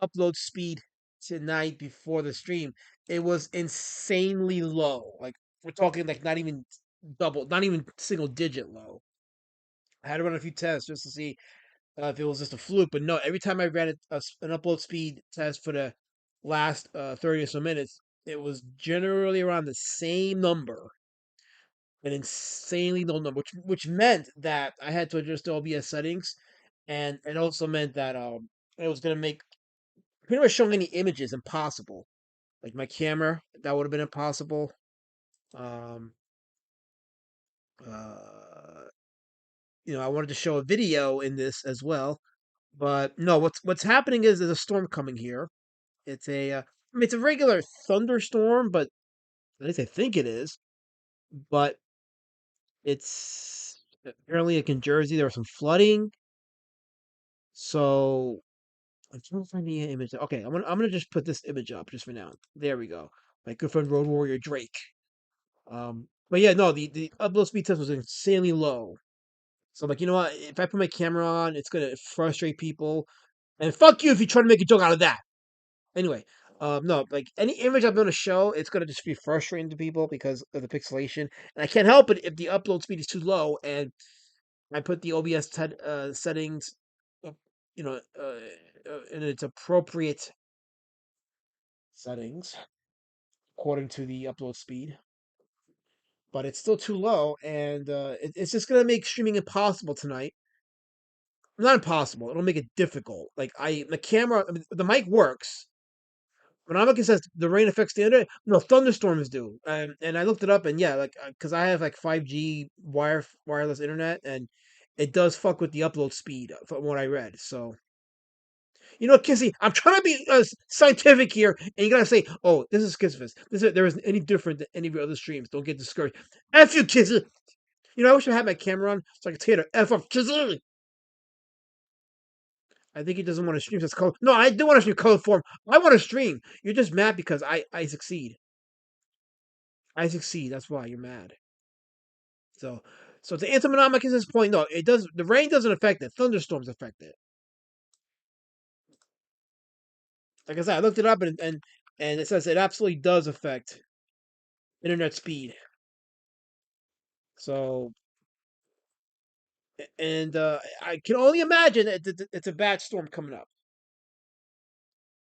upload speed tonight before the stream, it was insanely low. Like we're talking like not even double, not even single digit low. I had to run a few tests just to see if it was just a fluke, but no. Every time I ran an upload speed test for the last 30 or so minutes, it was generally around the same number, an insanely low number, which meant that I had to adjust the OBS settings, and it also meant that it was gonna make pretty much showing any images impossible. Like my camera, that would have been impossible. Um, uh, I wanted to show a video in this as well, but no. What's happening is there's a storm coming here. It's I mean, it's a regular thunderstorm, but at least I think it is. But it's apparently like in Jersey there was some flooding, so I'm trying to find the image. Okay, I'm gonna just put this image up just for now. There we go. My good friend Road Warrior Drake. But yeah, no, the upload speed test was insanely low. So I'm like, you know what? If I put my camera on, it's gonna frustrate people. And fuck you if you try to make a joke out of that. Anyway, no, like any image I'm gonna show, it's gonna just be frustrating to people because of the pixelation, and I can't help it if the upload speed is too low and I put the OBS settings, uh, in its appropriate settings according to the upload speed, but it's still too low, and it's just gonna make streaming impossible tonight. Not impossible. It'll make it difficult. Like the camera, I mean, the mic works. When I'm looking says the rain affects the internet, no thunderstorms do. And I looked it up, and yeah, like because I have like 5G wireless internet, and it does fuck with the upload speed from what I read. So Kissy, I'm trying to be scientific here, and you gotta say, oh, this is Kissfist. There isn't any different than any of your other streams. Don't get discouraged. F you, Kissy. I wish I had my camera on so I could tell you to F up Kissy. I think he doesn't want to stream. Says color. No, I do want to stream color form. I want to stream. You're just mad because I succeed. I succeed. That's why you're mad. So to answer Monomachus' point, no, it does. The rain doesn't affect it. Thunderstorms affect it. Like I said, I looked it up and it says it absolutely does affect internet speed. So and I can only imagine that it's a bad storm coming up.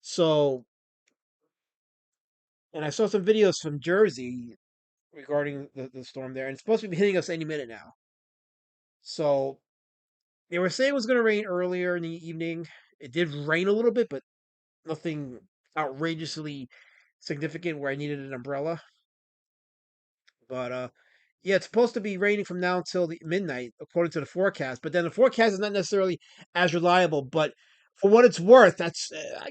So and I saw some videos from Jersey regarding the storm there, and it's supposed to be hitting us any minute now. So they were saying it was going to rain earlier in the evening. It did rain a little bit, but nothing outrageously significant where I needed an umbrella. But yeah, it's supposed to be raining from now until the midnight, according to the forecast. But then the forecast is not necessarily as reliable. But for what it's worth, that's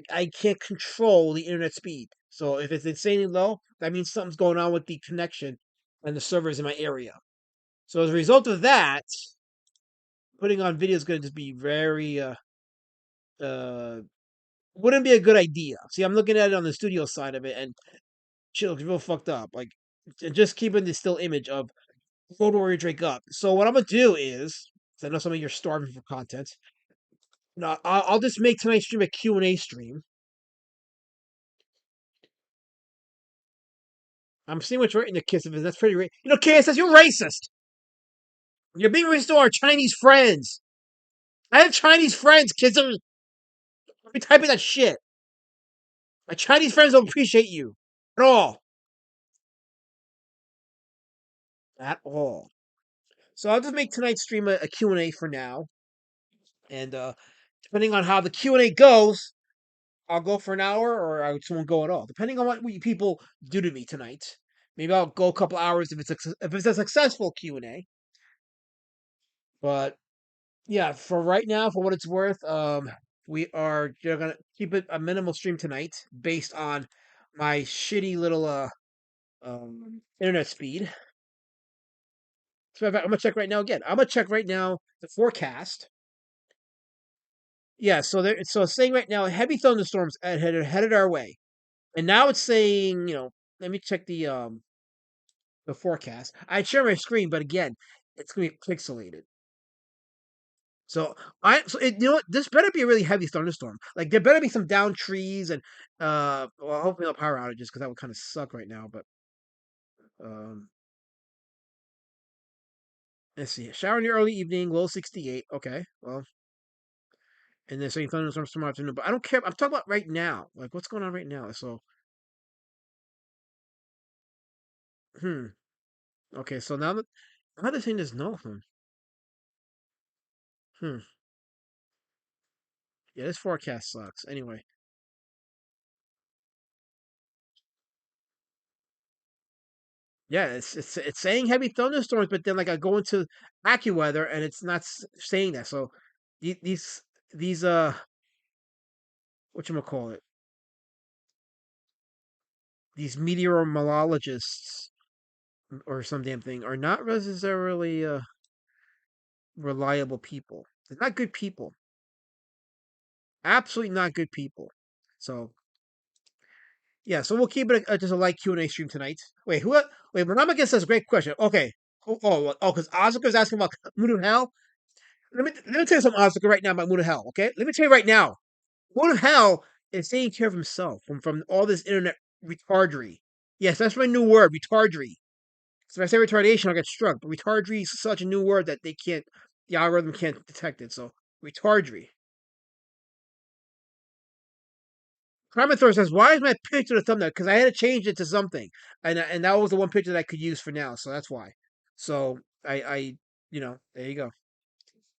I can't control the internet speed. So if it's insanely low, that means something's going on with the connection and the servers in my area. So as a result of that, putting on video is going to just be very uh wouldn't be a good idea. See, I'm looking at it on the studio side of it, and shit looks real fucked up. Like, just keeping the still image of Road Warrior Drake up. So what I'm gonna do is, 'cause I know some of you are starving for content. No, I'll just make tonight's stream a Q&A stream. I'm seeing what's right in the kiss of it. That's pretty. Kay says you're racist. You're being racist to our Chinese friends. I have Chinese friends, kids. Are be typing that shit. My Chinese friends don't appreciate you at all. At all. So I'll just make tonight's stream a Q&A for now. And depending on how the Q&A goes, I'll go for an hour or I just won't go at all, depending on what you people do to me tonight. Maybe I'll go a couple hours if it's a successful Q&A. But yeah, for right now, for what it's worth, we are gonna keep it a minimal stream tonight based on my shitty little internet speed. So I'm gonna check right now again. I'm gonna check right now the forecast. Yeah, so it's saying right now heavy thunderstorms headed our way. And now it's saying, let me check the forecast. I'd share my screen, but again, it's gonna be pixelated. So you know what? This better be a really heavy thunderstorm. Like there better be some downed trees and well, hopefully no power outages because that would kind of suck right now. But um, let's see. Shower in the early evening, low 68. Okay, well, and then saying thunderstorms tomorrow afternoon. But I don't care. I'm talking about right now. Like what's going on right now. So hmm. Okay, so now they're saying there's no hmm. Yeah, this forecast sucks. Anyway, yeah, it's saying heavy thunderstorms, but then like I go into AccuWeather and it's not saying that. So these these what you call it, these meteorologists or some damn thing are not necessarily reliable people. They're not good people. Absolutely not good people. So yeah, so we'll keep it just a light Q&A stream tonight. Wait, who? Wait, Manama gets us a great question. Okay. Because Asuka's asking about Moon of Hell. Let me tell you something, Asuka, right now about Moon of Hell. Okay, let me tell you right now. Moon of Hell is taking care of himself from all this internet retardry. Yes, that's my new word, retardry. So if I say retardation, I'll get struck. But retardry is such a new word that the algorithm can't detect it. So retardry. Primathor says, "Why is my picture the thumbnail? Because I had to change it to something, and that was the one picture that I could use for now. So that's why. So there you go."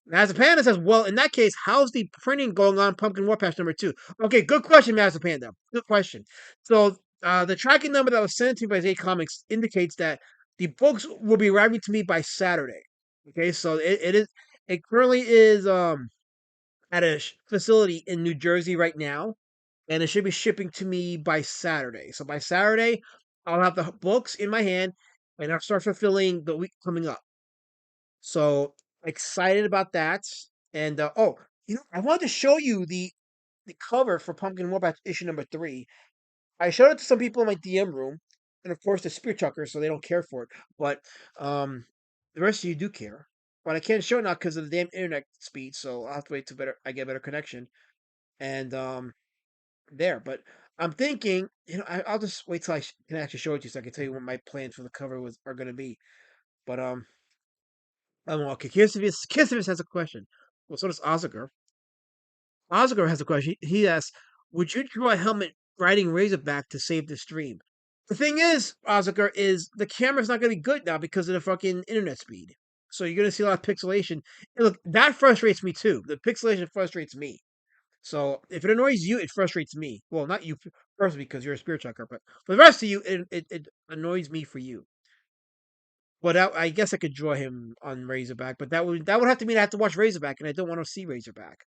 Master Panda says, "Well, in that case, how's the printing going on Pumpkin Warpath #2?" Okay, good question, Master Panda. Good question. So the tracking number that was sent to me by Z Comics indicates that the books will be arriving to me by Saturday. Okay, so it currently is at a facility in New Jersey right now, and it should be shipping to me by Saturday. So by Saturday, I'll have the books in my hand, and I'll start fulfilling the week coming up. So excited about that. And I wanted to show you the cover for Pumpkin Warpath issue #3. I showed it to some people in my DM room, and of course the Spear Chuckers, so they don't care for it. But um, the rest of you do care. But I can't show it now because of the damn internet speed. So I'll have to wait to I get better connection. And there. But I'm thinking, I'll just wait till can actually show it to you so I can tell you what my plans for the cover are going to be. But okay. Kissivus has a question. Well, so does Ozager. Ozager has a question. He asks, "Would you draw a helmet riding Razorback to save the stream?" The thing is, Ozager, is the camera's not going to be good now because of the fucking internet speed. So you're going to see a lot of pixelation. And look, that frustrates me too. The pixelation frustrates me. So if it annoys you, it frustrates me. Well, not you personally because you're a spirit checker, but for the rest of you, it annoys me for you. But I guess I could draw him on Razorback, but that would have to mean I have to watch Razorback, and I don't want to see Razorback.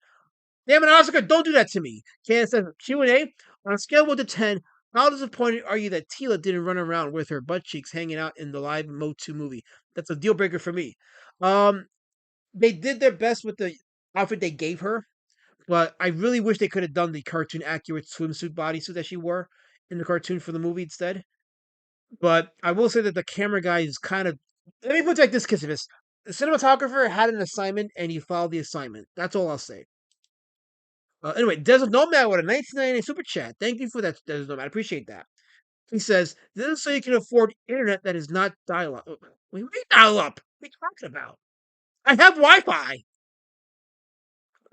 Damn it, Oscar! Don't do that to me. Candace says Q&A on a scale of 1 to 10. How disappointed are you that Tila didn't run around with her butt cheeks hanging out in the live Mo2 movie? That's a deal breaker for me. Um, they did their best with the outfit they gave her, but I really wish they could have done the cartoon accurate swimsuit bodysuit that she wore in the cartoon for the movie instead. But I will say that the camera guy is kind of. Let me put it like this, Kissivus. The cinematographer had an assignment and he followed the assignment. That's all I'll say. Anyway, Desert Nomad with a 1999 super chat. Thank you for that, Desert Nomad. I appreciate that. He says, "This is so you can afford internet that is not dial up." Wait, what dial up? What are you talking about? I have Wi Fi.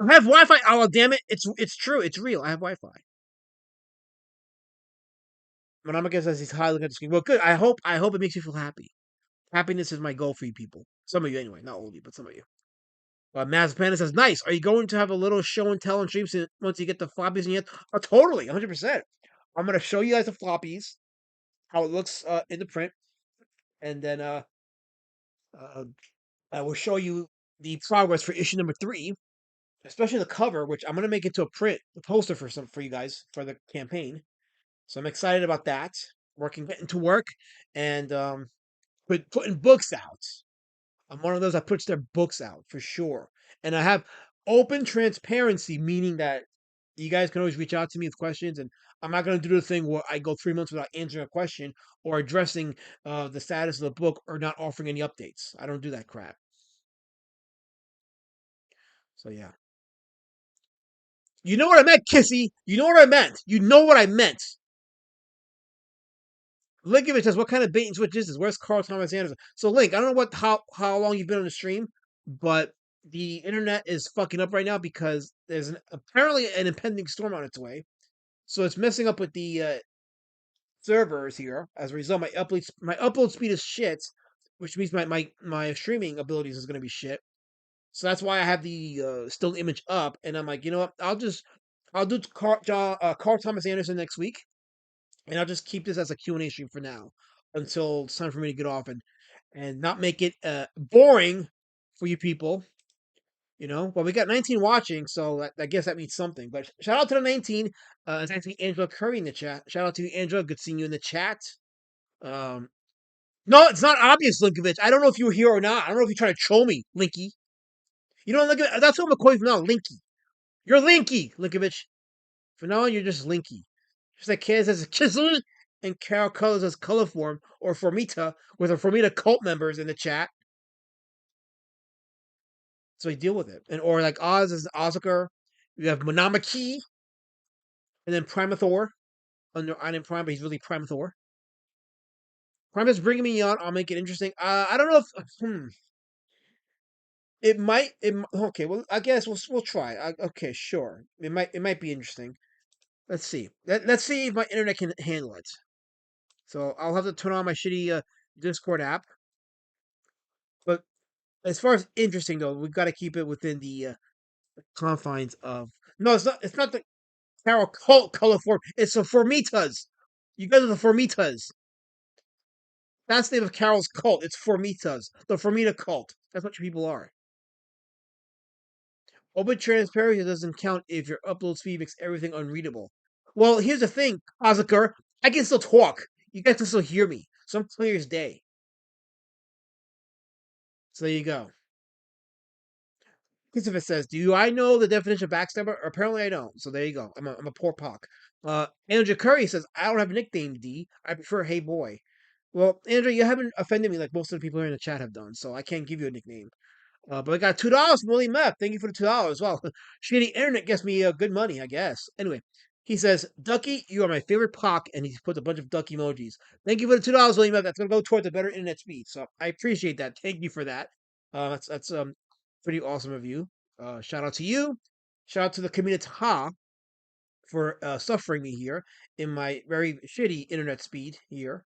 I have Wi Fi. Oh, damn it. It's true. It's real. I have Wi Fi. Manamaka says he's high looking at the screen. Well, good. I hope it makes you feel happy. Happiness is my goal for you people. Some of you anyway, not all of you, but some of you. Maz Panda says, "Nice. Are you going to have a little show and tell on streams once you get the floppies in your hand?" Oh, totally, 100%. I'm gonna show you guys the floppies, how it looks in the print, and then uh, I will show you the progress for issue #3, especially the cover, which I'm gonna make into a print, a poster for you guys for the campaign. So I'm excited about that. Getting to work, and putting books out. I'm one of those that puts their books out for sure. And I have open transparency, meaning that you guys can always reach out to me with questions. And I'm not going to do the thing where I go 3 months without answering a question or addressing the status of the book or not offering any updates. I don't do that crap. So yeah. You know what I meant, Kissy. You know what I meant. You know what I meant. Linkovich says, "What kind of bait and switch is this? Where's Carl Thomas Anderson?" So, Link, I don't know how long you've been on the stream, but the internet is fucking up right now because there's apparently an impending storm on its way. So it's messing up with the servers here. As a result, my upload speed is shit, which means my streaming abilities is going to be shit. So that's why I have the still image up, and I'm like, you know what? I'll do Carl Thomas Anderson next week, and I'll just keep this as a Q&A stream for now until it's time for me to get off and not make it boring for you people. You know, well, we got 19 watching, so I guess that means something. But shout out to the 19. It's actually Angela Curry in the chat. Shout out to you, Angela. Good seeing you in the chat. Um, no, it's not obvious, Linkovich. I don't know if you were here or not. I don't know if you're trying to troll me, Linky. You know, that's what I'm calling you from now, Linky. You're Linky, Linkovich. From now on, you're just Linky. Just like Kaz as a Chisel and Carol Colors as Colorform or Formita with our Formita cult members in the chat. So we deal with it. And or like Oz as Ozokar. You have Monamaki and then Primathor under Iron Prime, but he's really Primathor. Prime is bringing me on. I'll make it interesting. I don't know if it might. Okay. Well, I guess we'll try. Okay, sure. It might be interesting. Let's see. Let's see if my internet can handle it. So I'll have to turn on my shitty Discord app. But as far as interesting though, we've got to keep it within the confines of. No, it's not. It's not the Carol cult color form. It's the Formitas. You guys are the Formitas. That's the name of Carol's cult. It's Formitas. The Formita cult. That's what you people are. Open transparency doesn't count if your upload speed makes everything unreadable. Well, here's the thing, Kazuker. I can still talk. You guys can still hear me. So I'm clear as day. So there you go. Christopher says, "Do I know the definition of backstabber? Apparently, I don't. So there you go. I'm a poor pock." Andrew Curry says, "I don't have a nickname, D. I prefer Hey Boy." Well, Andrew, you haven't offended me like most of the people here in the chat have done, so I can't give you a nickname. But I got $2 from William F. Thank you for the $2. Well, shitty internet gets me good money, I guess. Anyway, he says, "Ducky, you are my favorite pock," and he puts a bunch of duck emojis. Thank you for the $2, William F. That's gonna go towards a better internet speed, so I appreciate that. Thank you for that. That's pretty awesome of you. Shout out to you. Shout out to the community for suffering me here in my very shitty internet speed here.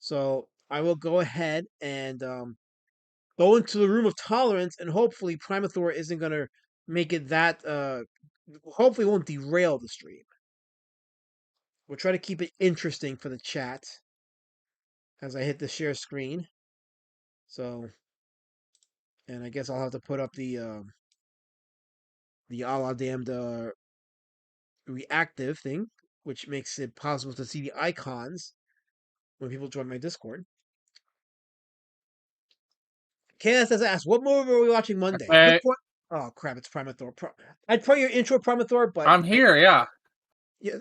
So I will go ahead and go into the room of tolerance, and hopefully Primathor isn't gonna make it that. Hopefully, it won't derail the stream. We'll try to keep it interesting for the chat as I hit the share screen. So, and I guess I'll have to put up the a la damned reactive thing, which makes it possible to see the icons when people join my Discord. Chaos has asked, "What movie are we watching Monday?" Good Okay, point. Oh crap! It's Primathor. I'd play your intro, Primathor, but I'm here. Yeah. yeah,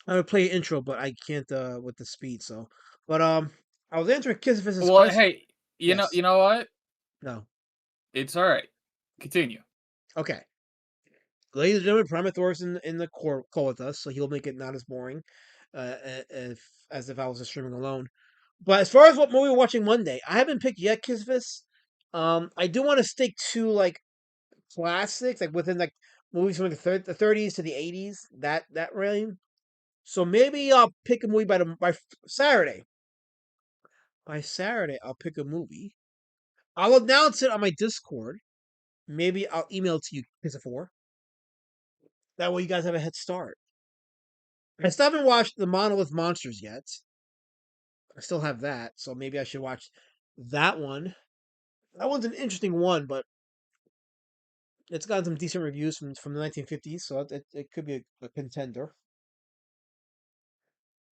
I would play your intro, but I can't with the speed. So, but I was answering Kissifis's Well, question. hey, Yes. you know what? No. It's all right. Continue. Okay. Ladies and gentlemen, Primathor's in the call with us, so he'll make it not as boring, if as if I was just streaming alone. But as far as what movie we're watching Monday, I haven't picked yet, Kissifis. I do want to stick to like classics, like within like movies from like the 30s to the 80s, that realm. So maybe I'll pick a movie by Saturday. By Saturday, I'll pick a movie. I'll announce it on my Discord. Maybe I'll email it to you, Piss4. That way you guys have a head start. I still haven't watched The Monolith Monsters yet. I still have that, so maybe I should watch that one. That one's an interesting one, but it's gotten some decent reviews from the 1950s, so it could be a contender.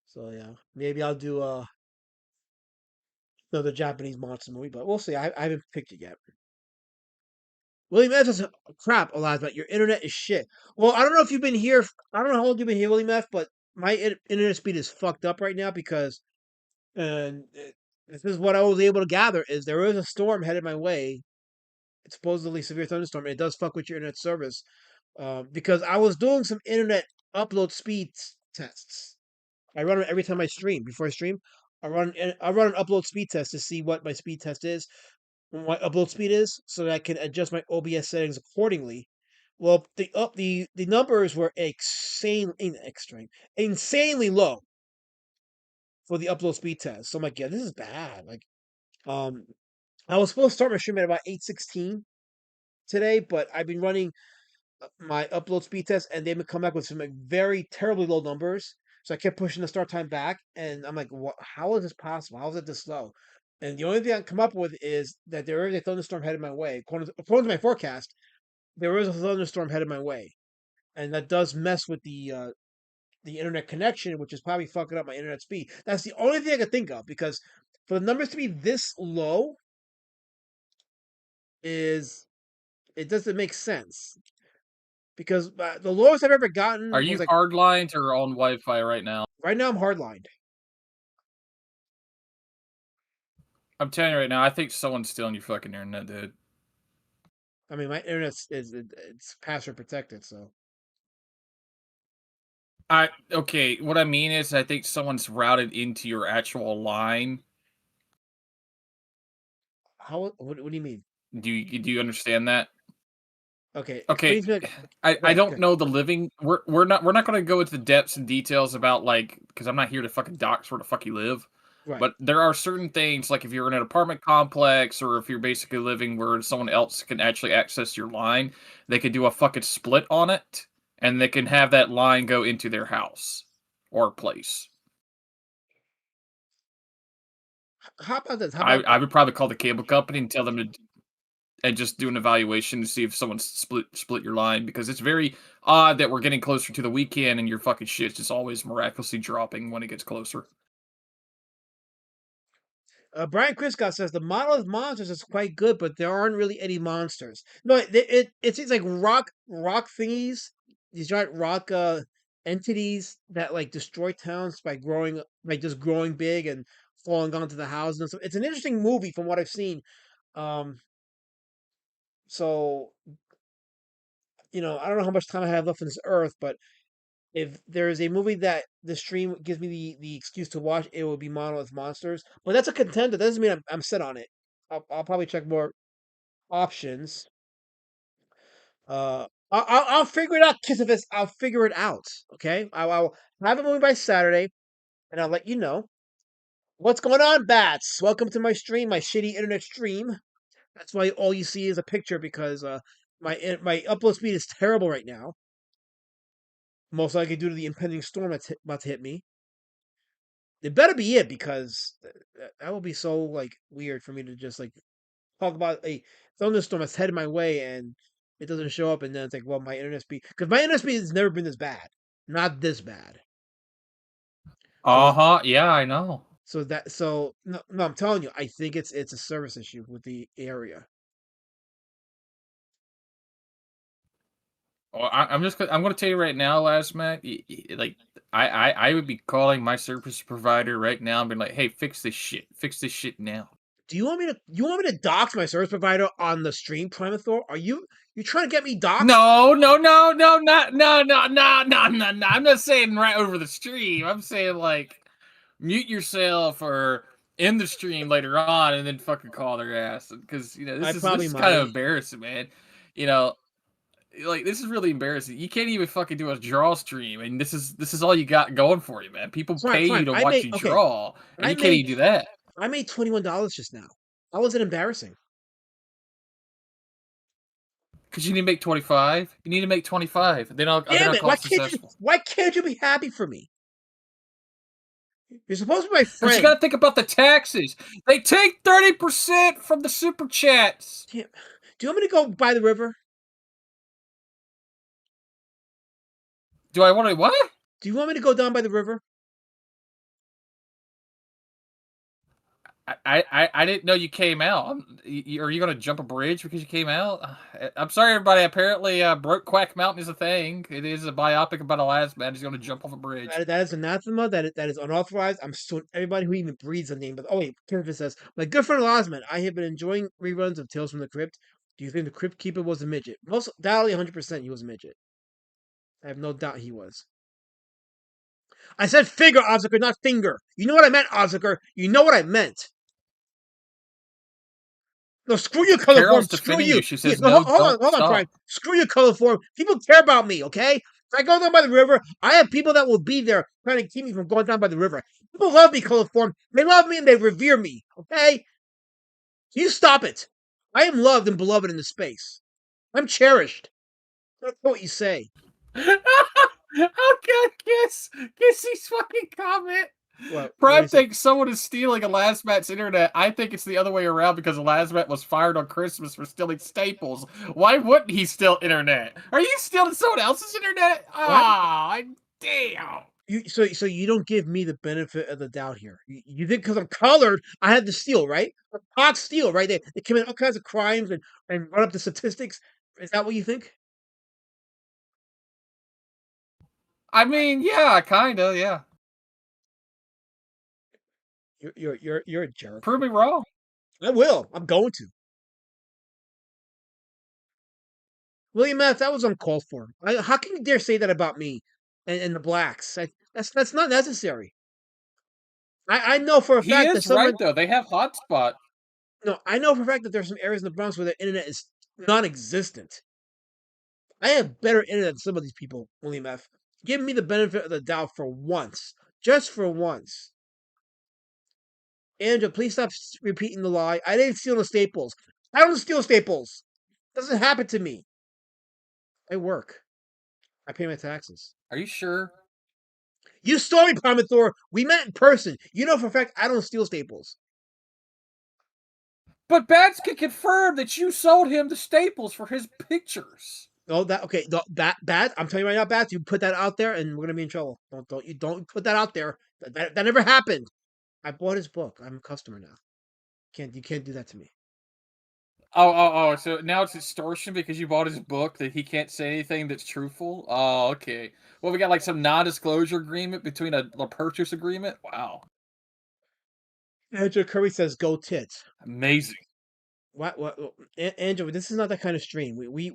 So yeah, maybe I'll do another Japanese monster movie, but we'll see. I haven't picked it yet. William F says, "Crap, Elijah, your internet is shit." Well, I don't know if you've been here. I don't know how long you've been here, William F, but my internet speed is fucked up right now because, and this is what I was able to gather is there is a storm headed my way, supposedly severe thunderstorm, and it does fuck with your internet service. Because I was doing some internet upload speed tests. I run them every time I stream. Before I stream, I run an upload speed test to see what my speed test is, what my upload speed is, so that I can adjust my OBS settings accordingly. Well, the numbers were insanely low for the upload speed test. So I'm like, yeah, this is bad. Like, um, I was supposed to start my stream at about 8:16 today, but I've been running my upload speed test, and they've been coming back with some like very terribly low numbers. So I kept pushing the start time back, and I'm like, what? How is this possible? How is it this slow? And the only thing I can come up with is that there is a thunderstorm headed my way. According to my forecast, there is a thunderstorm headed my way, and that does mess with the internet connection, which is probably fucking up my internet speed. That's the only thing I can think of because for the numbers to be this low is it doesn't make sense because the lowest I've ever Are gotten was you like hardlined or on Wi-Fi right now? right now I'm hardlined. I'm telling you right now, I think someone's stealing your fucking internet, dude. I mean, my internet it's password protected, so Okay, what I mean is I think someone's routed into your actual line. how? What do you mean? Do you understand that? Okay, Okay, explain to me. Like, go I ahead. don't know the living. We're not gonna go into the depths and details about like because I'm not here to fucking dox where the fuck you live. Right. But there are certain things like if you're in an apartment complex or if you're basically living where someone else can actually access your line, they could do a fucking split on it and they can have that line go into their house or place. How about this? How I about I would probably call the cable company and tell them to and just do an evaluation to see if someone split your line because it's very odd that we're getting closer to the weekend and your fucking shit's just always miraculously dropping when it gets closer. Brian Criscott says the model of monsters is quite good, but there aren't really any monsters. No, it seems like rock thingies, these giant rock entities that like destroy towns by growing like just growing big and falling onto the houses and stuff. It's an interesting movie from what I've seen. Um, so I don't know how much time I have left on this earth, but if there's a movie that the stream gives me the excuse to watch, it would be Monolith Monsters. But that's a contender. That doesn't mean I'm set on it. I'll probably check more options. I'll figure it out, Kissifus. I'll figure it out. Okay. I'll have a movie by Saturday, and I'll let you know what's going on. Bats, welcome to my stream, my shitty internet stream. That's why all you see is a picture because my upload speed is terrible right now. Most likely due to the impending storm that's about to hit me. It better be it because that will be so like weird for me to just like talk about a thunderstorm that's headed my way and it doesn't show up, and then it's like, well, my internet speed because my internet speed has never been this bad, not this bad. So Uh-huh. Yeah, I know. no, I'm telling you, I think it's a service issue with the area. Well, I'm gonna tell you right now, last Mac. Like I would be calling my service provider right now and be like, "Hey, fix this shit now." You want me to dox my service provider on the stream, Primathor? Are you trying to get me doxxed? No, no, no, no, not no, no, no, no, no, no. I'm not saying right over the stream. I'm saying like mute yourself or end the stream later on and then fucking call their ass because I this probably is kind of might. embarrassing, man. You know, like this is really embarrassing. You can't even fucking do a draw stream, and this is all you got going for you, man. People Fine, pay you fine. to watch you Okay. draw, and I you can't made even do that. I made $21 just now. How was it embarrassing? Because you need to make 25. You need to make 25. Then Damn I'll it! call successful. Why can't you be happy for me? You're supposed to be my Because you friend. got to think about the taxes. They take 30% from the super chats. Damn. Do you want me to go by the river? Do I want to what? Do you want me to go down by the river? I didn't know you came out. Are you going to jump a bridge because you came out? I'm sorry, everybody. Apparently, Broke Quack Mountain is a thing. It is a biopic about a last man who's going to jump off a bridge. That is anathema. That is unauthorized. I'm suing everybody who even breathes the name. But oh wait, Kenneth says, my good friend Osmond, I have been enjoying reruns of Tales from the Crypt. Do you think the Crypt Keeper was a midget? Most doubtly 100% he was a midget. I have no doubt he was. I said figure, Ozuker, not finger. You know what I meant, Ozuker. You know what I meant. No, screw your color form. Carol's Screw defending you. you. She Yeah, says, no, "No, don't hold on, stop." Prime. Screw your color form. People care about me, okay? If I go down by the river, I have people that will be there trying to keep me from going down by the river. People love me, color form. They love me and they revere me, okay? You stop it. I am loved and beloved in the space. I'm cherished. That's what you say. Oh god, guess he's fucking comment. What do Prime you say? thinks someone is stealing a Lazmat's internet. I think it's the other way around because Lazmat was fired on Christmas for stealing staples. Why wouldn't he steal internet? Are you stealing someone else's internet? What? Ah, damn. So you don't give me the benefit of the doubt here. You think because I'm colored, I had to steal, right? Hot steal, right? They commit all kinds of crimes and run up the statistics. Is that what you think? I mean, yeah, kinda, yeah. You're a jerk. Prove me wrong. I will. I'm going to. William F. That was uncalled for. How can you dare say that about me and the blacks? That's not necessary. I know for a He fact that is right someone though. They have hotspot. no, I know for a fact that there's some areas in the Bronx where the internet is non-existent. I have better internet than some of these people, William F. Give me the benefit of the doubt for once. Just for once. Andrew, please stop repeating the lie. I didn't steal the staples. I don't steal staples. Doesn't happen to me. I work. I pay my taxes. Are you sure? You saw me, Primathor. We met in person. You know for a fact I don't steal staples. But Bats can confirm that you sold him the staples for his pictures. No, that okay. That bad. I'm telling you right now, Bats. You put that out there, and we're gonna be in trouble. Don't put that out there. That never happened. I bought his book. I'm a customer now. You can't do that to me. Oh. So now it's extortion because you bought his book that he can't say anything that's truthful? Oh, okay. Well, we got like some non-disclosure agreement between a purchase agreement? Wow. Andrew Curry says, "Go tits." Amazing. Andrew? This is not that kind of stream. We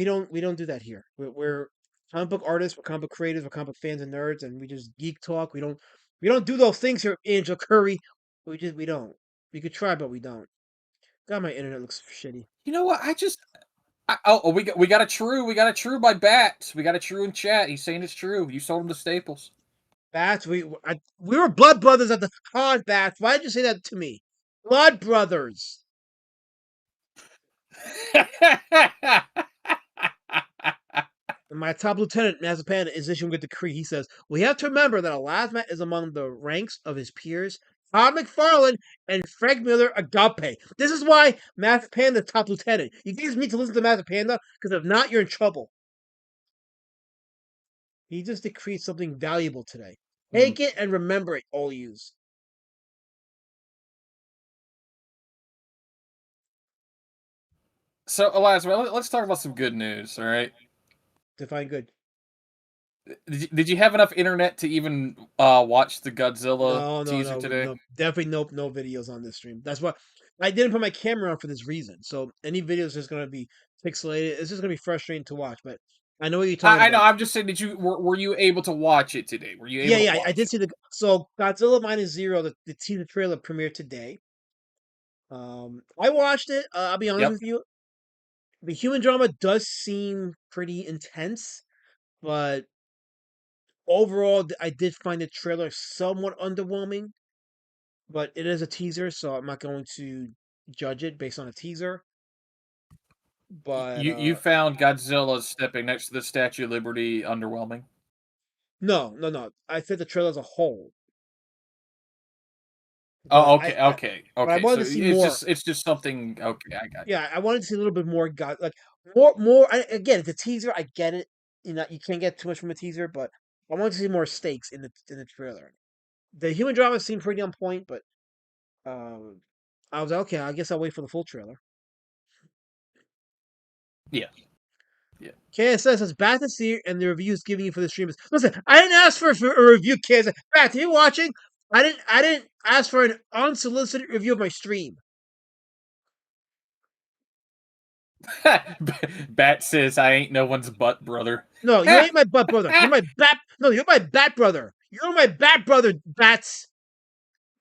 don't do that here. We're comic book artists. We're comic book creators. We're comic book fans and nerds, and we just geek talk. We don't do those things here, Angel Curry. We don't. We could try, but we don't. God, my internet looks shitty. You know what? We got a true by Bats. We got a true in chat. He's saying it's true. You sold him the staples. Bats, we were blood brothers at the con. Bats, why did you say that to me? Blood brothers. And my top lieutenant, Mazepanda, is issuing a decree. He says, we have to remember that Elasmat is among the ranks of his peers, Todd McFarlane and Frank Miller Agape. This is why Mazepanda, top lieutenant. You guys need to listen to Mazepanda, because if not, you're in trouble. He just decreed something valuable today. Mm. Take it and remember it, all yous. So, Elias, let's talk about some good news, all right? Define good. Did you have enough internet to even watch the Godzilla teaser today? No. Definitely no videos on this stream. That's why I didn't put my camera on for this reason. So any videos is gonna be pixelated. It's just gonna be frustrating to watch. But I know what you're talking I know. about. I'm just saying. Were you able to watch it today? Were you able to I watch did it? see so Godzilla minus zero. The teaser trailer premiered today. I watched it. I'll be honest Yep. with you. The human drama does seem pretty intense, but overall, I did find the trailer somewhat underwhelming. But it is a teaser, so I'm not going to judge it based on a teaser. But You found Godzilla stepping next to the Statue of Liberty underwhelming. no. I said the trailer as a whole, but Oh, but I okay. wanted So to see more. it's just something. Okay, I got Yeah, I wanted to see a little bit more. God, like more. Again, it's a teaser. I get it. You know, you can't get too much from a teaser, but I wanted to see more stakes in the trailer. The human drama seemed pretty on point, but um, I was like, okay. I guess I'll wait for the full trailer. you. Yeah, yeah. KSS is bad to see, and the reviews giving you for the stream is listen. I didn't ask for a review, KSS. Bat, are you watching? I didn't ask for an unsolicited review of my stream. Bat says, "I ain't no one's butt brother." No, you ain't my butt brother. You're my bat. No, you're my bat brother. You're my bat brother, Bats.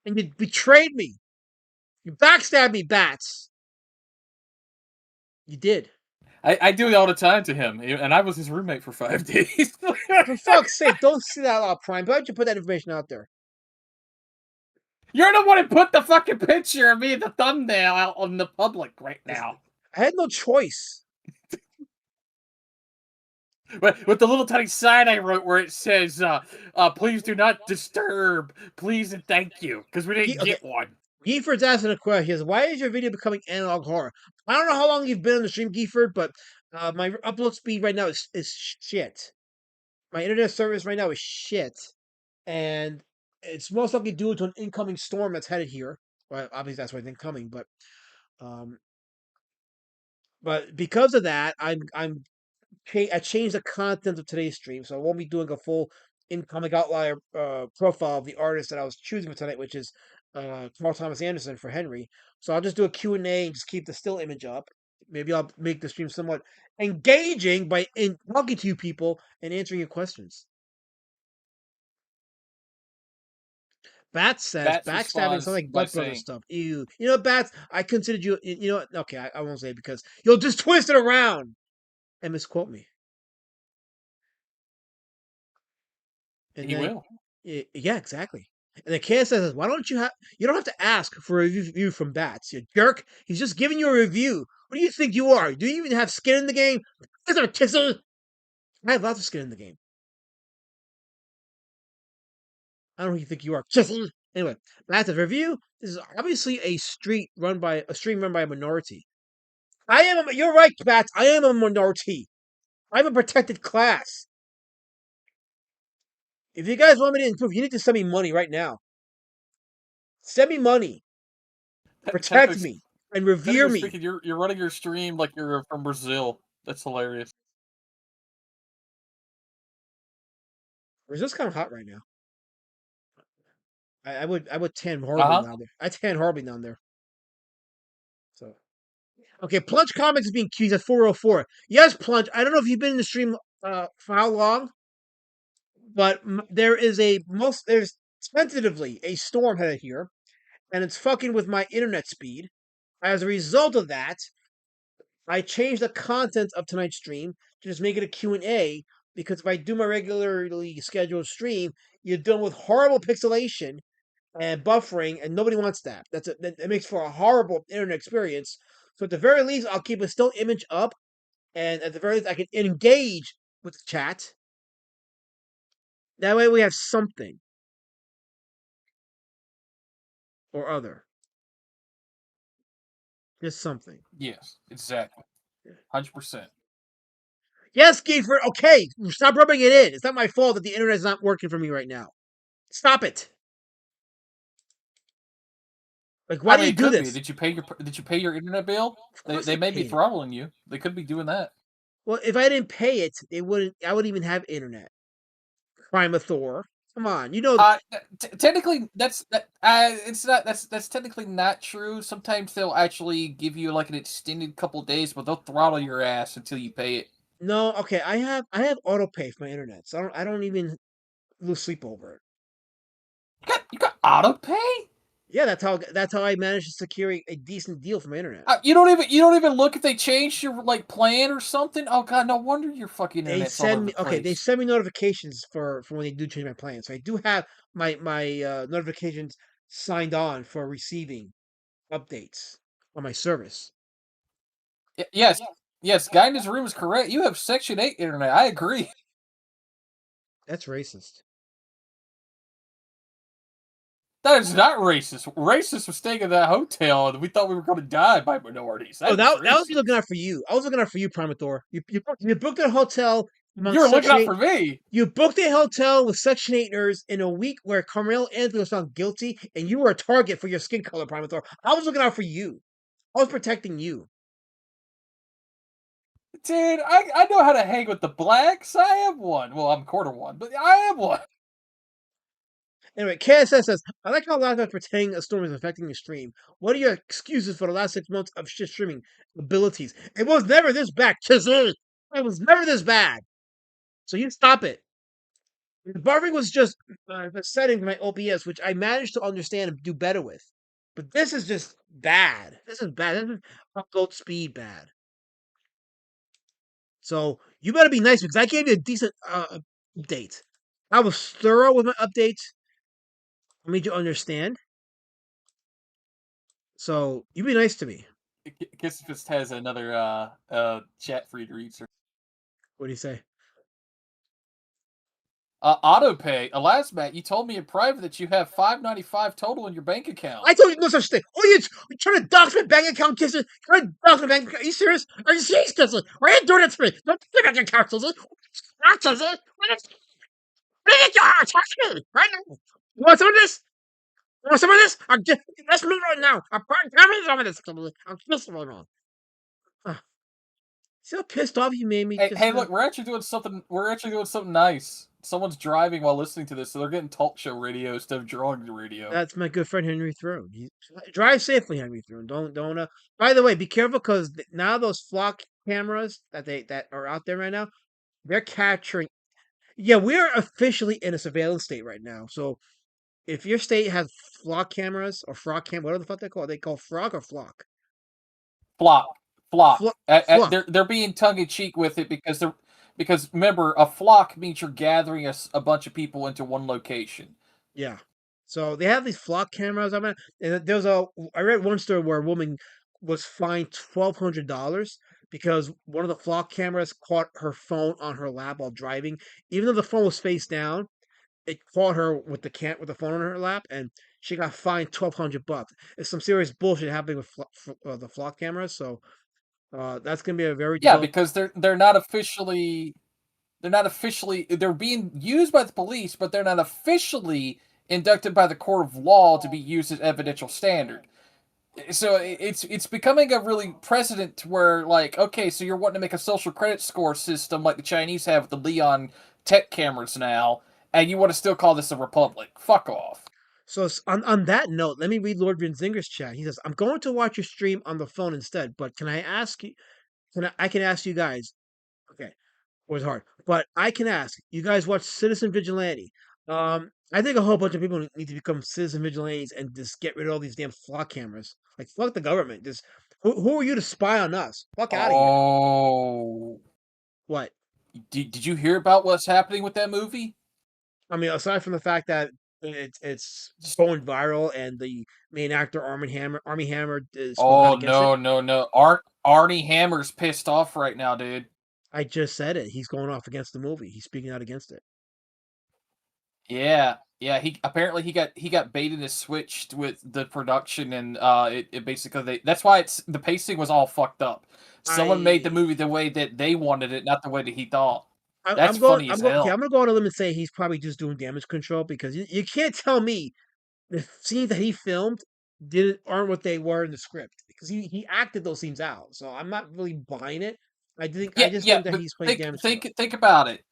And you betrayed me. You backstabbed me, Bats. You did. I do it all the time to him, and I was his roommate for 5 days. For fuck's sake, don't say that out, Prime. Why don't you put that information out there? You're the one who put the fucking picture of me in the thumbnail out on the public right Listen, now. I had no choice. With the little tiny sign I wrote where it says, please do not disturb, please and thank you, because we didn't Okay, get one. Gifford's asking a question. He says, why is your video becoming analog horror? I don't know how long you've been on the stream, Gifford, but my upload speed right now is shit. My internet service right now is shit. And it's most likely due to an incoming storm that's headed here. Well, obviously that's why it's incoming, um, but because of that, I changed the content of today's stream, so I won't be doing a full in Comic Outlier profile of the artist that I was choosing for tonight, which is Carl Thomas Anderson for Henry. So I'll just do a Q&A and just keep the still image up. Maybe I'll make the stream somewhat engaging by talking to you people and answering your questions. Bats says Bats backstabbing sounds responds like by butt brother saying, stuff. Ew. You know, Bats, I considered you. You know what? Okay, I won't say it because you'll just twist it around and misquote me. And he then, will. yeah, exactly. And the kid says, "Why don't you have? You don't have to ask for a review from Bats, you jerk. He's just giving you a review. What do you think you are? Do you even have skin in the game? Is there tissel? I have lots of skin in the game. I don't know who you think you are. Anyway, Bats says review. This is obviously a stream run by a minority. You're right, Bats. I am a minority. I'm a protected class. If you guys want me to improve, you need to send me money right now. Send me money. Technically, Protect me and revere technically me. speaking, you're running your stream like you're from Brazil. That's hilarious. It's just kind of hot right now. I would tan horribly Uh-huh. down there. I tan horribly down there. So okay, Plunge Comics is being accused at 404. Yes, Plunge. I don't know if you've been in the stream for how long, but there's tentatively a storm headed here, and it's fucking with my internet speed. As a result of that, I changed the content of tonight's stream to just make it a Q&A because if I do my regularly scheduled stream, you're dealing with horrible pixelation and buffering, and nobody wants that. That makes for a horrible internet experience. So at the very least, I'll keep a still image up, and at the very least, I can engage with the chat. That way, we have something or other, just something. Yes, exactly. 100%. Yes, Gifford. Okay, stop rubbing it in. It's not my fault that the internet is not working for me right now. Stop it. Like, why I do mean, you it do could be. this? Did you pay your internet bill? Of They course, I they may be paid it. throttling you. They could be doing that. Well, if I didn't pay it, they wouldn't. I wouldn't even have internet. Primathor. Come on, you know. Technically, it's not. That's technically not true. Sometimes they'll actually give you like an extended couple days, but they'll throttle your ass until you pay it. No, okay. I have auto pay for my internet, so I don't even lose sleep over it. You got auto pay. Yeah, that's how I managed to secure a decent deal for my internet. You don't even look if they changed your like plan or something. Oh god, no wonder your fucking They internet's all send over the me okay. They place. send me notifications for when they do change my plan. So I do have my notifications signed on for receiving updates on my service. Yes, yes, guy in his room is correct. You have Section 8 internet. I agree. That's racist. That is not racist. Racist was staying in that hotel and we thought we were going to die by minorities. Oh, That is that was me looking racist. out for you. I was looking out for you, Primathor. You booked a hotel You amongst were looking Section out 8. for me. You booked a hotel with Section 8ers in a week where Carmel Anthony was found guilty, and you were a target for your skin color, Primathor. I was looking out for you. I was protecting you. Dude, I know how to hang with the blacks. I am one. Well, I'm quarter one, but I am one. Anyway, KSS says, I like how a lot of us pretending a storm is affecting your stream. What are your excuses for the last 6 months of shit streaming abilities? It was never this bad. It was never this bad. So you stop it. The buffering was just the setting for my OBS, which I managed to understand and do better with. But this is just bad. This is bad. This is upload speed bad. So you better be nice because I gave you a decent update. I was thorough with my updates. I made you understand. So you be nice to me. Kiss just has another chat for you to read, sir. What do you say? Autopay. Alas, Matt, you told me in private that you have $5.95 total in your bank account. I told you no such thing. Oh, you're trying to dox my bank account, Kisser? Trying to dox my bank account? Are you serious? Are you serious, Kisser? Why are you doing it to me? Don't take my bank account, Kisser. Not Kisser. What is your heart? Talk to me right now. You want some of this? You want some of this? Let's meet right now. I'm me some of this. I'm pissed right now. See how pissed off you made me Hey, just hey, now? look, we're actually doing something. We're actually doing something nice. Someone's driving while listening to this, so they're getting talk show radio instead of drawing the radio. That's my good friend Henry Throne. Drive safely, Henry Throne. Don't. By the way, be careful because now those flock cameras that are out there right now, they're capturing. Yeah, we're officially in a surveillance state right now. So if your state has flock cameras or frog cam, whatever the fuck they call frog or flock. Flock, flock. Flock. They're being tongue in cheek with it because remember, a flock means you're gathering a bunch of people into one location. Yeah. So they have these flock cameras. I mean, and I read one story where a woman was fined $1,200 because one of the flock cameras caught her phone on her lap while driving. Even though the phone was face down, it caught her with the phone on her lap, and she got fined $1,200. It's some serious bullshit happening with the flock cameras. So that's gonna be a very Yeah, developed. because they're being used by the police, but they're not officially inducted by the court of law to be used as evidential standard. So it's becoming a really precedent to where, like, okay, so you're wanting to make a social credit score system like the Chinese have with the Leon tech cameras now, and you want to still call this a republic. Fuck off. So on that note, let me read Lord Zinger's chat. He says, "I'm going to watch your stream on the phone instead, but can I ask you? I can ask you guys. Okay, it was hard, but I can ask you guys watch Citizen Vigilante. I think a whole bunch of people need to become citizen vigilantes and just get rid of all these damn flock cameras. Like fuck the government. Just who are you to spy on us? Fuck out of here. Oh, What? did you hear about what's happening with that movie? I mean, aside from the fact that it's going viral and the main actor Army Hammer spoke out Oh against it. no, no, no. Arnie Hammer's pissed off right now, dude. I just said it. He's going off against the movie. He's speaking out against it. Yeah, yeah. He got baited and switched with the production, and it basically that's why the pacing was all fucked up. Someone made the I movie the way that they wanted it, not the way that he thought. I'm That's going. funny I'm as going. Okay, hell. I'm gonna go on a limb and say he's probably just doing damage control because you can't tell me the scenes that he filmed aren't what they were in the script because he acted those scenes out. So I'm not really buying it. I Yeah, just yeah. think that But he's playing think damage control. think think about it.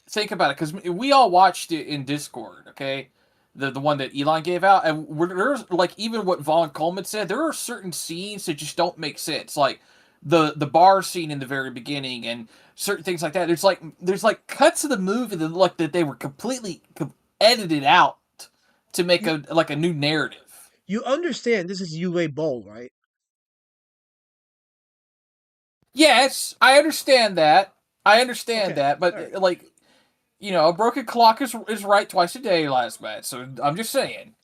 Think about it, because we all watched it in Discord. Okay, the one that Elon gave out, and there's like even what Vaughn Coleman said. There are certain scenes that just don't make sense, like the bar scene in the very beginning, and certain things like that. There's like cuts of the movie that look like that they were completely edited out to make You a new narrative. you understand this is UA Bowl, right? Yes, I understand that. I understand Okay, that, all but right. like, a broken clock is right twice a day, last match. So I'm just saying.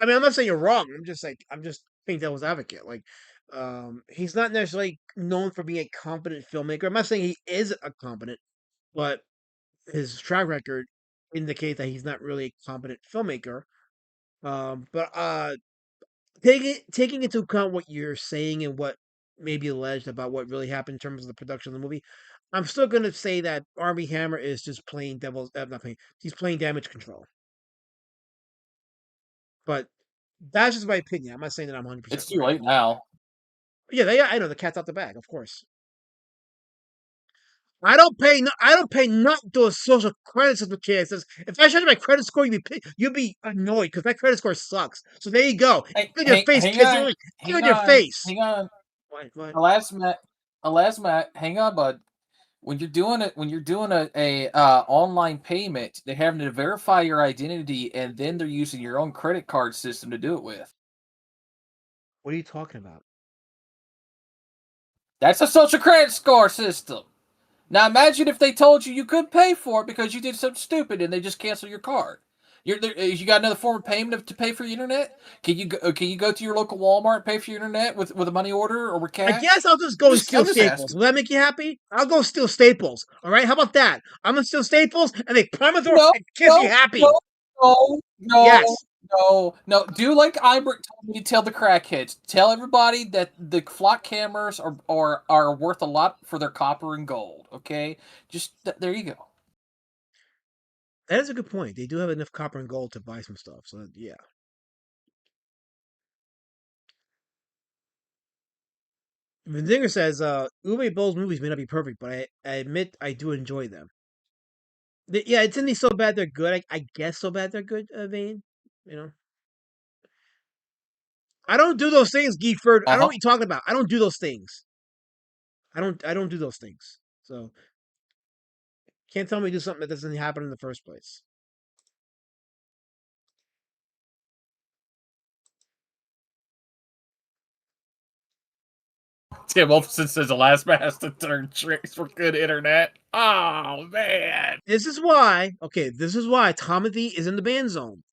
I mean, I'm not saying you're wrong. I'm just being devil's advocate. Like, he's not necessarily known for being a competent filmmaker. I'm not saying he is a competent, but his track record indicates that he's not really a competent filmmaker. But taking into account what you're saying and what may be alleged about what really happened in terms of the production of the movie, I'm still gonna say that Army Hammer is just playing devil's not playing. He's playing damage control. But that's just my opinion. I'm not saying that I'm 100% It's too right. late now. Yeah, I know the cat's out the bag, of course. I don't pay nothing to a social credit system. Says if I showed you my credit score, you'd be annoyed because my credit score sucks. So there you go. Hey, Get in your face, hang kids. on, Get hang in your on, face. hang on. What? Elasmat, hang on, bud. When you're doing online payment, they're having to verify your identity, and then they're using your own credit card system to do it with. What are you talking about? That's a social credit score system. Now imagine if they told you you couldn't pay for it because you did something stupid and they just cancel your card. You got another form of payment to pay for the internet? Can you go to your local Walmart and pay for your internet with a money order or with I guess cash? I'll just go and steal I'm just Staples. asking. Will that make you happy? I'll go steal Staples. All right? How about that? I'm gonna steal Staples and they climb the door No, and kids be no, happy. no, no, no, Yes. no. Do like Ibert told me to tell the crackheads. Tell everybody that the flock cameras are worth a lot for their copper and gold. Okay, just there you go. That is a good point. They do have enough copper and gold to buy some stuff. So yeah. Vindinger says, Uwe Boll's movies may not be perfect, but I admit I do enjoy them. Yeah, it's in these so bad they're good. I guess so bad they're good, Vane. You know, I don't do those things, Gifford. I Uh don't know huh. what you're talking about. I don't do those things. I don't do those things. So can't tell me to do something that doesn't happen in the first place. Tim Wolfson says the last man has to turn tricks for good internet. Oh man. This is why Tomothy is in the ban zone.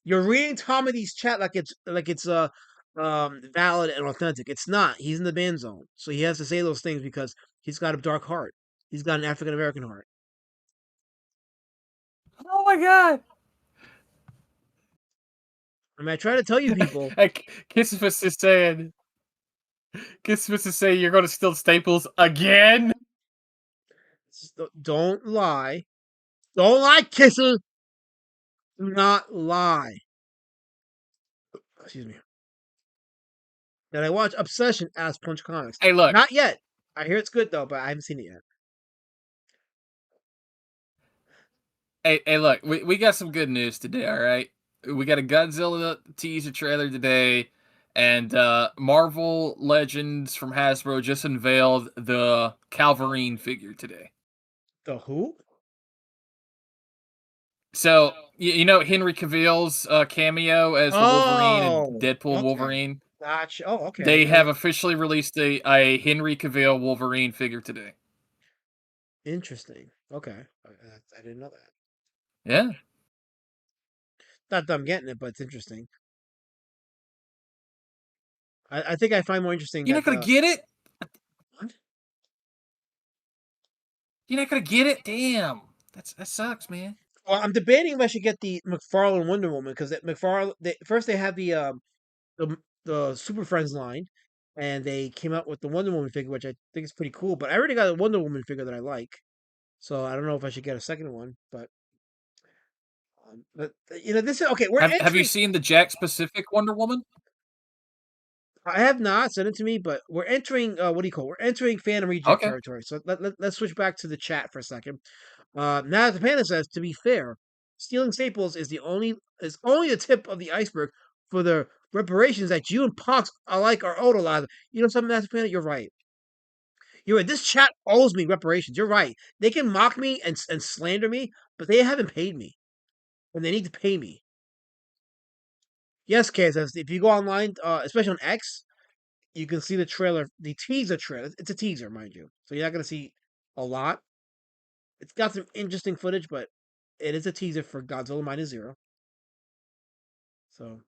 You're reading Tomothy's chat like it's valid and authentic. It's not. He's in the ban zone. So he has to say those things because he's got a dark heart. He's got an African American heart. Oh my god. I mean, I try to tell you people, Kissmas is saying Kissmas is saying you're going to steal Staples again. don't lie. Don't lie, kisser. Do not lie. Excuse me. That I watch Obsession as Punch Comics. Hey, look. Not yet. I hear it's good though, but I haven't seen it yet. Hey, look. We got some good news today. All right. We got a Godzilla teaser trailer today, and Marvel Legends from Hasbro just unveiled the Calverine figure today. The who? So you know Henry Cavill's cameo as the Wolverine and Oh, Deadpool okay. Wolverine. Gotcha. Oh, okay. I They didn't know have that. officially released a Henry Cavill Wolverine figure today. Interesting. Okay. I didn't know that. Yeah, Not that I'm getting it, but it's interesting. I think I find more interesting you're not that gonna get it. what? You're not gonna get it. Damn, that sucks, man. Well, I'm debating if I should get the McFarlane Wonder Woman because McFarlane. First they had the the Super Friends line, and they came out with the Wonder Woman figure, which I think is pretty cool. But I already got a Wonder Woman figure that I like, so I don't know if I should get a second one. But you know, this is okay. We're Have you entering. seen the Jack specific Wonder Woman? I have not sent it to me, but we're entering. What do you call? We're entering Phantom Reject Okay. territory. So let's switch back to the chat for a second. Now the panda says, to be fair, stealing staples is only the tip of the iceberg for the reparations that you and Pox alike are owed a lot. You know something, Master Panda? You're right. You're right. This chat owes me reparations. You're right. They can mock me and slander me, but they haven't paid me, and they need to pay me. Yes, KSS. If you go online, especially on X, you can see the trailer, the teaser trailer. It's a teaser, mind you, so you're not gonna see a lot. It's got some interesting footage, but it is a teaser for Godzilla Minus Zero. So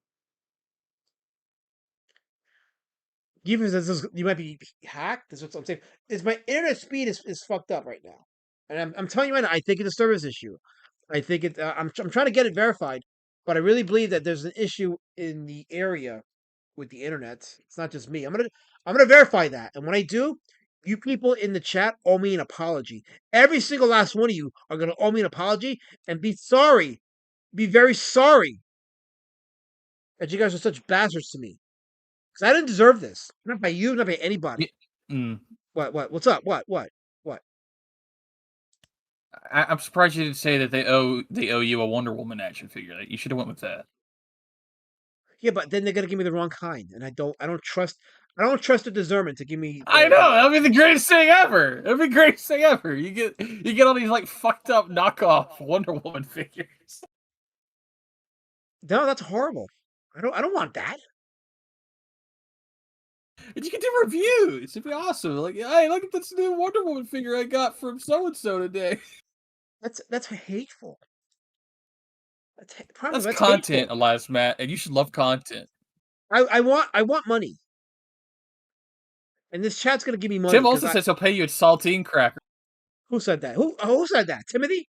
even says you might be hacked. That's what I'm saying. Is my internet speed is fucked up right now, and I'm telling you right now. I think it's a service issue. I think it. I'm trying to get it verified, but I really believe that there's an issue in the area with the internet. It's not just me. I'm gonna verify that, and when I do, you people in the chat owe me an apology. Every single last one of you are gonna owe me an apology and be sorry. Be very sorry that you guys are such bastards to me because I didn't deserve this. Not by you, not by Yeah. anybody. Mm. What? What's up? What? What? I'm surprised you didn't say that they owe you a Wonder Woman action figure. You should have went with that. Yeah, but then they're gonna give me the wrong kind, and I don't trust the discernment to give me I the know that'd be the greatest thing ever. That'd be the greatest thing ever. You get all these like fucked up knockoff Wonder Woman figures, No, that's horrible. I don't want that. and you can do reviews. It'd be awesome. Like, hey, look at this new Wonder Woman figure I got from so and so today. That's hateful. Problem, That's that's content, hateful. Elias Matt, and you should love content. I want money, and this chat's gonna give me money Tim because also I. says he'll pay you in saltine crackers. Who said that? Who said that? Timothy?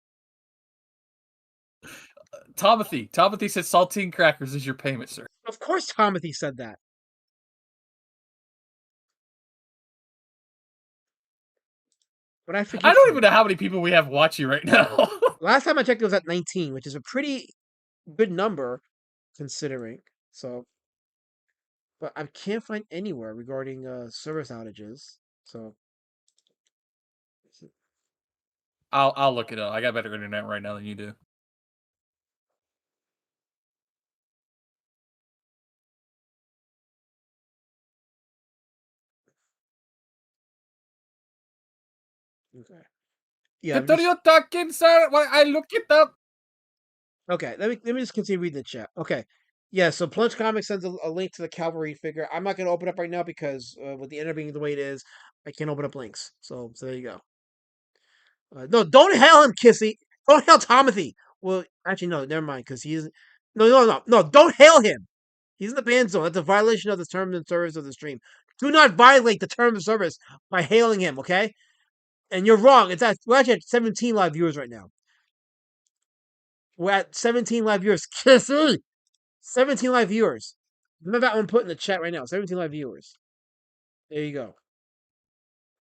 Tomothy says saltine crackers is your payment, sir. Of course, Timothy said that. But I I forgive don't even know Timothy. how many people we have watching right now. Last time I checked, it was at 19, which is a pretty good number considering. So, but I can't find anywhere regarding service outages. So, I'll look it up. I got better internet right now than you do. okay. Yeah, I'm Continue just talking, sir, while I look it up. okay. Let me just continue reading the chat. Okay. Yeah, so Plunge Comics sends a link to the Cavalry figure. I'm not going to open up right now because with the internet being the way it is, I can't open up links. So there you go. No, don't hail him, Kissy. Don't hail Timothy. Well, actually, no, never mind, because he's no. Don't hail him. He's in the ban zone. That's a violation of the terms and service of the stream. Do not violate the terms of service by hailing him. Okay, and you're wrong. We're actually at 17 live viewers right now. We're at 17 live viewers. Kissy, 17 live viewers. Remember that one put in the chat right now. 17 live viewers. There you go.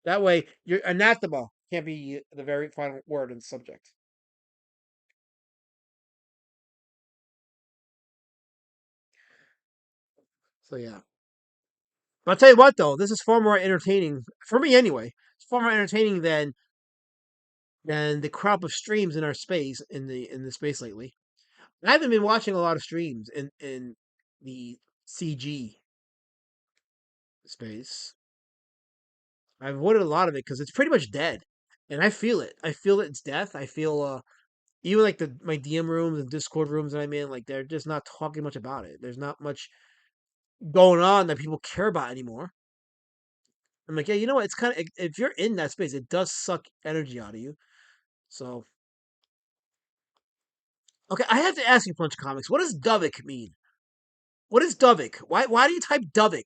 That way, your anathema can't be the very final word in the subject. So yeah. But I'll tell you what, though, this is far more entertaining for me anyway. It's far more entertaining than the crop of streams in our space in the space lately. I haven't been watching a lot of streams in the CG space. I've avoided a lot of it because it's pretty much dead, and I feel it. I feel its death. I feel even like the my DM rooms and Discord rooms that I'm in, like they're just not talking much about it. There's not much going on that people care about anymore. I'm like, yeah, you know what? It's kind of if you're in that space, it does suck energy out of you. So, okay, I have to ask you, Punch Comics, what does Duvik mean? What is Duvik? Why do you type Duvik?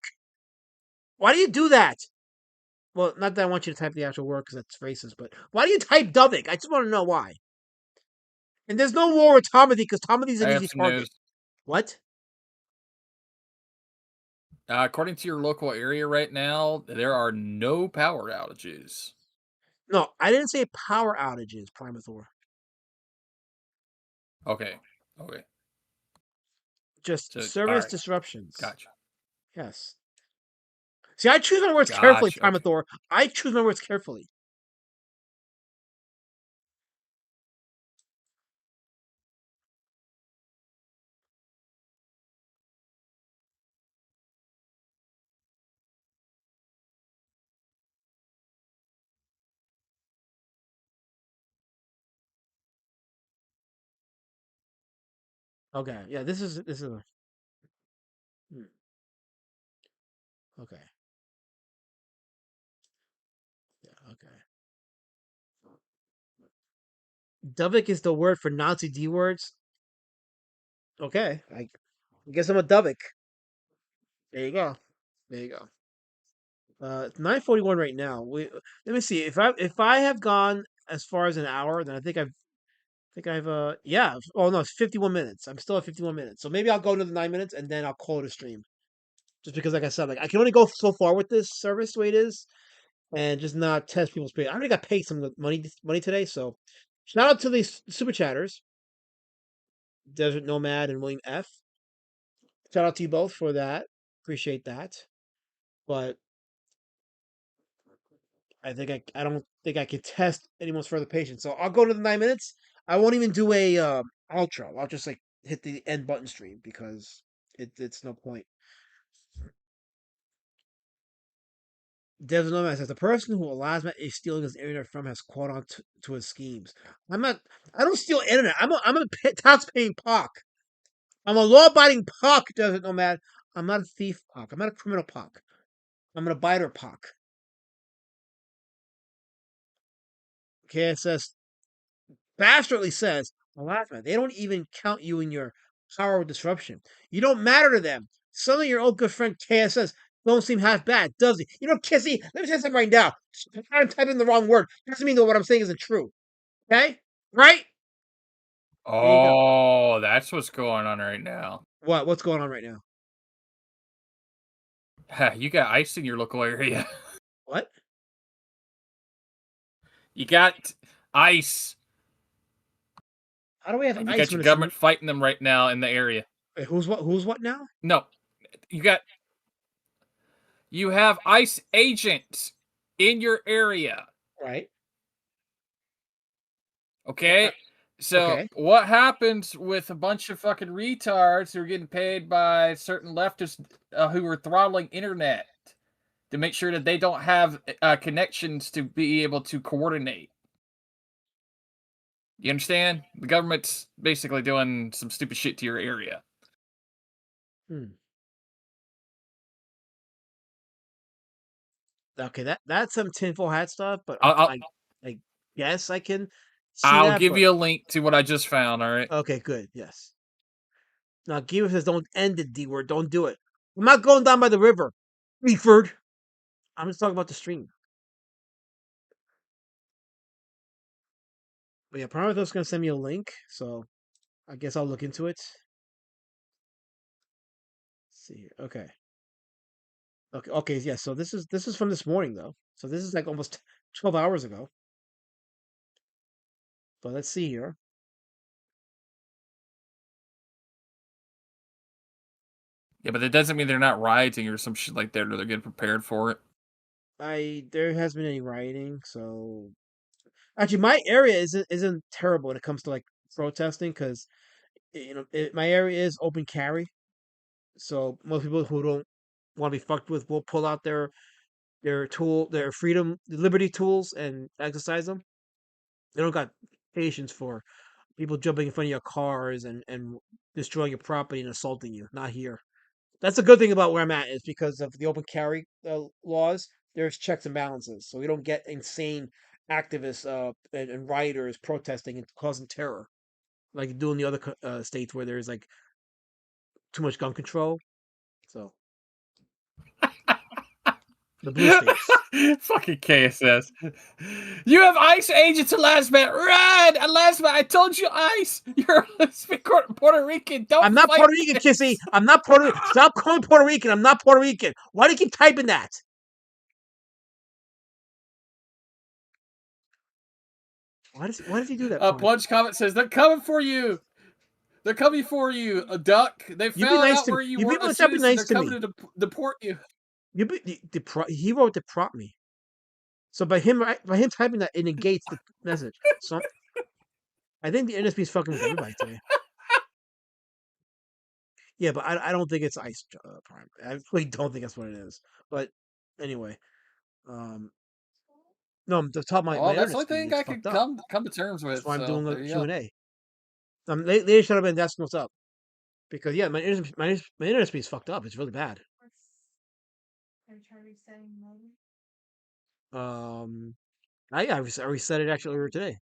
Why do you do that? Well, not that I want you to type the actual word because that's racist, but why do you type Duvik? I just want to know why. And there's no war with Tomothy because Tomothy's I an have easy some target. news. What? According to your local area right now, there are no power outages. No, I didn't say power outages, Primathor. Okay. Okay. Just So, all service right. disruptions. Gotcha. Yes. See, I choose my words carefully, Gotcha. Okay. Primathor. I choose my words carefully. Okay. Yeah, this is a hmm, okay. Yeah, okay. Duvik is the word for Nazi D words. Okay. I guess I'm a Duvik. There you go. There you go. 9:41 right now. Let me see. If I have gone as far as an hour, then I think I've yeah. Oh no, it's 51 minutes. I'm still at 51 minutes. So maybe I'll go another 9 minutes and then I'll call it a stream. Just because, like I said, like I can only go so far with this service the way it is, and just not test people's pay. I already got paid some money today, so shout out to these super chatters, Desert Nomad and William F. Shout out to you both for that. Appreciate that. But I think I don't think I can test anyone's further patience. So I'll go to the 9 minutes. I won't even do a outro. I'll just like hit the end button stream because it's no point. Dev's Nomad says the person who allows Matt is stealing his internet from has caught on to his schemes. I'm not. I don't steal internet. I'm a tax-paying pock. I'm a law-abiding pock. Desert Nomad. I'm not a thief pock. I'm not a criminal pock. I'm an abider pock. KSS bastardly says, alas, man, they don't even count you in your power of disruption. You don't matter to them. Suddenly your old good friend KSS don't seem half bad, does he? You know, Kissy, let me say something right now. I'm typing the wrong word. Doesn't mean that what I'm saying isn't true. Okay? Right? There you go. Oh, that's what's going on right now. What? What's going on right now? You got ice in your local area. What? You got ice. How do we have And you ice got when your it's government fighting them right now in the area. wait, who's what? Who's what now? No, you got you have ICE agents in your area. Right. Uh, Okay? So okay. what happens with a bunch of fucking retards who are getting paid by certain leftists who are throttling internet to make sure that they don't have connections to be able to coordinate? You understand? The government's basically doing some stupid shit to your area. Hmm. Okay, that's some tinfoil hat stuff, but I'll, I'll I guess I can see I'll that, give but you a link to what I just found. All right. okay, good. Yes. Now, Giver says, don't end the D word. Don't do it. I'm not going down by the river. Reeford. I'm just talking about the stream. But yeah, Prometheus going to send me a link. So I guess I'll look into it. Let's see here. Okay. Okay. Okay. Yeah. So this is from this morning, though. So this is like almost 12 hours ago. But let's see here. Yeah, but that doesn't mean they're not rioting or some shit like that, or they're getting prepared for it. There hasn't been any rioting. So actually, my area isn't terrible when it comes to like protesting because my area is open carry. So most people who don't want to be fucked with will pull out their freedom, liberty tools and exercise them. They don't got patience for people jumping in front of your cars and destroying your property and assaulting you. Not here. That's a good thing about where I'm at is because of the open carry laws. There's checks and balances, so we don't get insane activists and rioters protesting and causing terror like you do in the other states where there's like too much gun control. So the blue states. Fucking KSS. You have ICE agents in Lasmat. Run! Lasmat, I told you ICE. You're a Puerto Rican. Don't I'm not fight Puerto Rican, Kissy. this. I'm not Puerto Rican. Stop calling me Puerto Rican. I'm not Puerto Rican. Why do you keep typing that? Why does he do that, Prime? Plunge comment says, they're coming for you. They're coming for you, a duck. They You be found nice out to me. where you You weren't people a stop being citizen. nice They're to coming me. to deport you. He wrote to prop me. So by him typing that, it negates the message. So I think the NSP is fucking with everybody today. Yeah, but I don't think it's Ice Prime. I really don't think that's what it is. But anyway, um, no, the top of my Well, that's the internet only speed thing is I fucked could up. come to terms That's with. why I'm So doing a there you Q go. and A. They should have been asking what's up because yeah, my internet speed is fucked up. It's really bad. Um, I reset it actually earlier today.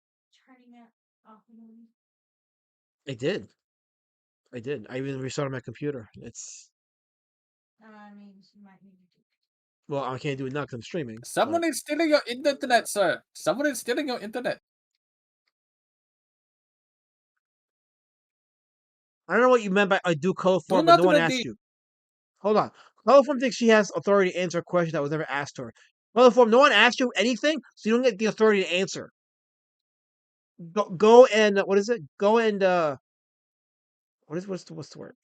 I did. I did. I even restarted my computer. It's well, I can't do it now because I'm streaming. But Someone is stealing your internet, sir. Someone is stealing your internet. I don't know what you meant by I do code Do form, but no not one asked redeem. you. Hold on. Chloroform thinks she has authority to answer a question that was never asked to her. Chloroform, no one asked you anything, so you don't get the authority to answer. Go and what is it? Go and what's the word?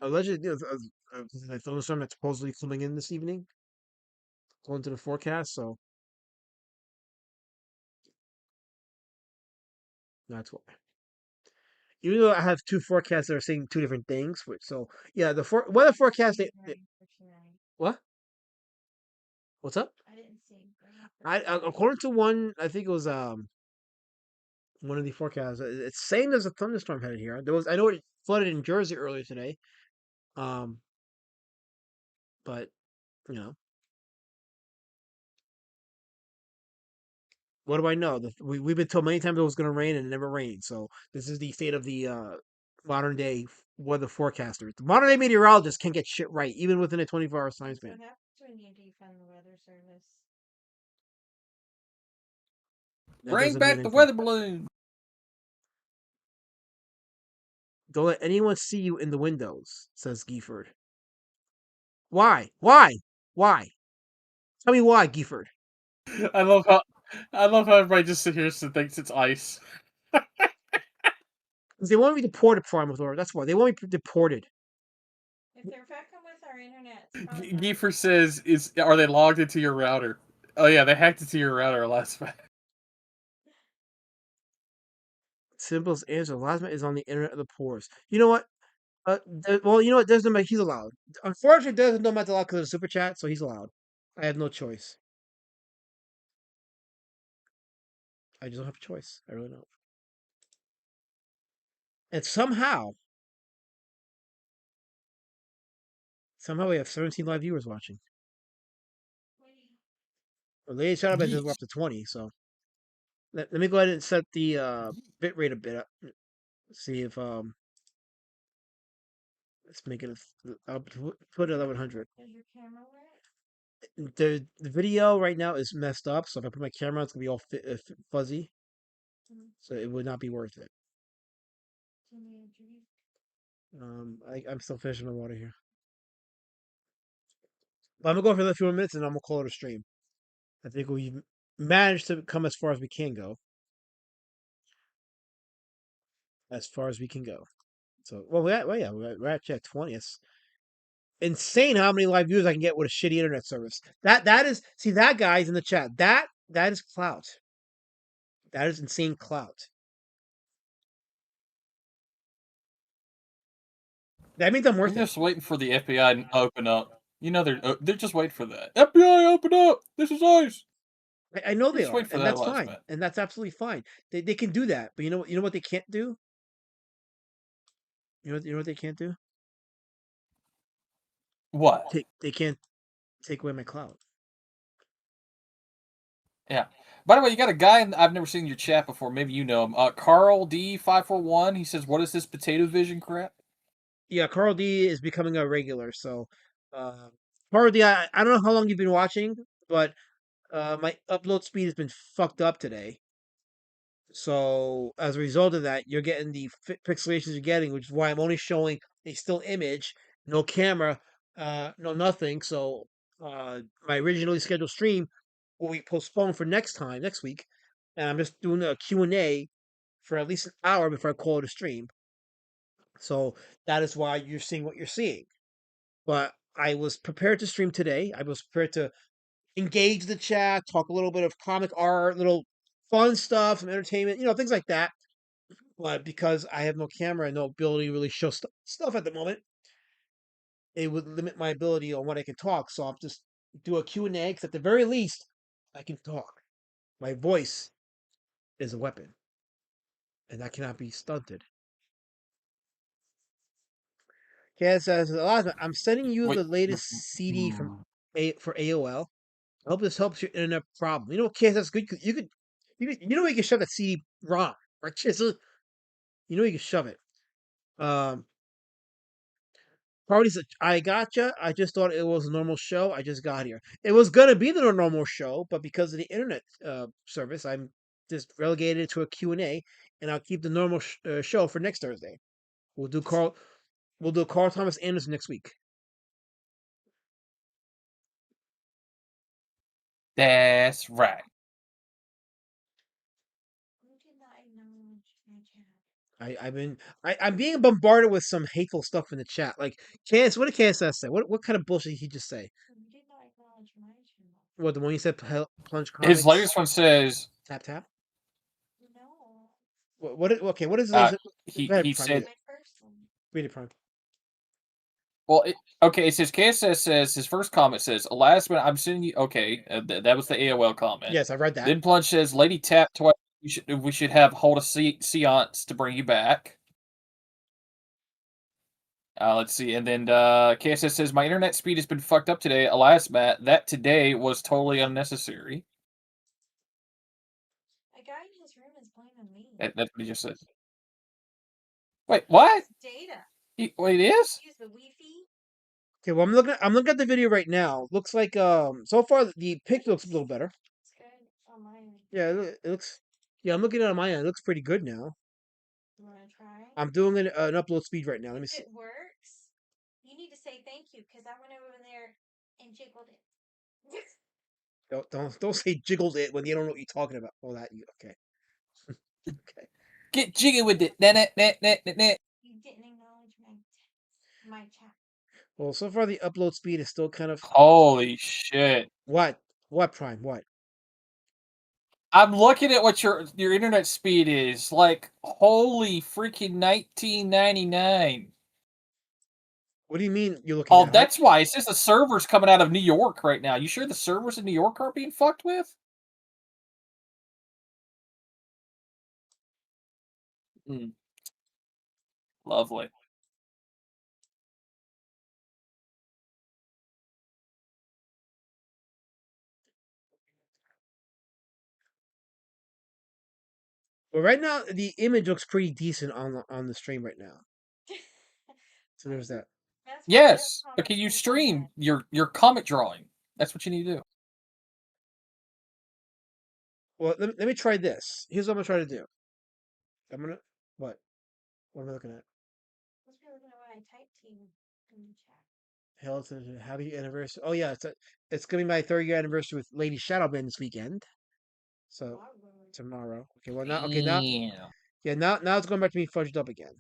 Allegedly, a thunderstorm that's supposedly coming in this evening. according to the forecast. So that's why. Even though I have two forecasts that are saying two different things, which so yeah, the weather forecast. What? What's up? According to one, I think it was one of the forecasts. It's saying there's a thunderstorm headed here. I know it flooded in Jersey earlier today. Um, but you know, what do I know? We've been told many times it was going to rain and it never rained. So this is the state of the modern day weather forecaster. The modern day meteorologist can't get shit right, even within a 24-hour time span. That Bring doesn't mean back the anything. weather balloon. Don't let anyone see you in the windows, says Gifford. Why? Why? Why? Tell me why, Gifford. I love how I love how everybody just sit here and thinks it's ice. 'Cause they want me deported, Prime Authority. That's why they want me deported. Giefer says, "Is are they logged into your router?" Oh yeah, they hacked into your router last night. Simplest answer. Lasma is on the internet of the poorest. You know what? Well, you know what? Desmond, he's allowed. Unfortunately, Desmond don't allowed because of the super chat, so he's allowed. I have no choice. I just don't have a choice. I really don't. And somehow we have 17 live viewers watching. Well, Lady Shadow Bet says we're Yeet. up to 20. So let me go ahead and set the bit rate a bit up. See if let's make it. I'll put it 1100. The video right now is messed up, so if I put my camera, it's gonna be all fuzzy. So it would not be worth it. I'm still fishing the water here. But I'm gonna go for another few more minutes, and I'm gonna call it a stream. I think we've managed to come as far as we can go. As far as we can go. So, we're actually at 20. It's insane how many live views I can get with a shitty internet service. That is see that guy's in the chat. That is clout. That is insane clout. That means I'm They're worth it. just waiting for the FBI to open up. You know they're just waiting for that. FBI, open up! This is ice. I know They're they just are, waiting for and that that's last fine, minute. and that's absolutely fine. They can do that, but you know what they can't do. You know what they can't do. What? They can't take away my clout. Yeah. By the way, you got a guy I've never seen in your chat before. Maybe you know him. Carl D541. He says, "What is this potato vision crap?" Yeah, Carl D is becoming a regular. So, uh, Carl D, I don't know how long you've been watching, but my upload speed has been fucked up today. So as a result of that, you're getting the pixelations you're getting, which is why I'm only showing a still image, no camera, no nothing. So my originally scheduled stream will be postponed for next week, and I'm just doing a Q&A for at least an hour before I call it a stream. So that is why you're seeing what you're seeing. But I was prepared to stream today. I was prepared to engage the chat, talk a little bit of comic art, little fun stuff, some entertainment, things like that. But because I have no camera and no ability to really show stuff at the moment, it would limit my ability on what I can talk. So I'll just do a Q&A, because at the very least, I can talk. My voice is a weapon, and that cannot be stunted. Kaz says, "Eliza, I'm sending you Wait. the latest CD for AOL. I hope this helps your internet problem." You know what, Kaz, that's good. You can shove that CD-ROM, right, Chisel? You know you can shove it. Um, Party said, "I gotcha. I just thought it was a normal show. I just got here. It was gonna be the normal show, but because of the internet service, I'm just relegated to a Q&A, and I'll keep the normal show for next Thursday. We'll do Carl. We'll do Carl Thomas Anderson next week." That's right. I'm being bombarded with some hateful stuff in the chat. Like, What did KSS say? What kind of bullshit did he just say? What, the one you said Plunge His Comics? latest one says, Tap tap. Okay, what is his uh, latest? Go ahead, he Prime. Read said, it. Read it, Prime. well, okay, it says KSS says his first comment says, "Last minute, I'm sending you." Okay, that was the AOL comment. Yes, I read that. Then Plunge says, "Lady Tap twice. We should have hold a seance to bring you back." Let's see, and then KSS says, "My internet speed has been fucked up today. Alas, Matt, that today was totally unnecessary." That's what he just said. Wait, what? Wait, it is? Okay, well I'm looking at the video right now. Looks like so far the picture looks a little better. Yeah, it looks. Yeah, I'm looking at it on my end. It looks pretty good now. I'm doing an upload speed right now. Let me see. Don't say jiggled it when you don't know what you're talking about. Oh, that you okay? Okay. Get jiggy with it. Nah, nah, nah, nah, nah, nah. Well, so far the upload speed is still kind of Holy shit. what? What Prime? What? I'm looking at what your internet speed is. Like, holy freaking 1999. What do you mean you're looking Oh, at? How? that's why. It says the server's coming out of New York right now. You sure the servers in New York aren't being fucked with? Mm, lovely. Well, right now the image looks pretty decent on the stream right now. So there's that. Yes, but can you stream your comic drawing? That's what you need to do. Well, let me try this. Here's what I'm gonna try to do. I'm gonna what? What am I looking at? Hell, it's a happy anniversary. Oh yeah, it's gonna be my 3rd year anniversary with Lady Shadowman this weekend. So tomorrow. Okay, well now okay now Damn. yeah now it's going back to being fudged up again.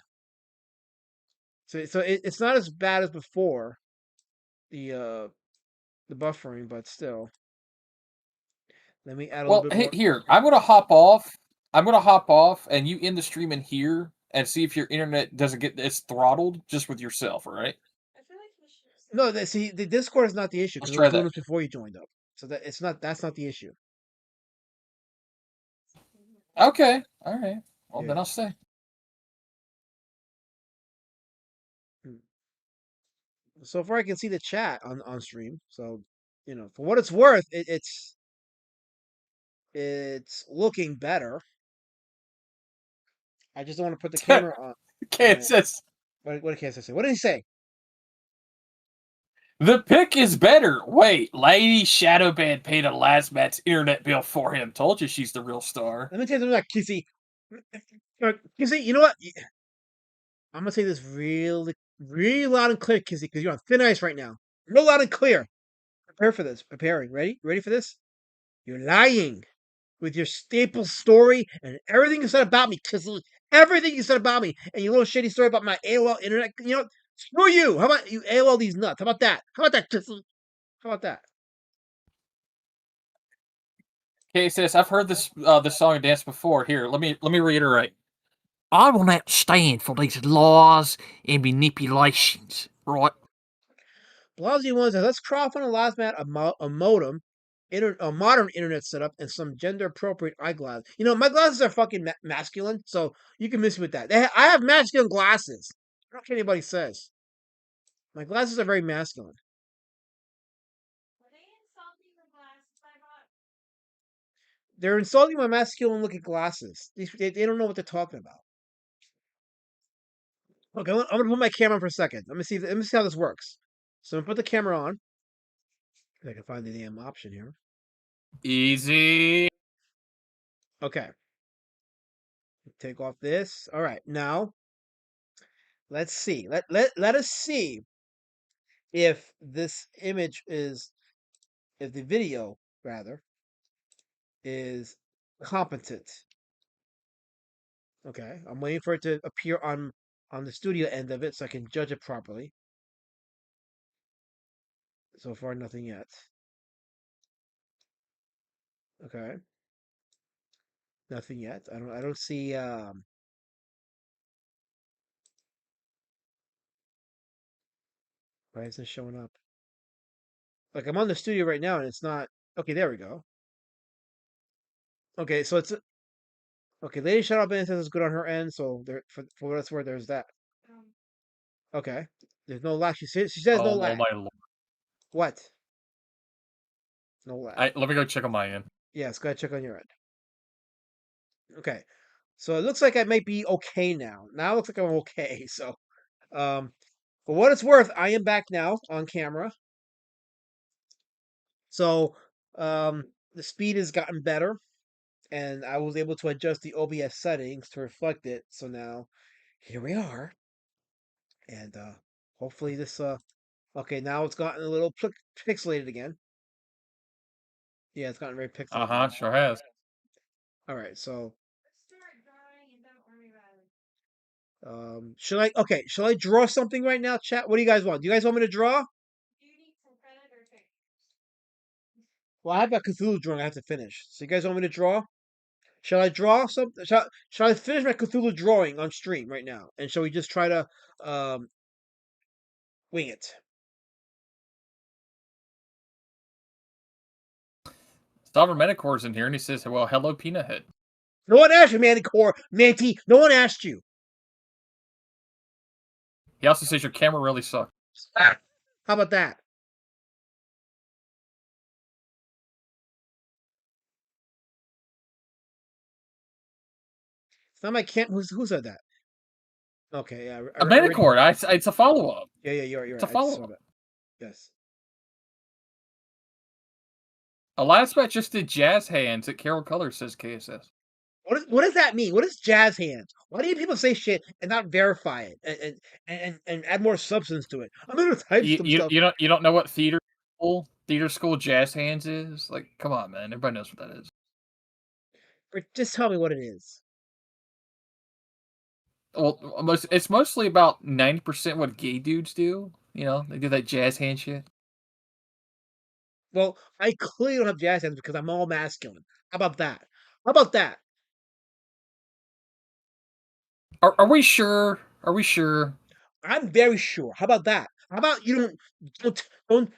So it's not as bad as before the uh the buffering, but still. Let me add a little Well, bit hey, more. here, I'm gonna hop off. I'm gonna hop off, and you end the stream in here and see if your internet doesn't get it's throttled just with yourself, all right? No, see the Discord is not the issue Let's because I was try doing that. this before you joined up. So that's not the issue. Okay, all right. Well, Yeah. then I'll stay. Hmm. So far I can see the chat on stream. So for what it's worth, it's looking better. I just don't want to put the camera on my. Kansas. What can I say? What did he say? The pick is better. Wait, Lady Shadowban paid a last match internet bill for him. Told you she's the real star. Let me tell you something about Kissy. Kissy, you know what? I'm gonna say this really, really loud and clear, Kissy, because you're on thin ice right now. Real loud and clear. Prepare for this. Preparing. Ready? Ready for this? You're lying with your staple story and everything you said about me, Kissy. Everything you said about me, and your little shitty story about my AOL internet. Screw you. How about you AOL these nuts? How about that? How about that, Kissy? How about that? Okay, sis, I've heard this song and dance before. Here, let me reiterate. I will not stand for these laws and manipulations, right? Blasey one says, let's craft on a last mat a modem, a modern internet setup, and some gender appropriate eyeglasses. My glasses are fucking masculine, so you can miss me with that. I have masculine glasses. I don't care what anybody says. My glasses are very masculine. They're insulting my masculine looking glasses. They don't know what they're talking about. Okay, I'm gonna put my camera on for a second. Let me see how this works. So I'm gonna put the camera on. If I can find the damn option here. Easy. Okay, take off this. All right, now let's see. Let us see if this image is if the video rather is competent. Okay, I'm waiting for it to appear on the studio end of it so I can judge it properly. So far, nothing yet. Okay. Nothing yet. I don't see why isn't it showing up? Like I'm on the studio right now and it's not okay, there we go. Okay, so it's okay, Lady Shadow Band says it's good on her end, so there for what it's worth, there's that. Okay. There's no lag. She says no Oh lag. my lord. What? No lag. Let me go check on my end. Yes, go ahead check on your end. Okay. So it looks like I might be okay now. Now it looks like I'm okay. So um for what it's worth, I am back now on camera. So the speed has gotten better and I was able to adjust the OBS settings to reflect it. So now here we are. And hopefully this okay, now it's gotten a little pixelated again. Yeah, it's gotten very Uh pixelated huh. again. Sure has. All right, so should I okay, shall I draw something right now, chat? What do you guys want? Do you guys want me to draw? Well, I have that Cthulhu drawing I have to finish. So you guys want me to draw? Shall I draw something? Shall I finish my Cthulhu drawing on stream right now? And shall we just try to um wing it? Sovereign Metacor's in here and he says, well, hello, Peanut Head. No one asked you, Manticore, Manti. No one asked you. He also says your camera really sucks. Ah, how about that? It's not my cam. Who said that? Okay, yeah, A I already. Metacore. It's a follow up. Yeah, yeah, you're It's a right. I just follow saw up. that. Yes. Elaspat just did jazz hands at Carol Color, says KSS. What does that mean? What is jazz hands? Why do people say shit and not verify it and add more substance to it? I'm gonna type You, some you stuff. you don't know what theater school jazz hands is? Like, come on, man. Everybody knows what that is. Or just tell me what it is. Well, it's mostly about 90% what gay dudes do. You know, they do that jazz hand shit. Well, I clearly don't have jazz hands because I'm all masculine. How about that? How about that? Are we sure? Are we sure? I'm very sure. How about that? How about you don't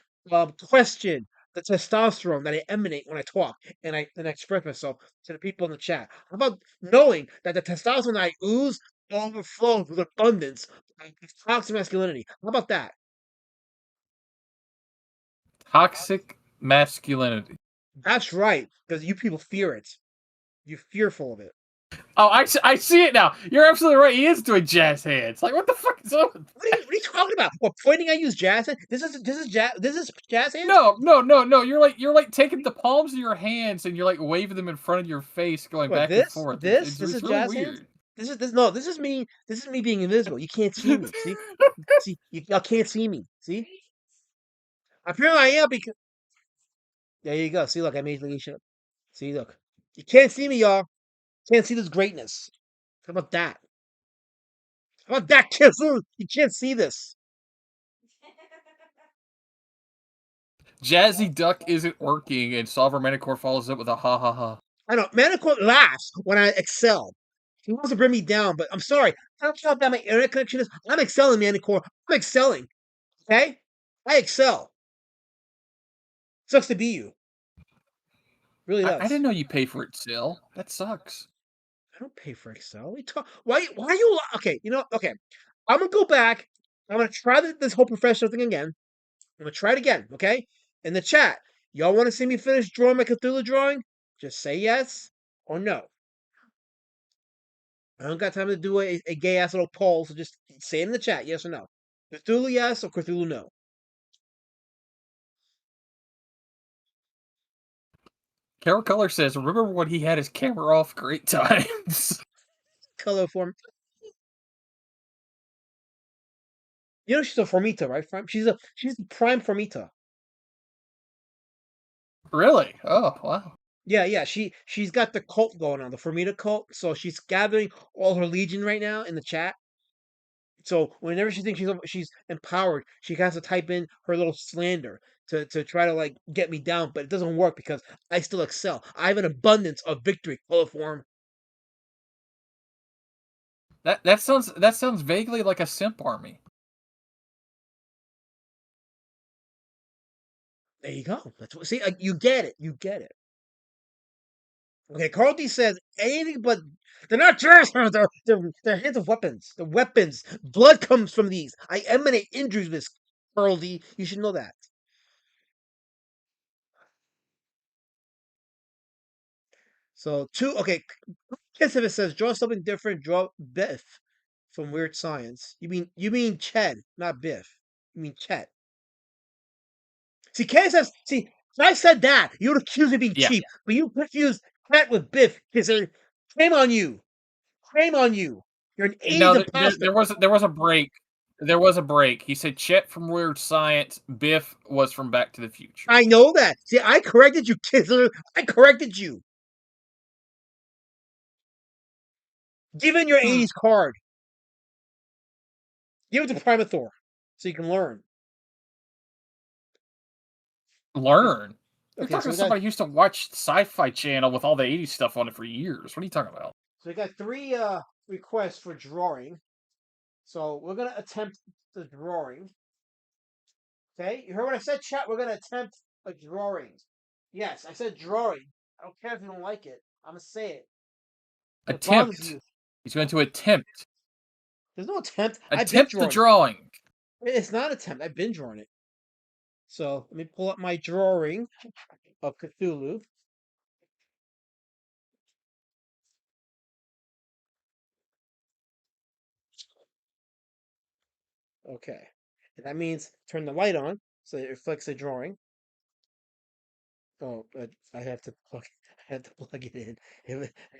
question the testosterone that I emanate when I talk and I express myself to the people in the chat? How about knowing that the testosterone that I ooze overflows with abundance of toxic masculinity? How about that? Toxic masculinity. That's right, because you people fear it. You're fearful of it. Oh, I see it now. You're absolutely right. He is doing jazz hands. Like, what the fuck is up with What are you talking about? What pointing at you is jazz hands? This is jazz hands? No. You're like taking the palms of your hands and you're like waving them in front of your face, going What back and this? forth. This? This is It's really jazz hands? weird. This is me being invisible. You can't see me. See, y'all can't see me. See? Apparently I am because there you go. See, look, I made Alicia. See, look. You can't see me, y'all. Can't see this greatness. How about that? How about that, Kizu? You can't see this. Jazzy Duck isn't working, and Solver Metacore follows up with a ha ha ha. I know. Manicourt laughs when I excel. He wants to bring me down, but I'm sorry. I don't care how bad my internet connection is. I'm excelling, Manicourt. I'm excelling. Okay? I excel. Sucks to be you. Really I does. didn't know you pay for it still. That sucks. I don't pay for Excel. Why are you okay? Okay. I'm gonna go back. I'm gonna try this whole professional thing again. I'm gonna try it again, okay? In the chat, y'all want to see me finish drawing my Cthulhu drawing? Just say yes or no. I don't got time to do a gay ass little poll, so just say it in the chat, yes or no. Cthulhu yes or Cthulhu no. Carol Color says, remember when he had his camera off? Great times. Color form. You know she's a Formita, right? She's the prime Formita. Really? Oh, wow. Yeah, yeah. She's got the cult going on, the Formita cult. So she's gathering all her legion right now in the chat. So whenever she thinks she's empowered, she has to type in her little slander to try to like get me down, but it doesn't work because I still excel. I have an abundance of victory. Coliform. That sounds vaguely like a simp army. There you go. That's what. See, you get it. You get it. Okay, Carl D says anything but they're not terrorists. They're hands of weapons. The weapons. Blood comes from these. I emanate injuries with Carl D. You should know that. So two. Okay, Kiss if it says draw something different. Draw Biff from Weird Science. You mean Ched, not Biff. You mean Chet. See, Kay says. See, if I said that, you would accuse me of being Yeah. cheap, but you confused Chet with Biff. Kisser. Shame on you. Shame on you. You're an '80s No, there, imposter. there was a break. There was a break. He said Chet from Weird Science. Biff was from Back to the Future. I know that. See, I corrected you, Kisser. I corrected you. Give in your Hmm. '80s card. Give it to Primathor so you can learn. Learn. You're Okay, talking so to we got somebody who used to watch Sci-Fi Channel with all the '80s stuff on it for years. What are you talking about? three requests for drawing. So we're gonna attempt the drawing. Okay, you heard what I said, chat. We're gonna attempt a drawing. Yes, I said drawing. I don't care if you don't like it. I'm gonna say it. If it bothers Attempt. you, He's going to attempt. there's no attempt. I've been Attempt the drawing it. drawing. It's not an attempt. I've been drawing it. So let me pull up my drawing of Cthulhu. Okay, and that means turn the light on so it reflects the drawing. Oh, I have to plug. I have to plug it in.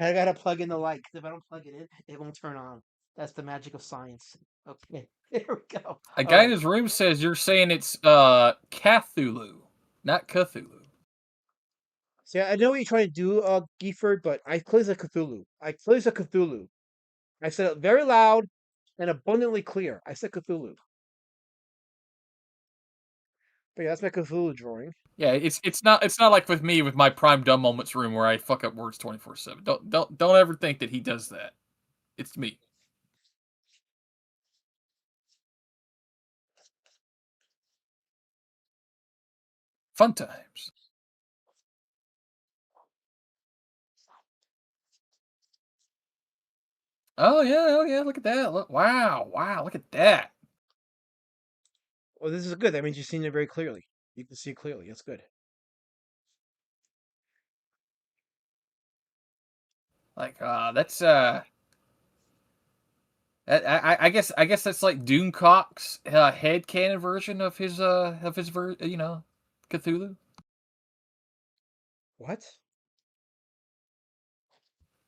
I gotta plug in the light 'cause if I don't plug it in, it won't turn on. That's the magic of science. Okay, there we go. A All guy in right. his room says you're saying it's Cthulhu, not Cthulhu. See, I know what you're trying to do, Gifford, but I clearly said Cthulhu. I clearly said Cthulhu. I said it very loud and abundantly clear. I said Cthulhu. But yeah, that's my Cthulhu drawing. Yeah, it's not like with me with my prime dumb moments room where I fuck up words 24/7. Don't ever think that he does that. It's me. Fun times. Oh yeah, look at that. Look, wow, look at that. Well, this is good. That means you've seen it very clearly. You can see it clearly. That's good. Like that's I guess that's like Doomcock's headcanon version of his Cthulhu. What?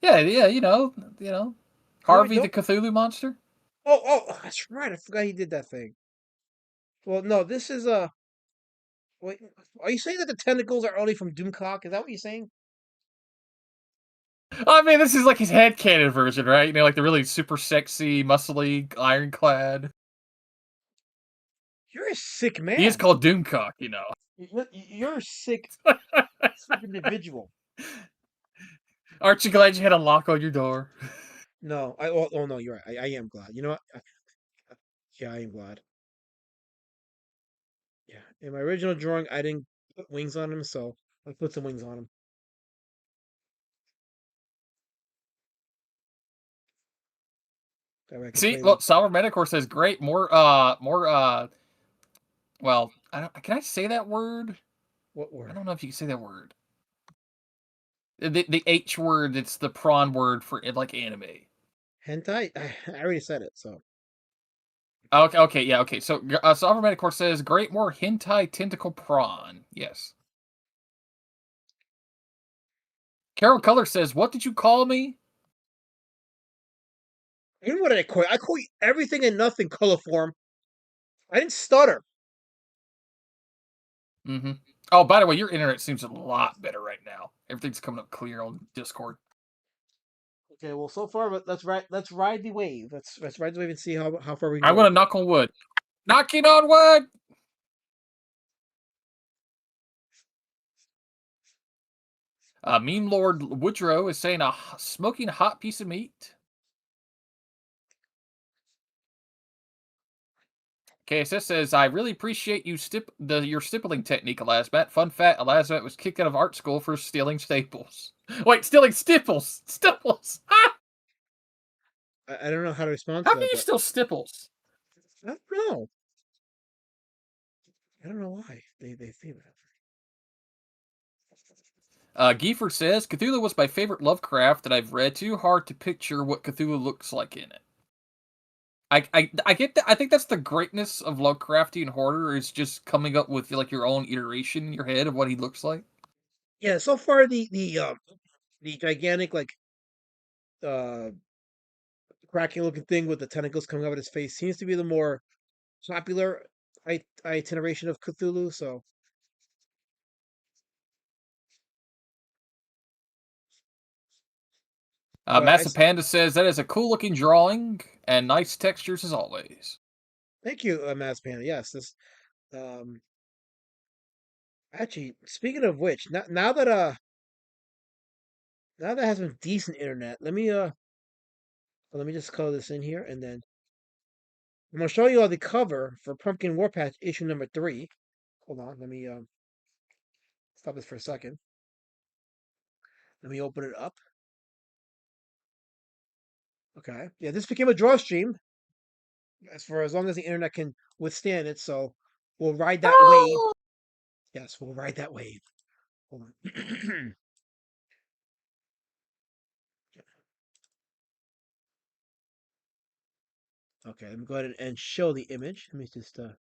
Yeah, No, I Harvey the don't. Cthulhu monster. Oh, that's right. I forgot he did that thing. Well, no, this is a. Wait, are you saying that the tentacles are only from Doomcock? Is that what you're saying? I mean, this is like his headcanon version, right? Like the really super sexy, muscly, ironclad. You're a sick He is man. called Doomcock. You're a sick individual. Aren't you glad you had a lock on your door? No, oh no, you're right. I am glad. You know what? Yeah, I am glad. Yeah, in my original drawing, I didn't put wings on him, so I put some wings on him. That way I can See, play well, them. Sour Metacore says great, more well, I don't can I say that word? What I word? don't know if you can say that word. The H word, it's the prawn word for like anime. Hentai? I already said it, so. Okay, yeah, okay. So, Sovereign Metacore says, great more hentai tentacle prawn. Yes. Carol Color says, what did you call me? You know what I call you? I call you everything and nothing, Coliform. I didn't stutter. Mm-hmm. Oh, by the way, your internet seems a lot better right now. Everything's coming up clear on Discord. Okay, well, so far, but let's ride the wave. Let's ride the wave and see how far we can I'm go gonna with it. knock on wood. Knocking on wood! Meme Lord Woodrow is saying smoking hot piece of meat. KSS says, I really appreciate your stippling technique, Elasmat. Fun fact, Elasmat was kicked out of art school for stealing staples. Wait, stealing stipples! Stipples! I don't know how to respond How to can that, you but steal stipples? I don't know. I don't know why they say that. Gieford says, Cthulhu was my favorite Lovecraft that I've read. Too hard to picture what Cthulhu looks like in it. I get that. I think that's the greatness of Lovecraftian horror is just coming up with like your own iteration in your head of what he looks like. Yeah, so far the gigantic like uh cracking looking thing with the tentacles coming out of his face seems to be the more popular iteration of Cthulhu. So but Massive Panda says that is a cool looking drawing and nice textures as always. thank you, Mass Panda. Yes, this um actually speaking of which, now that has some decent internet, let me just color this in here and then I'm gonna show you all the cover for Pumpkin War Patch issue number 3. Hold on, let me stop this for a second. Let me open it up. Okay. Yeah, this became a draw stream as long as the internet can withstand it, so we'll ride that wave. Oh! Yes, we'll ride that wave. Hold on. Okay, let me go ahead and show the image. Let me just okay,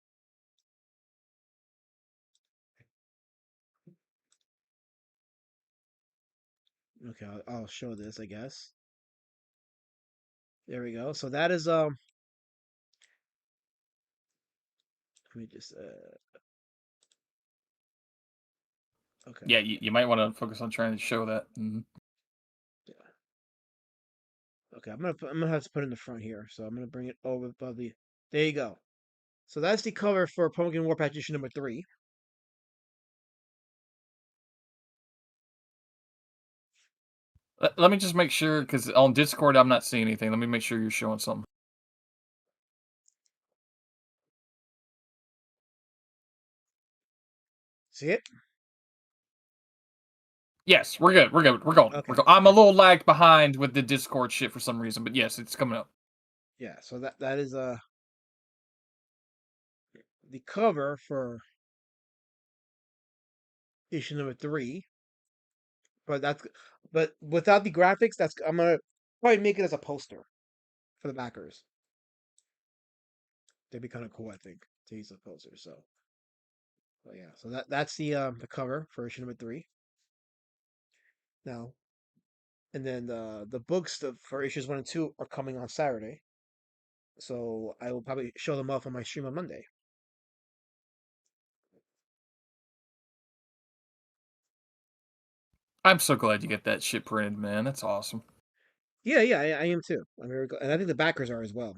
I'll show this, I guess. There we go. So that is let me just okay. Yeah, you might want to focus on trying to show that. Mm-hmm. Yeah. Okay, I'm gonna have to put it in the front here. So I'm gonna bring it over above the there you go. So that's the cover for Pumpkin War Patch issue number 3. Let me just make sure, because on Discord I'm not seeing anything. Let me make sure you're showing something. See it? Yes, we're good. We're good. We're going. We're Okay. going. I'm a little lagged behind with the Discord shit for some reason, but yes, it's coming up. Yeah, so that is the cover for issue number 3. But without the graphics, that's I'm gonna probably make it as a poster for the backers. They'd be kind of cool, I think, to use a poster. So yeah, so that's the cover for issue number 3. Now, and then the books for issues 1 and 2 are coming on Saturday. So I will probably show them off on my stream on Monday. I'm so glad you get that shit printed, man. That's awesome. Yeah, yeah, I am too. I'm very glad, and I think the backers are as well.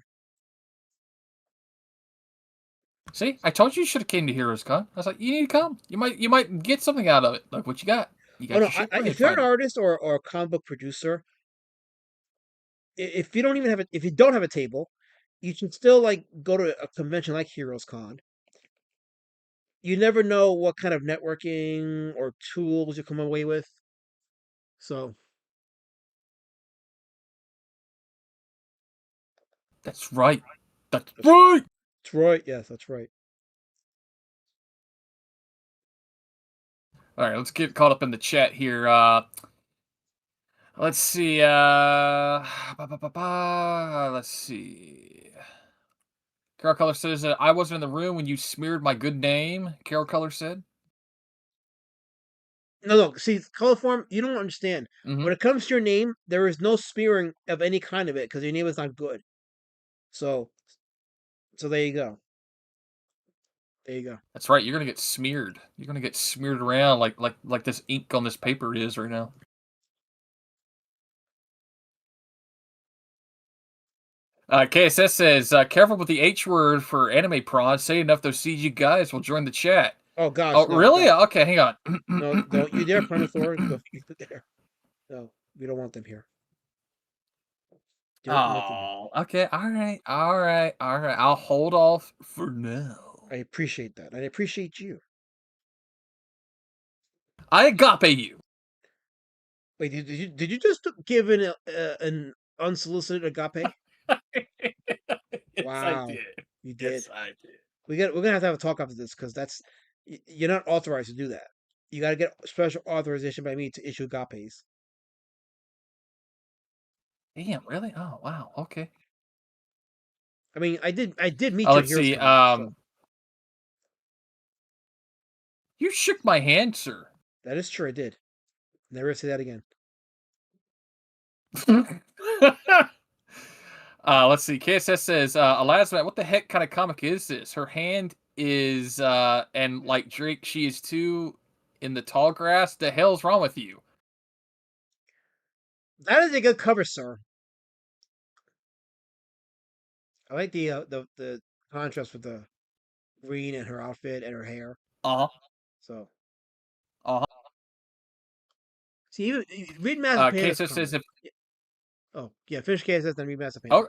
See, I told you you should have came to Heroes Con. I was like, you need to come. You might get something out of it. Like what you got. You Oh got no, your shit if printed you're an finally. artist or a comic book producer, if you don't even have if you don't have a table, you should still like go to a convention like Heroes Con. You never know what kind of networking or tools you come away with. So That's right. That's that's, right. that's right. Yes, that's right. All right, let's get caught up in the chat here. Let's see. Let's see. Carol Color says that I wasn't in the room when you smeared my good name. Carol Color said. No, no. See, color form. You don't understand. Mm-hmm. When it comes to your name, there is no smearing of any kind of it because your name is not good. So, so there you go. There you go. That's right. You're gonna get smeared. You're gonna get smeared around like this ink on this paper is right now. KSS says, careful with the H word for anime prawn. Say enough, those CG guys will join the chat. Oh gosh, Oh, no, really? no, Okay, hang on. no! Don't you dare, Carnosaur. Go there. No, we don't want them here. Don't want them here. Oh, okay. All right. All right. All right. I'll hold off for now. I appreciate that. I appreciate you. I agape you. Wait, did you just give an unsolicited agape? Yes, I Wow, did. you did. Yes, I did. We're gonna have to have a talk after this because you're not authorized to do that. You got to get special authorization by me to issue agapes. Damn, really? Oh, wow. Okay. I mean, I did meet you at Let's Heroes see. Con, so You shook my hand, sir. that is true. I did. Never say that again. Let's see. KSS says, Elasmat, what the heck kind of comic is this? Her hand is, and like Drake, she is too in the tall grass. The hell's wrong with you? That is a good cover, sir. I like the contrast with the green and her outfit and her hair. Uh huh. So Uh huh. see, even read Master Panda's KSS says, comment. Oh yeah, finish KSS then read Master Panda.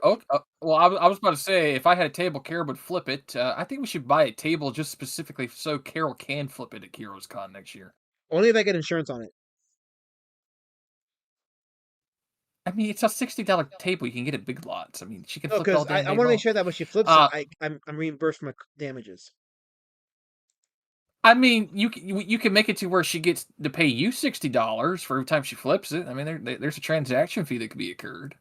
well, I was about to say, if I had a table, Carol would flip it. I think we should buy a table just specifically so Carol can flip it at Heroes Con next year. Only if I get insurance on it. I mean, it's a $60 table. You can get at Big Lots. I mean, she can No, flip it all because damn I day want to make long. sure that when she flips it, Uh, I'm reimbursed for my damages. I mean, you can make it to where she gets to pay you $60 for every time she flips it. I mean, there's a transaction fee that could be incurred.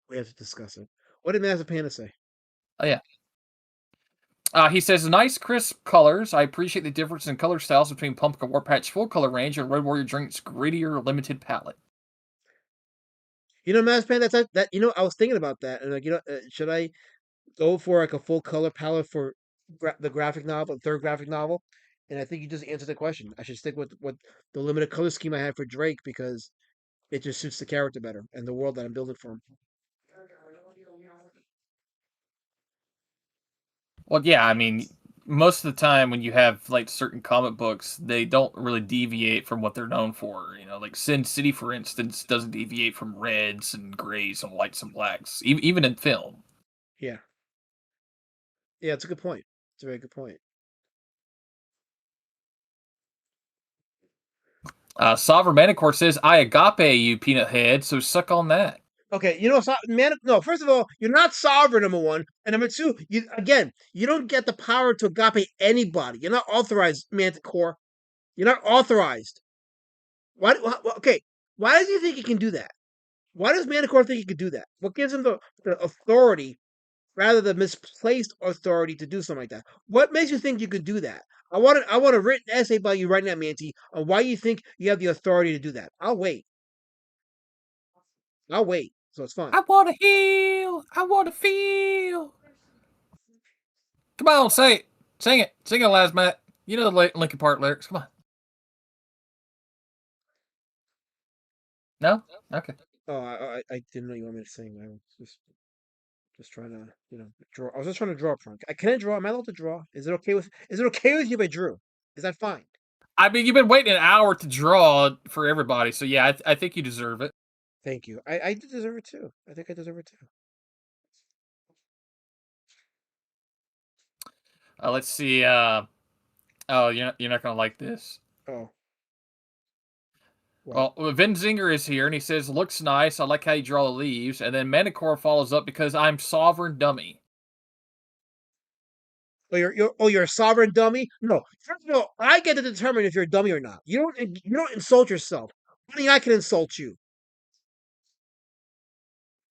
We have to discuss it. What did Master Panda say? Oh yeah. He says, nice crisp colors. I appreciate the difference in color styles between Pumpkin Warpatch full color range and Red Warrior Drink's grittier limited palette. Master Panda, that. I was thinking about that, and like, should I go for like a full color palette for the graphic novel, the third graphic novel? And I think you just answered the question. I should stick with what the limited color scheme I had for Drake because it just suits the character better and the world that I'm building for him. Well, yeah, I mean, most of the time when you have like certain comic books, they don't really deviate from what they're known for. You know, like Sin City, for instance, doesn't deviate from reds and grays and whites and blacks, even in film. Yeah, yeah, it's a good point. It's a very good point. Sovereign Manicore says, I agape you, peanut head, so suck on that. Okay, man. No, first of all, you're not sovereign. Number one, and number two, you don't get the power to agape anybody. You're not authorized, Manticore. You're not authorized. Okay, why does he think he can do that? Why does Manticore think he can do that? What gives him the authority, rather than misplaced authority, to do something like that? What makes you think you could do that? I want a written essay by you right now, Manti, on why you think you have the authority to do that. I'll wait. I'll wait. So it's fine. I want to heal. I want to feel. Come on, say it. Sing it. Sing it, Lasmat. You know the Linkin Park lyrics. Come on. No? Okay. Oh, I didn't know you wanted me to sing. I was just trying to, draw. I was just trying to draw a prompt. Can I draw? Am I allowed to draw? Is it okay with you if I drew? Is that fine? I mean, you've been waiting an hour to draw for everybody, so yeah, I think you deserve it. Thank you. I deserve it too. I think I deserve it too. Let's see. Oh, you're not gonna like this. Oh, what? Well, Vin Zinger is here, and he says, "Looks nice. I like how you draw the leaves." And then Manicore follows up because I'm sovereign dummy. Oh, you're a sovereign dummy? No. First of all, I get to determine if you're a dummy or not. You don't insult yourself. Only I can insult you.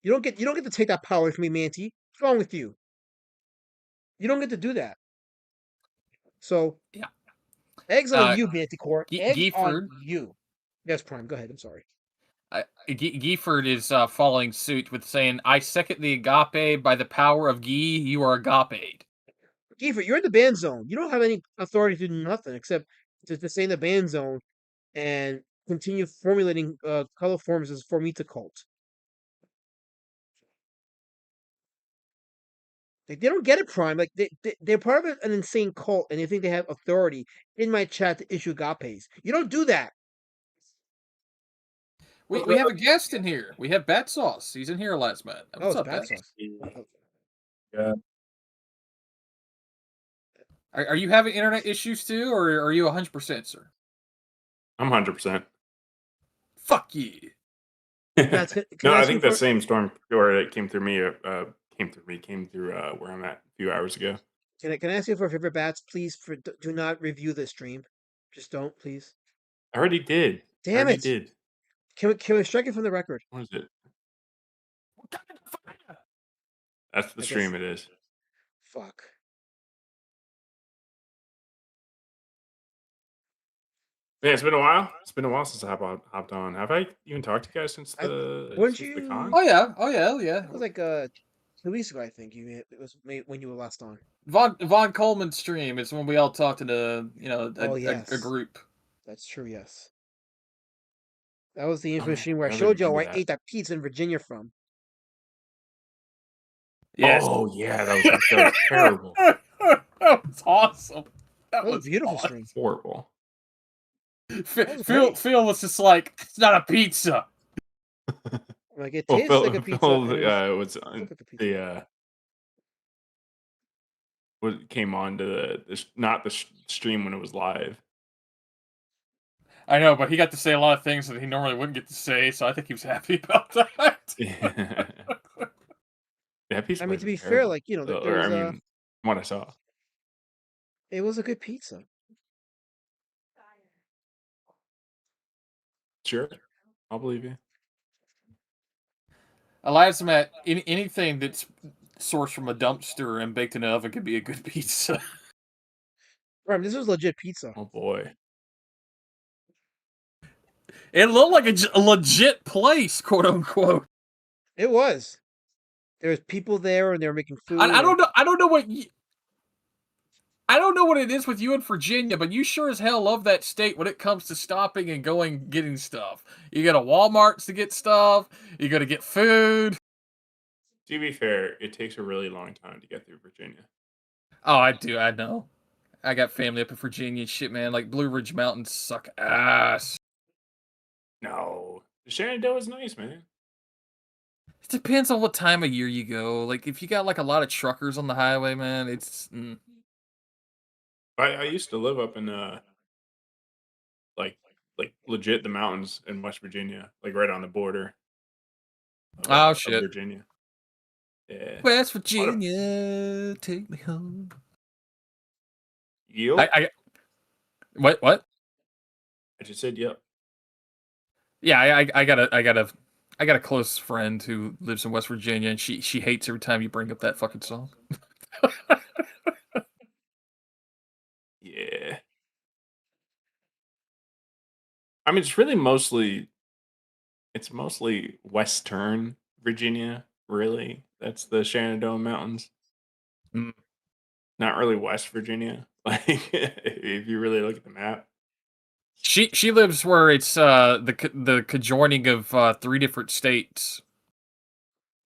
You don't get to take that power from me, Manti. What's wrong with you? You don't get to do that. So Yeah. eggs on Uh, you, Manticore. Eggs on Gifford, you. Yes, Prime. Go ahead. I'm sorry. Gifford is following suit with saying, "I second the agape by the power of Gi. You are agape." Kiefer, you're in the ban zone. You don't have any authority to do nothing except to stay in the ban zone and continue formulating color forms for me to cult. Like they don't get it, Prime. Like they're part of an insane cult, and they think they have authority in my chat to issue agapes. You don't do that. We have a guest in here. We have Bat Sauce. He's in here last month. Oh, What's it's up, bad Bat? sauce. Oh, Yeah, Are you having internet issues too, or are you 100%, sir? I'm 100%. Fuck you. Bats, can No, I I ask you think the for same storm or it came through me. Came through where I'm at a few hours ago. can I ask you for a favor, Bats? Please, do not review the stream. Just don't, please. I already did. I Damn already it! did. Can we strike it from the record? What is it? That's the I guess. stream. It is. Fuck. Yeah, it's been a while. It's been a while since I hopped on. Have I even talked to you guys since I the weren't con? you? Oh yeah. Oh yeah. Yeah. It was like 2 weeks ago, I think. It was when you were last on. Von Coleman's stream is when we all talked in Oh a yes, group. that's true. Yes, that was the Oh infamous man, stream where I I don't showed even you remember where I that. ate that pizza in Virginia from. Yes. Oh yeah, that was terrible. That was awesome. That That was a was beautiful awesome. stream. Horrible. That was great. Phil was just like, it's not a pizza. Like it Well, tastes like a pizza, Phil and it was was looked like a pizza. the what came on to not the stream when it was live. I know, but he got to say a lot of things that he normally wouldn't get to say, so I think he was happy about that. Yeah, that piece I mean, was to be fair, terrible. like Or I mean, what I saw. it was a good pizza. Sure, I'll believe you. Elias Matt, anything that's sourced from a dumpster and baked in an oven could be a good pizza. Right, this was legit pizza. Oh boy. It looked like a legit place, quote unquote. It was. There was people there, and they were making food. I don't know. I don't know what. I don't know what it is with you in Virginia, but you sure as hell love that state when it comes to stopping and going getting stuff. You go to Walmart's to get stuff. You go to get food. To be fair, it takes a really long time to get through Virginia. Oh, I do. I know. I got family up in Virginia and shit, man. Like Blue Ridge Mountains suck ass. No, the Shenandoah is nice, man. It depends on what time of year you go. Like if you got like a lot of truckers on the highway, man, it's. I used to live up in like legit the mountains in West Virginia, like right on the border Oh of shit. Virginia. Yeah. West A lot of Virginia, take me home. Yep. I what? I just said yep. Yeah, I got a close friend who lives in West Virginia, and she hates every time you bring up that fucking song. Yeah. I mean, it's mostly Western Virginia, really. That's the Shenandoah Mountains. Mm. Not really West Virginia. Like if you really look at the map. She lives where it's the conjoining of 3 different states.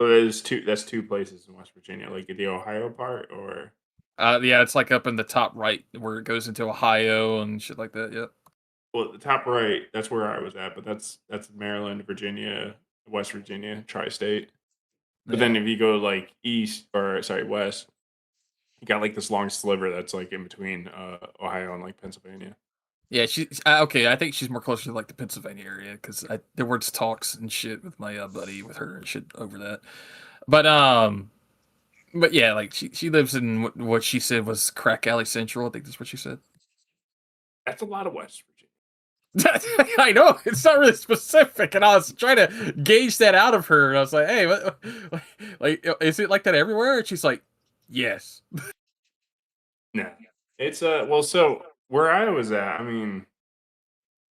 So that's two places in West Virginia, like the Ohio part or Yeah, it's like up in the top right where it goes into Ohio and shit like that. Yep. well, the top right, that's where I was at, but that's Maryland, Virginia, West Virginia, tri-state. But Yeah. then if you go like west, you got like this long sliver that's like in between Ohio and like Pennsylvania. Yeah, she's okay. I think she's more closer to like the Pennsylvania area because there was talks and shit with my buddy with her and shit over that. But yeah, like she lives in what she said was Crack Alley Central. I think that's what she said. That's a lot of West Virginia. I know it's not really specific, and I was trying to gauge that out of her. And I was like, "Hey, like, is it like that everywhere?" And she's like, "Yes." No. It's well, so where I was at, I mean,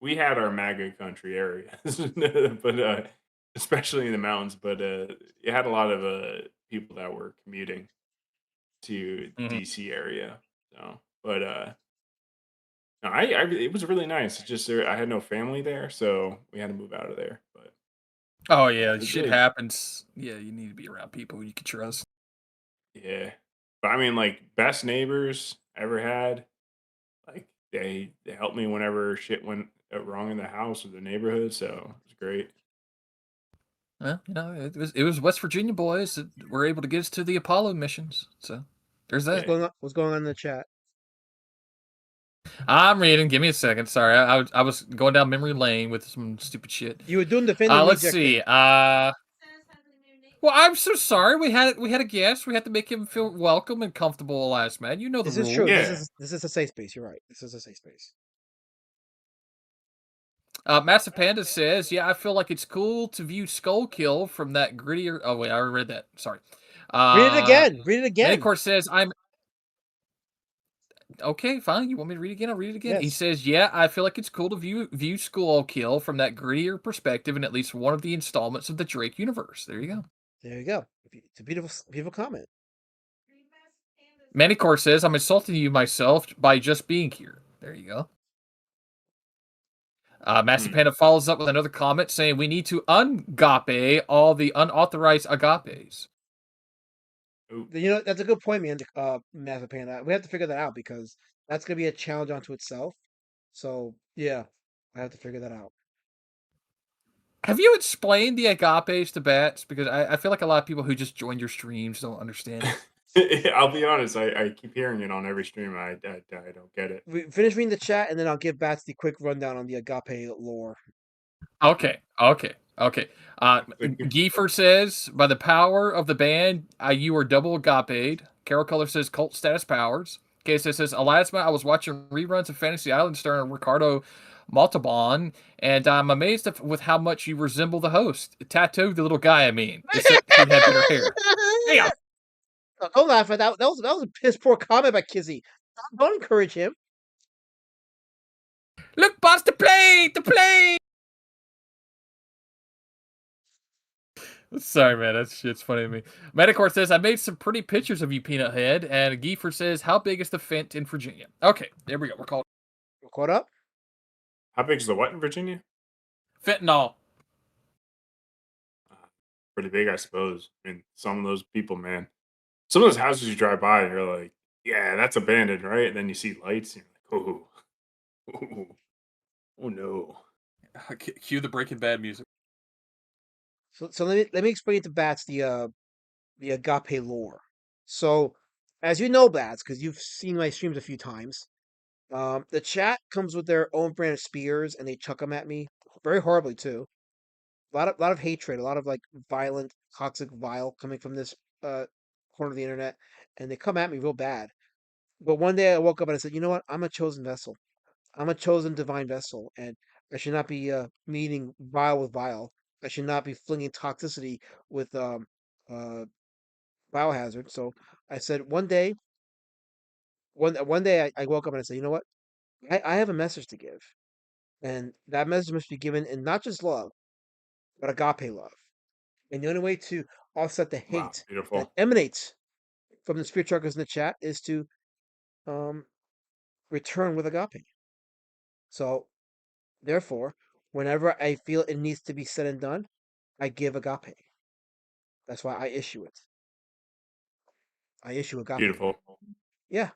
we had our MAGA country areas, but especially in the mountains, but it had a lot of people that were commuting to Mhm. DC area. So, but no, it was really nice. It's just I had no family there, so we had to move out of there. But Oh no, yeah, it was shit really happens. Yeah, you need to be around people you can trust. yeah. But I mean, like, best neighbors I ever had. Like, they helped me whenever shit went wrong in the house or the neighborhood, so it's great. Well, it was West Virginia boys that were able to get us to the Apollo missions. So there's What's that. Yeah. going on? What's going on in the chat? I'm reading. Give me a second. Sorry, I was going down memory lane with some stupid shit. You were doing the Fandom Let's Reject see. thing. Well, I'm so sorry. We had a guest. We had to make him feel welcome and comfortable, last man. You know the This is true. rules. Yeah. This is a safe space. You're right. This is a safe space. Massive Panda says, "Yeah, I feel like it's cool to view Skull Kill from that grittier." Oh wait, I already read that. Sorry. Read it again. Read it again. Manicore says, "I'm okay. Fine. You want me to read it again? I'll read it again." He Yes. says, "Yeah, I feel like it's cool to view Skull Kill from that grittier perspective in at least one of the installments of the Drake universe." There you go. There you go. It's a beautiful comment. Manicore says, "I'm insulting you myself by just being here." There you go. Massive Panda follows up with another comment saying, "We need to ungape all the unauthorized agapes." Ooh. You know, that's a good point, man. Massive Panda. We have to figure that out because that's gonna be a challenge unto itself. So yeah, I have to figure that out. Have you explained the agapes to bats? Because I feel like a lot of people who just join your streams don't understand it. I'll be honest, I keep hearing it on every stream. I don't get it. We finish reading the chat, and then I'll give Bats the quick rundown on the agape lore. Okay. Like, Giefer says, "By the power of the band, you are double agape." Carol Color says, "Cult status powers." KSS says, "Alasma, I was watching reruns of Fantasy Island starring Ricardo Montalban, and I'm amazed with how much you resemble the host. Tattoo, the little guy, I mean. Except he had better hair." Damn! Don't laugh at that. That was a piss poor comment by Kizzy. Don't encourage him. Look, boss, the plane! The plane! Sorry, man. That shit's funny to me. Metacore says, "I made some pretty pictures of you, Peanut Head." And Giefer says, "How big is the Fent in Virginia?" Okay, there we go. We're called We're caught up. how big's the what in Virginia? fentanyl. Uh, Pretty big, I suppose. I mean, some of those people, man. Some of those houses you drive by, and you're like, yeah, that's abandoned, right? And then you see lights, and you're like, oh, oh no. Cue the Breaking Bad music. So let me explain to Bats the agape lore. So as you know, Bats, because you've seen my streams a few times, the chat comes with their own brand of spears, and they chuck them at me very horribly too. A lot of hatred, a lot of like violent, toxic vile coming from this uh corner of the internet, and they come at me real bad. But one day I woke up and I said, you know what? I'm a chosen vessel. I'm a chosen divine vessel, and I should not be meeting vile with vile. I should not be flinging toxicity with uh biohazard. So I said one day I woke up and I said, you know what? I have a message to give, and that message must be given in not just love, but agape love. And the only way to offset the Wow, hate that beautiful. emanates from the spirit truckers in the chat is to um return with agape. So therefore, whenever I feel it needs to be said and done, I give agape. That's why I issue it. I issue agape. Beautiful. Yeah.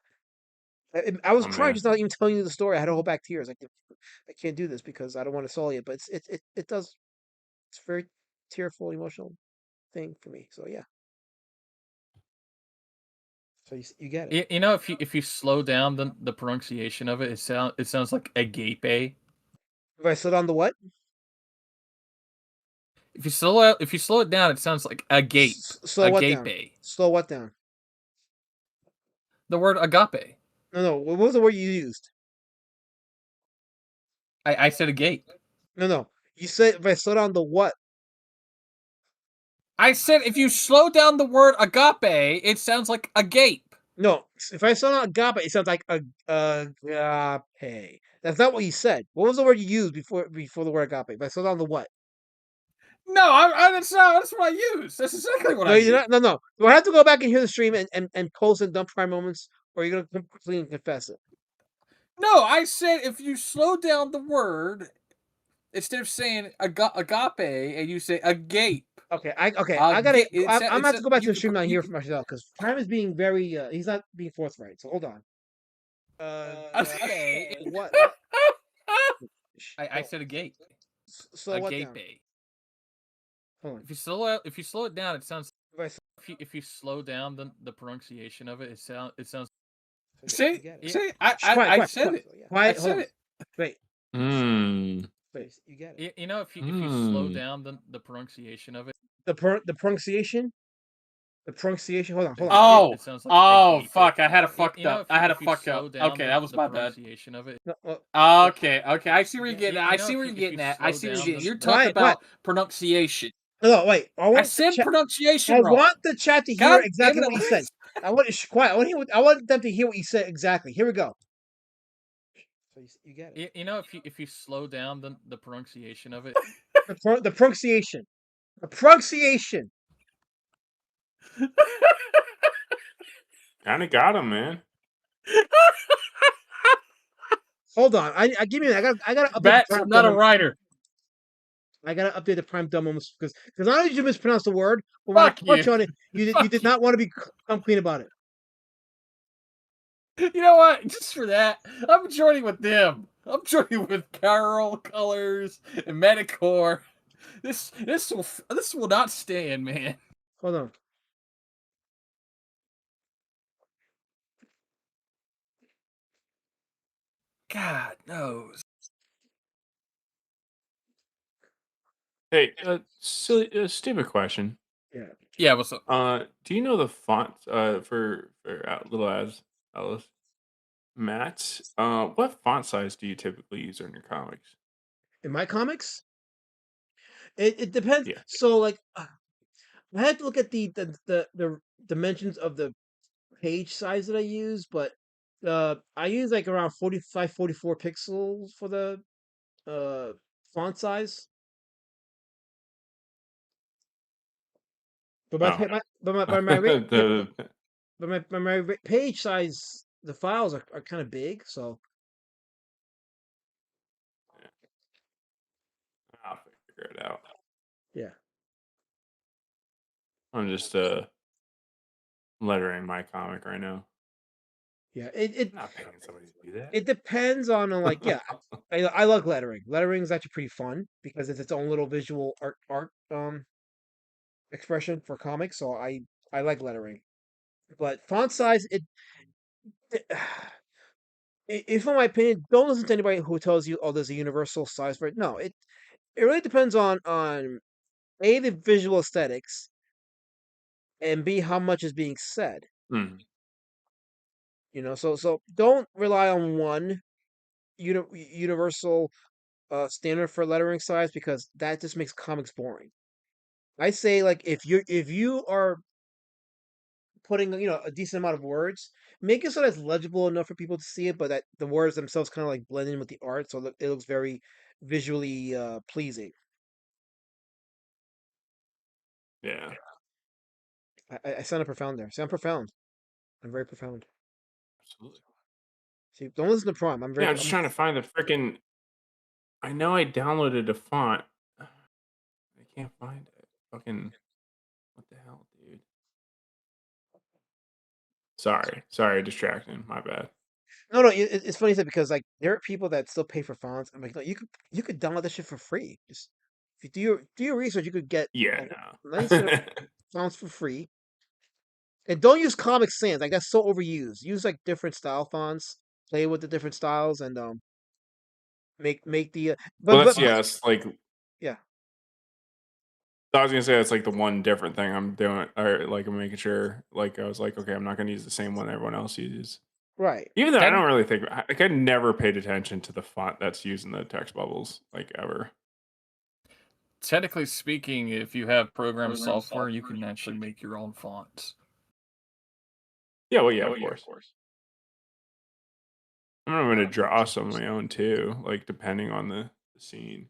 I was Oh, crying man. just not even telling you the story. I had to hold back tears. I can't do this because I don't want to sully it, but it does. It's a very tearful, emotional thing for me. So yeah. So you get it. If you slow down the pronunciation of it, it sounds like agape. If I sit on the what? If you slow it down, it sounds like agape. Slow what down? Agape. Slow what down? The word agape. No. What was the word you used? I said agape. No. You said if I slow down the what? I said if you slow down the word agape, it sounds like agape. No. If I slow down agape, it sounds like agape. That's not what you said. What was the word you used before the word agape? If I slow down the what? No, that's what I use. That's exactly what No, I you're use. not. No. Do I have to go back and hear the stream and post and dump prime moments, or are you gonna completely confess it? No, I said if you slow down the word instead of saying agape and you say agape. Okay, I gotta. I'm gonna have to go back to the streamline here for myself because Prime is being very. He's not being forthright. So hold on. Okay. What? I said a gate. So A what now? gateway. Hold on. If you slow it down, it sounds. If you slow down the pronunciation of it, it sounds. See, I said it. Quiet. I Hold said on. it. Wait. Hmm. Wait. You get it. You know, if you slow down the pronunciation of it. The pronunciation. The pronunciation. Hold on. Oh, it sounds like oh, fuck! I had a fucked up. I had a fucked up. Okay, that was my bad. Of it. Okay, I see where you're getting at. I see where you're getting at. I see where you're getting. You're talking about pronunciation. No, wait. I said pronunciation wrong. I want the chat to hear God exactly what he said. I want quiet. I want them to hear what he said exactly. Here we go. So you get it. You know, if you slow down the pronunciation of it. The pronunciation. The pronunciation. Kind of got him, man. Hold on. I give me. I got to update. Bats, I'm not a writer. I gotta update the Prime Dumb moments because not only did you mispronounce the word, but when I touch on it, you did not want to be come clean about it. You know what? Just for that, I'm joining with them. I'm joining with Carol, Colors, and Medicore. This will not stand, man. Hold on. God knows. Hey, silly, stupid question. Yeah. Yeah. What's up? Do you know the font for little Alice? Matt, what font size do you typically use in your comics? In my comics, it depends. Yeah. So like, I had to look at the dimensions of the page size that I use, but I use like around 45, 44 pixels for the font size. But Oh. my page size, the files are kind of big, so I'll figure it out. yeah. I'm just lettering my comic right now. Yeah, I'm not paying somebody to do that. it depends on like I like lettering. Lettering is actually pretty fun because it's its own little visual art expression for comics. So I like lettering, but font size it if in my opinion, don't listen to anybody who tells you oh there's a universal size for it. No, it really depends on a the visual aesthetics and b how much is being said. Mm. You know, so don't rely on one universal standard for lettering size because that just makes comics boring. I say like if you are putting a decent amount of words, make it so that's legible enough for people to see it, but that the words themselves kind of like blend in with the art, so it looks very visually pleasing. Yeah. I sound profound there. See, I'm profound. I'm very profound. Absolutely. See, don't listen to Prime. Yeah, I'm just trying to find the freaking. I know I downloaded a font. I can't find it. Fucking. What the hell, dude? Sorry, distracting. My bad. No, it's funny because like there are people that still pay for fonts. I'm like, no, you could download this shit for free. Just if you do your research, you could get Yeah, nice no. fonts for free. And don't use Comic Sans. Like that's so overused. Use like different style fonts. Play with the different styles and make the Well, it's like yeah. I was gonna say that's like the one different thing I'm doing, or like I'm making sure. Like I was like, okay, I'm not gonna use the same one everyone else uses. Right. Even though I don't really think, like, I never paid attention to the font that's used in the text bubbles, like ever. Technically speaking, if you have program software, you can actually make your own fonts. Yeah, well, yeah, of course. I'm going to draw some of my own too, like depending on the scene.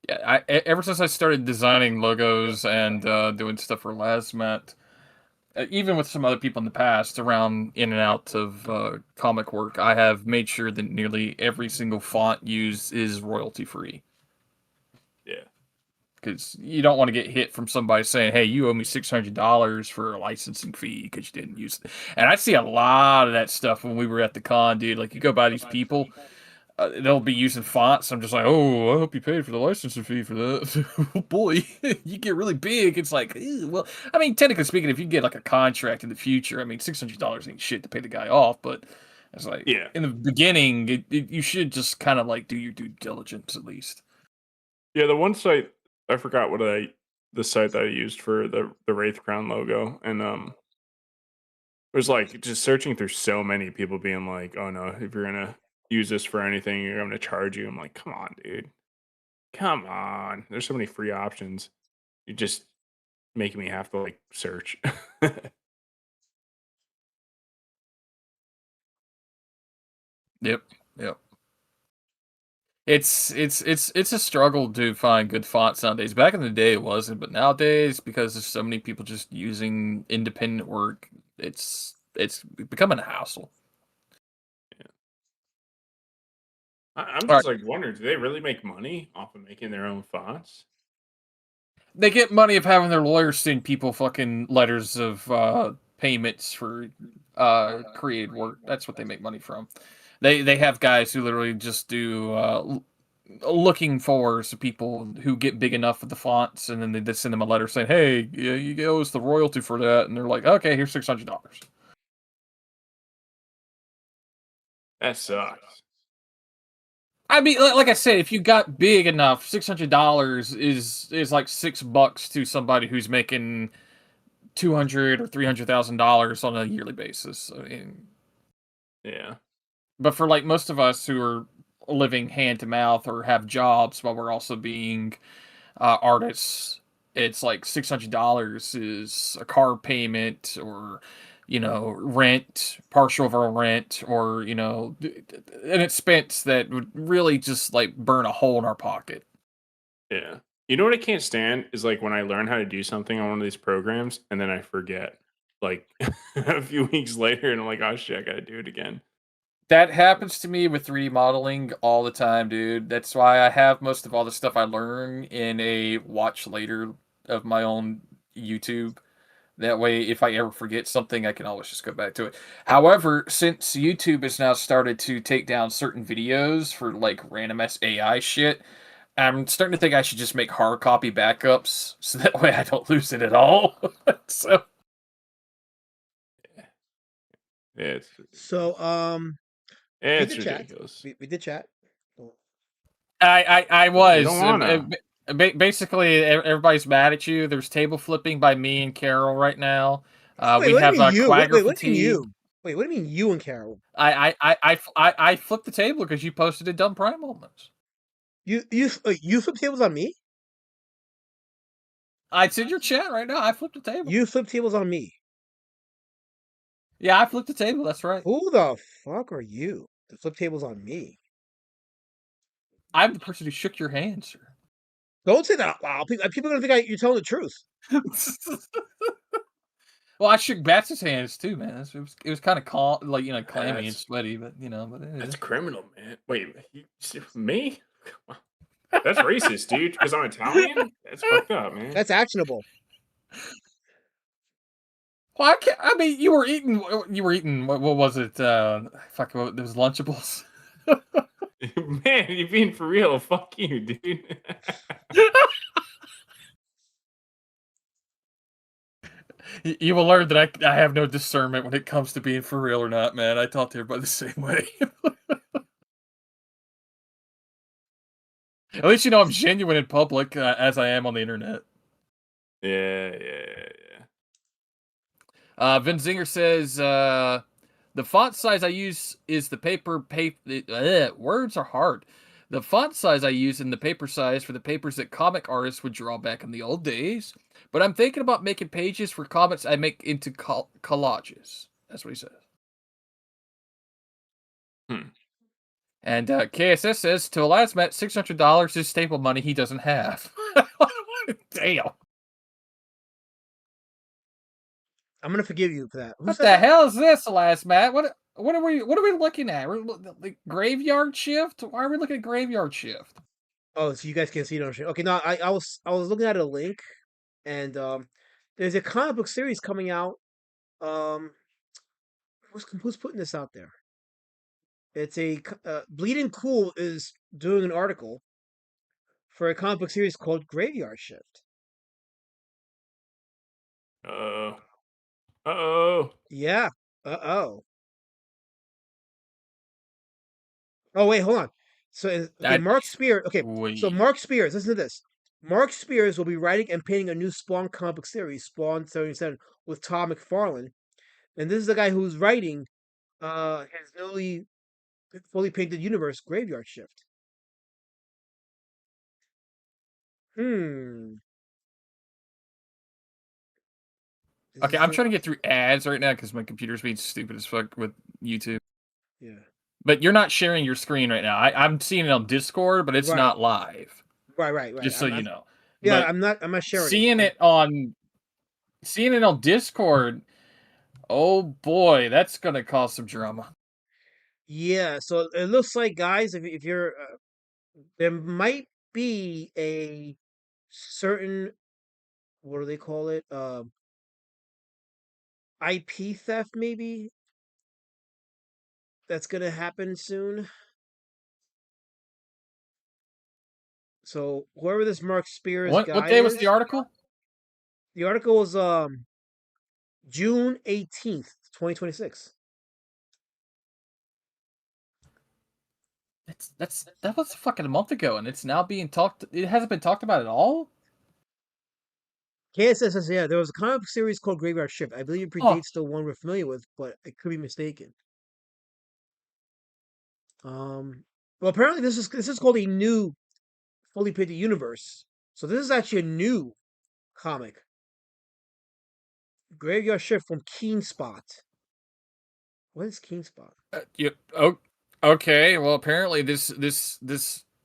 Yeah, ever since I started designing logos and doing stuff for Lasmet, even with some other people in the past around in and out of comic work, I have made sure that nearly every single font used is royalty free. Yeah. because you don't want to get hit from somebody saying, "Hey, you owe me $600 for a licensing fee because you didn't use it." And I see a lot of that stuff when we were at the con, dude. Like you go by these people, they'll be using fonts. I'm just like, "Oh, I hope you paid for the licensing fee for that." Oh, boy, you get really big. It's like, well, I mean, technically speaking, if you get like a contract in the future, I mean, $600 ain't shit to pay the guy off, but it's like Yeah. in the beginning, you should just kind of like do your due diligence at least. Yeah, the one site I forgot the site that I used for the Wraith Crown logo, and it was like just searching through so many people being like, "Oh no, if you're gonna use this for anything, you're gonna charge you." I'm like, "Come on, dude, come on." There's so many free options. You just making me have to like search. Yep, yep. It's a struggle to find good fonts nowadays. Back in the day, it wasn't, but nowadays, because there's so many people just using independent work, it's becoming a hassle. I'm All just right, like wondering, do they really make money off of making their own fonts? they get money of having their lawyers send people fucking letters of payments for created work. That's what they make money from. They have guys who literally just do looking for some people who get big enough with the fonts, and then they just send them a letter saying, "Hey, yeah, you owe us the royalty for that," and they're like, "Okay, here's $600." That sucks. I mean, like I said, if you got big enough, $600 is like $6 to somebody who's making 200 or $300,000 on a yearly basis. I mean, Yeah. but for like most of us who are living hand to mouth or have jobs while we're also being artists, it's like $600 is a car payment or rent, partial of our rent, or an expense that would really just like burn a hole in our pocket. Yeah. You know what I can't stand is like when I learn how to do something on one of these programs and then I forget like a few weeks later and I'm like, oh shit, I gotta do it again. That happens to me with 3D modeling all the time, dude. That's why I have most of all the stuff I learn in a watch later of my own YouTube. That way, if I ever forget something, I can always just go back to it. However, since YouTube has now started to take down certain videos for like random AI shit, I'm starting to think I should just make hard copy backups so that way I don't lose it at all. So Yeah, So we it's did chat. ridiculous. We did chat. I You don't was wanna. basically everybody's mad at you. There's table flipping by me and Carol right now. Wait, We what do you have mean you? Quagger What do you mean fatigue. you? Wait, what do you mean you and Carol? I flipped the table because you posted a dumb prime moments. You flip tables on me? It's in your chat right now. I flipped the table. You flip tables on me? Yeah, I flipped the table. That's right. Who the fuck are you to flip tables on me? I'm the person who shook your hand, sir. Don't say that out loud. People are gonna think you're telling the truth. Well, I shook Bats' hands too, man. It was kind of like clammy and That's sweaty, but that's criminal, man. Wait, me? That's racist, dude. Because I'm Italian. That's fucked up, man. That's actionable. Well, I mean, you were eating. What was it? Fuck, there was Lunchables. Man, you being for real? Fuck you, dude. You will learn that I have no discernment when it comes to being for real or not, man. I talk to everybody the same way. At least you know I'm genuine in public, as I am on the internet. Yeah. Vin Zinger says the font size I use is the paper. Words are hard. The font size I use in the paper size for the papers that comic artists would draw back in the old days. But I'm thinking about making pages for comics I make into collages. That's what he says. And KSS says, to Elasmat, $600 is staple money he doesn't have. Damn. I'm gonna forgive you for that. What the hell is this, Elasmat? What are we looking at? We're like graveyard shift? Why are we looking at graveyard shift? Oh, so you guys can see it on stream. Okay, no, I was looking at a link, and there's a comic book series coming out. Um, who's putting this out there? It's Bleeding Cool is doing an article for a comic book series called Graveyard Shift. Uh oh. Yeah. Oh. Oh wait, hold on. Okay, That Mark Spears. Okay, so wait. Mark Spears. Listen to this. Mark Spears will be writing and painting a new Spawn comic book series, Spawn 77, with Todd McFarlane. And this is the guy who's writing his newly fully painted universe, Graveyard Shift. Hmm. This Okay, is I'm a, trying to get through ads right now because my computer's being stupid as fuck with YouTube. yeah. But you're not sharing your screen right now. I'm seeing it on Discord, but it's Right. not live. Right. Just so you know. Yeah. But I'm not sharing it. seeing it on Discord, oh boy, that's gonna cause some drama. Yeah. So it looks like, guys, if you're there might be a certain, what do they call it? IP theft, maybe, that's gonna happen soon. So whoever this Mark Spears What guy day was the is, article? the article is June 18th, 2026. That was fucking a month ago, and it's now being talked. It hasn't been talked about at all. KSS says, yeah, there was a comic book series called Graveyard Shift. I believe it Oh, predates the one we're familiar with, but I could be mistaken. Well, apparently this is called a new fully painted universe. So this is actually a new comic, Graveyard Shift from Keen Spot. What is Keen Spot? yeah. Oh, okay. Well, apparently this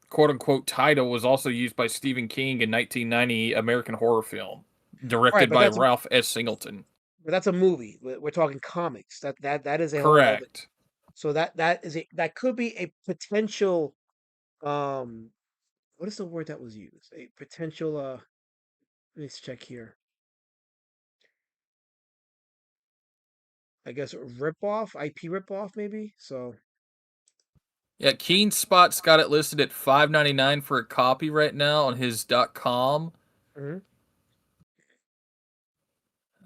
quote unquote title was also used by Stephen King in 1990 American horror film, All right, directed by Ralph S. Singleton. but that's a movie. We're talking comics. That is a whole other. Correct. So that could be a potential. Um, what is the word that was used? A potential. Let's check here. I guess ripoff, IP ripoff, maybe. So Yeah, Keen Spot's got it listed at $5.99 for a copy right now on his .com. mhm,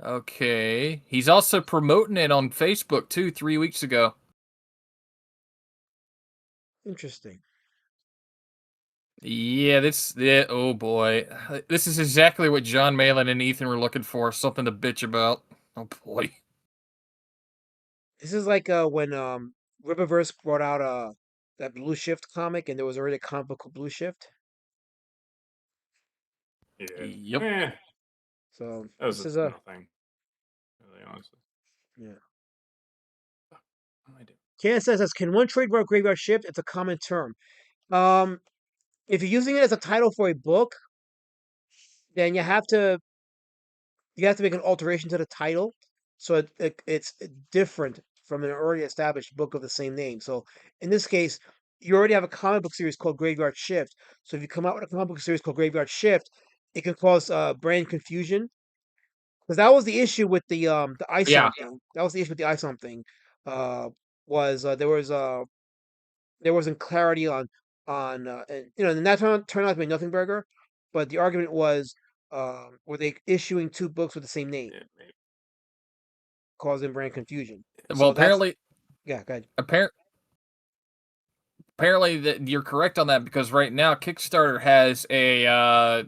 Okay. He's also promoting it on Facebook too 3 weeks ago. interesting. Yeah, oh boy. This is exactly what John Malin and Ethan were looking for, something to bitch about. Oh boy. This is like when Riververse brought out that Blue Shift comic, and there was already a comic book called Blue Shift. Yeah. Yep. Eh, So that was this a is small thing. Really, honestly. yeah. What am I doing? Ken says, "Can one trademark Graveyard Shift? It's a common term. Um, if you're using it as a title for a book, then you have to make an alteration to the title, so it's different from an already established book of the same name. So in this case, you already have a comic book series called Graveyard Shift. So if you come out with a comic book series called Graveyard Shift, it can cause brand confusion, because that was the issue with the Yeah. ISOM thing. That was the issue with the ISOM thing. Was there wasn't clarity on and and that turned out to be nothing burger, but the argument was, were they issuing two books with the same name, Yeah, maybe. causing brand confusion? Well, So that's apparently yeah, go ahead. appar- apparently that you're correct on that because right now Kickstarter has a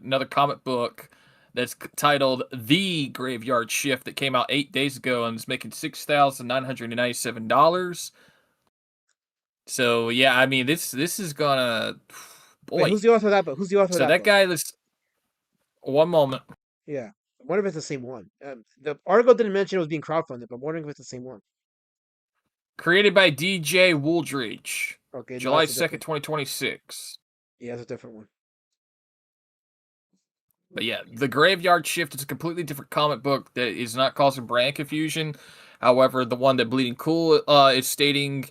another comic book that's titled The Graveyard Shift that came out 8 days ago and is making $6,997. So yeah, I mean this is gonna Wait, boy. who's the author of that book? Who's the author of So that that book? guy this one moment Yeah, I wonder if it's the same one. The article didn't mention it was being crowdfunded, but I'm wondering if it's the same one. created by DJ Wooldridge, Okay, no, July that's a 2nd, different. 2026. Yeah, that's a different one. But yeah, The Graveyard Shift is a completely different comic book that is not causing brand confusion. However, the one that Bleeding Cool is stating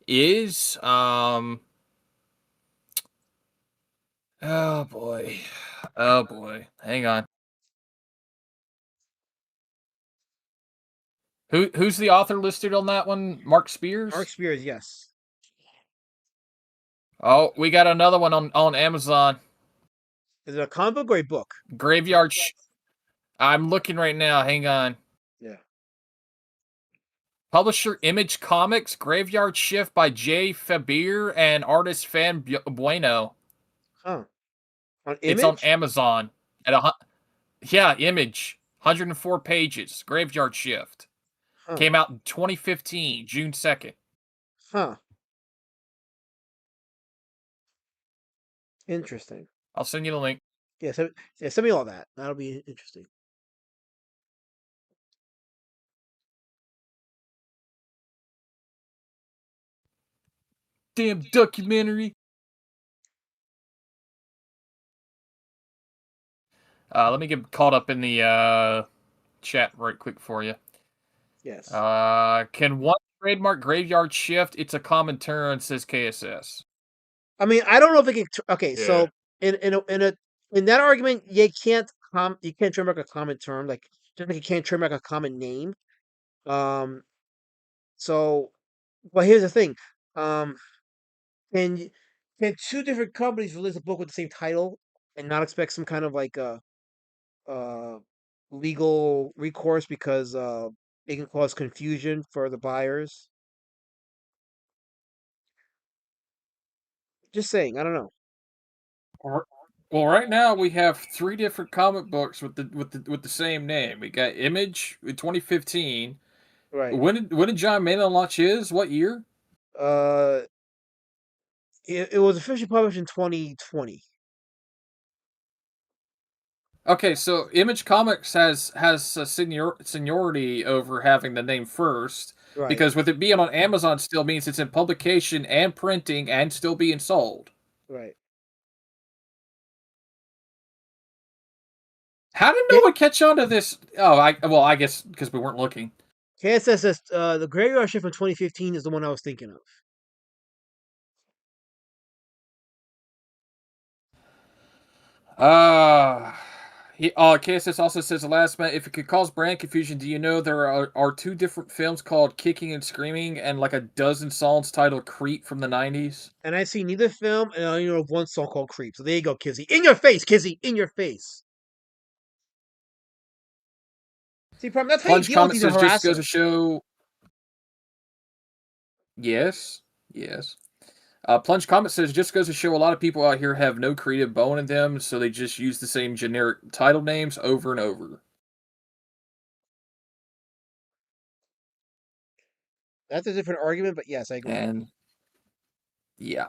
is Oh boy. Oh boy. Hang on. Who's the author listed on that one? Mark Mark Spears? Spears, yes. Oh, we got another one on Amazon. Is it a comic book or a book? Graveyard I'm looking right now. Hang on. Yeah. Publisher Image Comics, Graveyard Shift by Jay Faber and artist Fan Bueno. Huh. On It's on Image? Amazon. Yeah, Image. 104 pages. Graveyard Shift. Huh. Came out in 2015, June 2nd. Huh. Interesting. I'll send you the link. Yeah, send me all that. That'll be interesting. Damn documentary. Let me get caught up in the chat right quick for you. Yes. Can one trademark Graveyard Shift? It's a common term, says KSS. I mean, I don't know if it can. Okay, Yeah. so in that argument, you can't trademark a common term, like just like you can't trademark a common name. Um. So, but here's the thing. Um. Can y- can two different companies release a book with the same title and not expect some kind of like uh legal recourse because it can cause confusion for the buyers? Just saying. I don't know. Well, right now we have 3 different comic books with the same name. We got Image in 2015. Right. When did John Mayland launch his? What year? Uh. It was officially published in 2020. Okay, so Image Comics has a seniority over having the name first Right. because with it being on Amazon still means it's in publication and printing and still being sold. Right. How did no one catch on to this? Oh, I guess because we weren't looking. KSS says the Graveyard Shift from 2015 is the one I was thinking of. KSS also says the last minute, if it could cause brand confusion, do you know there are 2 different films called Kicking and Screaming and like a dozen songs titled Creep from the 90s? And I see neither film, and I only know of one song called Creep. So there you go, Kizzy. In your face, Kizzy. In your face. See, problem, that's how you Plunge deal with Comic these says just goes to harassers. show. Yes, yes. Plunge Comic says just goes to show a lot of people out here have no creative bone in them, so they just use the same generic title names over and over. That's a different argument, but yes, I agree. And yeah.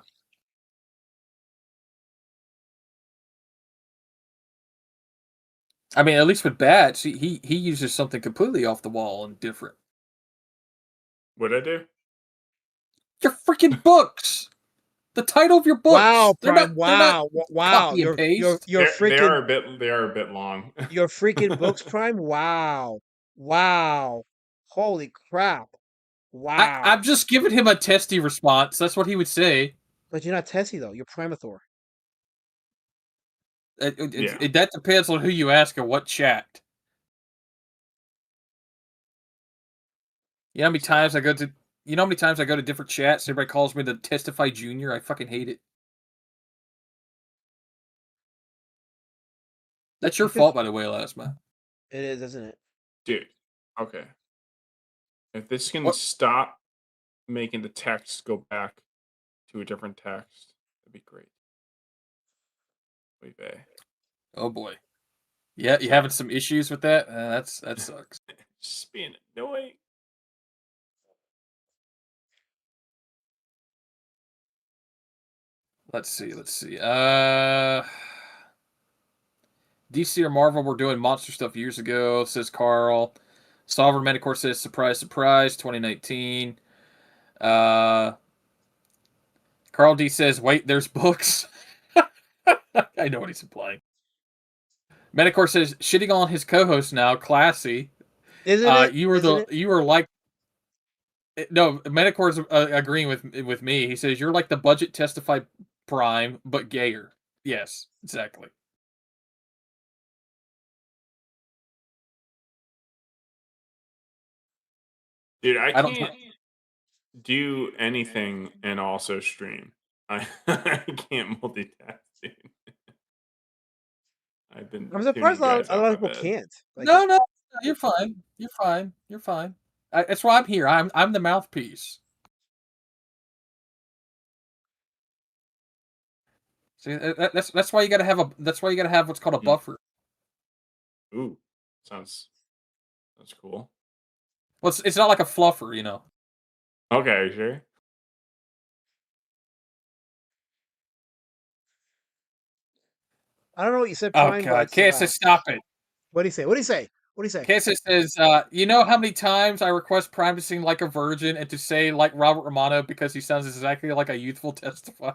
I mean, at least with Bats, he uses something completely off the wall and different. What'd I do? Your freaking books. The title of your books. Wow, Prime. They're not Wow, wow. copy and paste. You're freaking They are a bit long. your freaking books, Prime. Wow, wow. Holy crap! Wow. I'm just giving him a testy response. That's what he would say. But you're not Tessie though. You're Primathor. Yeah. That depends on who you ask or what chat. You know how many times I go to different chats, everybody calls me the Testify Junior? I fucking hate it. That's your fault, by the way, Lasma. It is, isn't it? Dude. Okay. If this can What? stop making the text go back to a different text, that'd be great. Wait, bae. Oh boy. Yeah, you having some issues with that? That sucks. Just being annoying. Let's see. DC or Marvel were doing monster stuff years ago, says Carl. Sovereign Metacore says surprise, surprise, 2019. Carl D says, wait, there's books. I know what he's implying. Metacore says, shitting on his co-host now, classy. Isn't it? You were like, no, Metacore's agreeing with me. He says, you're like the budget Testify Prime, but gayer. Yes, exactly. Dude, I I don't. can't do anything and also stream. I I can't multitask, dude. I've been I'm tuning surprised you guys a out, lot my of people bad. can't. Like, No, no, you're fine. You're fine. You're fine. That's why I'm here. I'm the mouthpiece. See, that's why you gotta have a. That's why you gotta have what's called a Mm. buffer. Ooh, sounds that's cool. Well, it's not like a fluffer, you know. Okay, sure. I don't know what you said, Oh Prime, but God, it's too KSS, loud. stop it. What do you say? What do you say? What do you say? KSS says, you know how many times I request Prime to sing like a virgin and to say like Robert Romano because he sounds exactly like a youthful testify.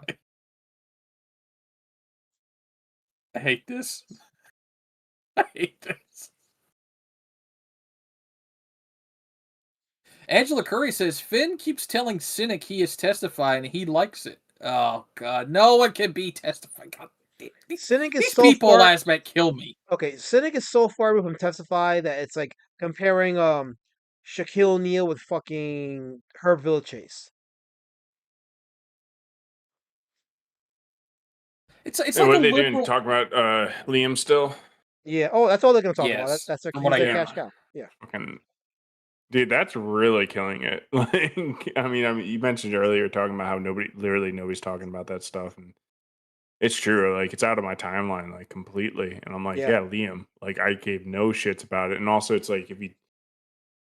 I hate this. I hate this. Angela Curry says Finn keeps telling Cynic he is testifying and he likes it. Oh God, no one can be testifying. God, Cynic is these so people far. last night kill me. Okay, Cynic is so far removed from Testify that it's like comparing Shaquille O'Neal with fucking Herb Villechase. It's Hey, like what a are they doing? liberal. Talk about Liam still? Yeah. Oh, that's all they're gonna talk about. Yes, That's their from what he's I their hear. cash cow. Yeah. Fucking dude, that's really killing it. Like, I mean, you mentioned earlier talking about how literally nobody's talking about that stuff, and it's true. Like, it's out of my timeline, like completely. And I'm like, Yeah. yeah, Liam. Like, I gave no shits about it. And also, it's like if you,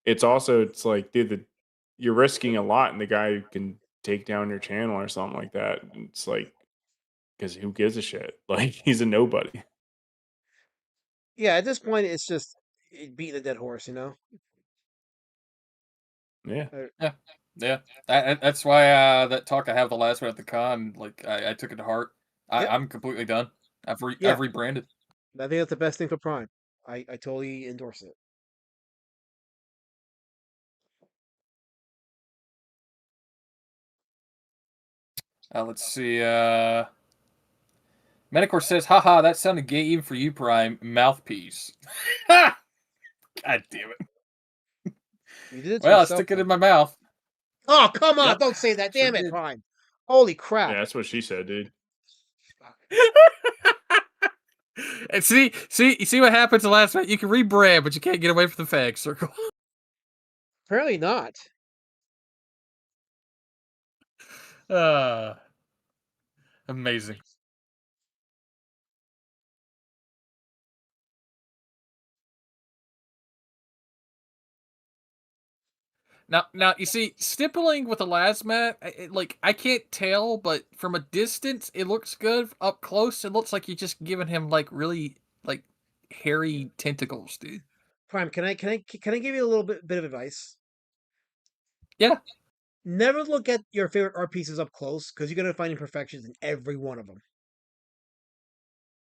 it's also, it's like, dude, you're risking a lot, and the guy can take down your channel or something like that. And it's like, because who gives a shit? Like, he's a nobody. Yeah. At this point, it's just beating a dead horse. You know. Yeah. Uh, Yeah, yeah. That's why that talk I have the last one at the con, like I took it to heart. yep. I'm completely done. Yeah. I've rebranded. I think that's the best thing for Prime. I totally endorse it. Let's see. Medicor says, haha, that sounded gay even for you, Prime. Mouthpiece. God damn it. You did it to Well, I yourself, stick it in though. my mouth. Oh, come on! Yep. Don't say that. Sure Damn it, did. Prime. Holy crap. Yeah, that's what she said, dude. And you see what happens the last minute? You can rebrand, but you can't get away from the fag circle. Apparently not. uh, Amazing. Now, you see, stippling with a lasmat, like I can't tell, but from a distance, it looks good. Up close, it looks like you're just giving him like really like hairy tentacles, dude. Prime, can I give you a little bit of advice? Yeah. Never look at your favorite art pieces up close because you're gonna find imperfections in every one of them.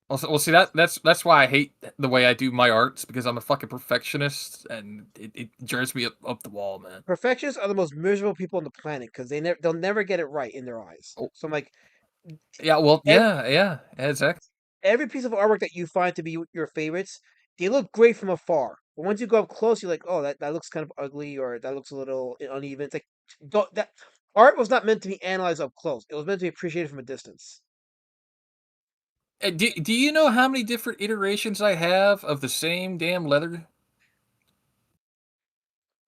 Well, see that's why I hate the way I do my arts because I'm a fucking perfectionist and it drives me up the wall, man. Perfectionists are the most miserable people on the planet because they'll never get it right in their eyes. Oh, So I'm like, yeah, well, ev- yeah, exactly. every piece of artwork that you find to be your favorites, they look great from afar. But once you go up close, you're like, oh, that looks kind of ugly or that looks a little uneven. It's like that art was not meant to be analyzed up close. It was meant to be appreciated from a distance. Do you know how many different iterations I have of the same damn leather?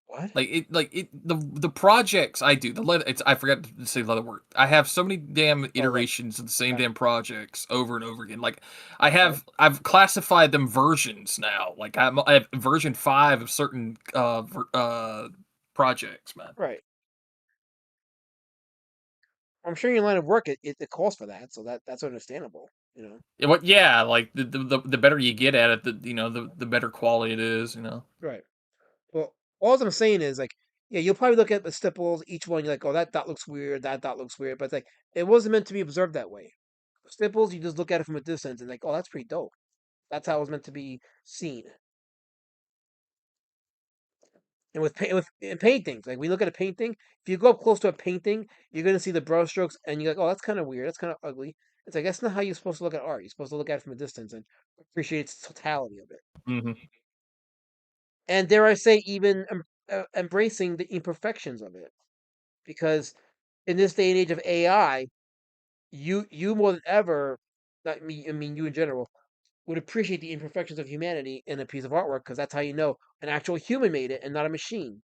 What? The projects I do the leather. It's I forgot to say leather work. I have so many damn Oh, like iterations of the same okay, damn projects over and over again. Like okay, I've classified them versions now. Like I have version 5 of certain projects, man. right. I'm sure your line of work it calls for that, so that's understandable. You know. Yeah, like the better you get at it, the better quality it is. Right. Well, all I'm saying is like, yeah, you'll probably look at the stipples, each one, you're like, oh, that dot looks weird, that dot looks weird, but it's like it wasn't meant to be observed that way. Stipples, you just look at it from a distance and like, oh, that's pretty dope. That's how it was meant to be seen. And with paintings, like we look at a painting, if you go up close to a painting, you're gonna see the brush strokes, and you're like, oh, that's kind of weird, that's kind of ugly. It's like that's not how you're supposed to look at art. You're supposed to look at it from a distance and appreciate its totality of it. Hmm. And dare I say, even embracing the imperfections of it, because in this day and age of AI, you more than ever, not me, I mean you in general, would appreciate the imperfections of humanity in a piece of artwork because that's how you know an actual human made it and not a machine.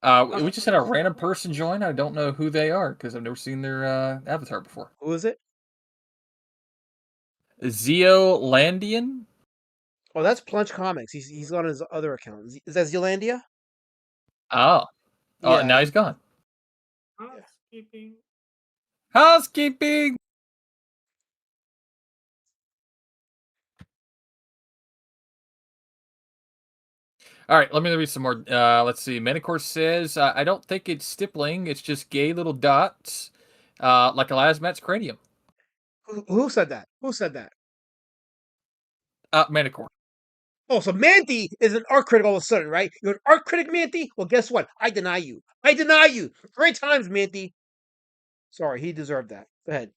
We just had a random person join. I don't know who they are because I've never seen their avatar before. Who is it? Zeolandian? Oh, that's Plunge Comics. He's on his other account. Is that Zealandia? Oh. Now Yeah, he's gone. yeah. Housekeeping. Housekeeping! All right, let me read some more. Let's see. Manicore says, I don't think it's stippling. It's just gay little dots, like a Lasmat's cranium. Who said that? Who said that? Manicore. Oh, so Manti is an art critic all of a sudden, right? You're an art critic, Manti? Well, guess what? I deny you. I deny you. 3 times, Manti. Sorry, he deserved that. Go ahead.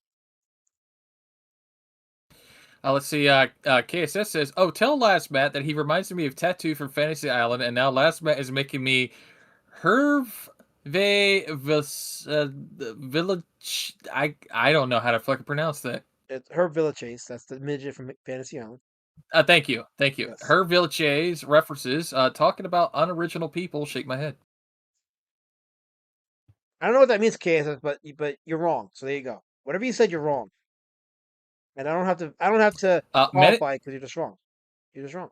Let's see. KSS says, "Oh, tell Lasmat that he reminds me of Tattoo from Fantasy Island, and now Lasmat is making me Herv Village. I don't know how to fucking pronounce that. It's her Chase. That's the midget from Fantasy Island. Thank you. Yes. Her Villages references. Talking about unoriginal people. Shake my head. I don't know what that means, KSS, but you're wrong. So there you go. Whatever you said, you're wrong. And I don't have to Medi- qualify because you're just wrong. You're just wrong.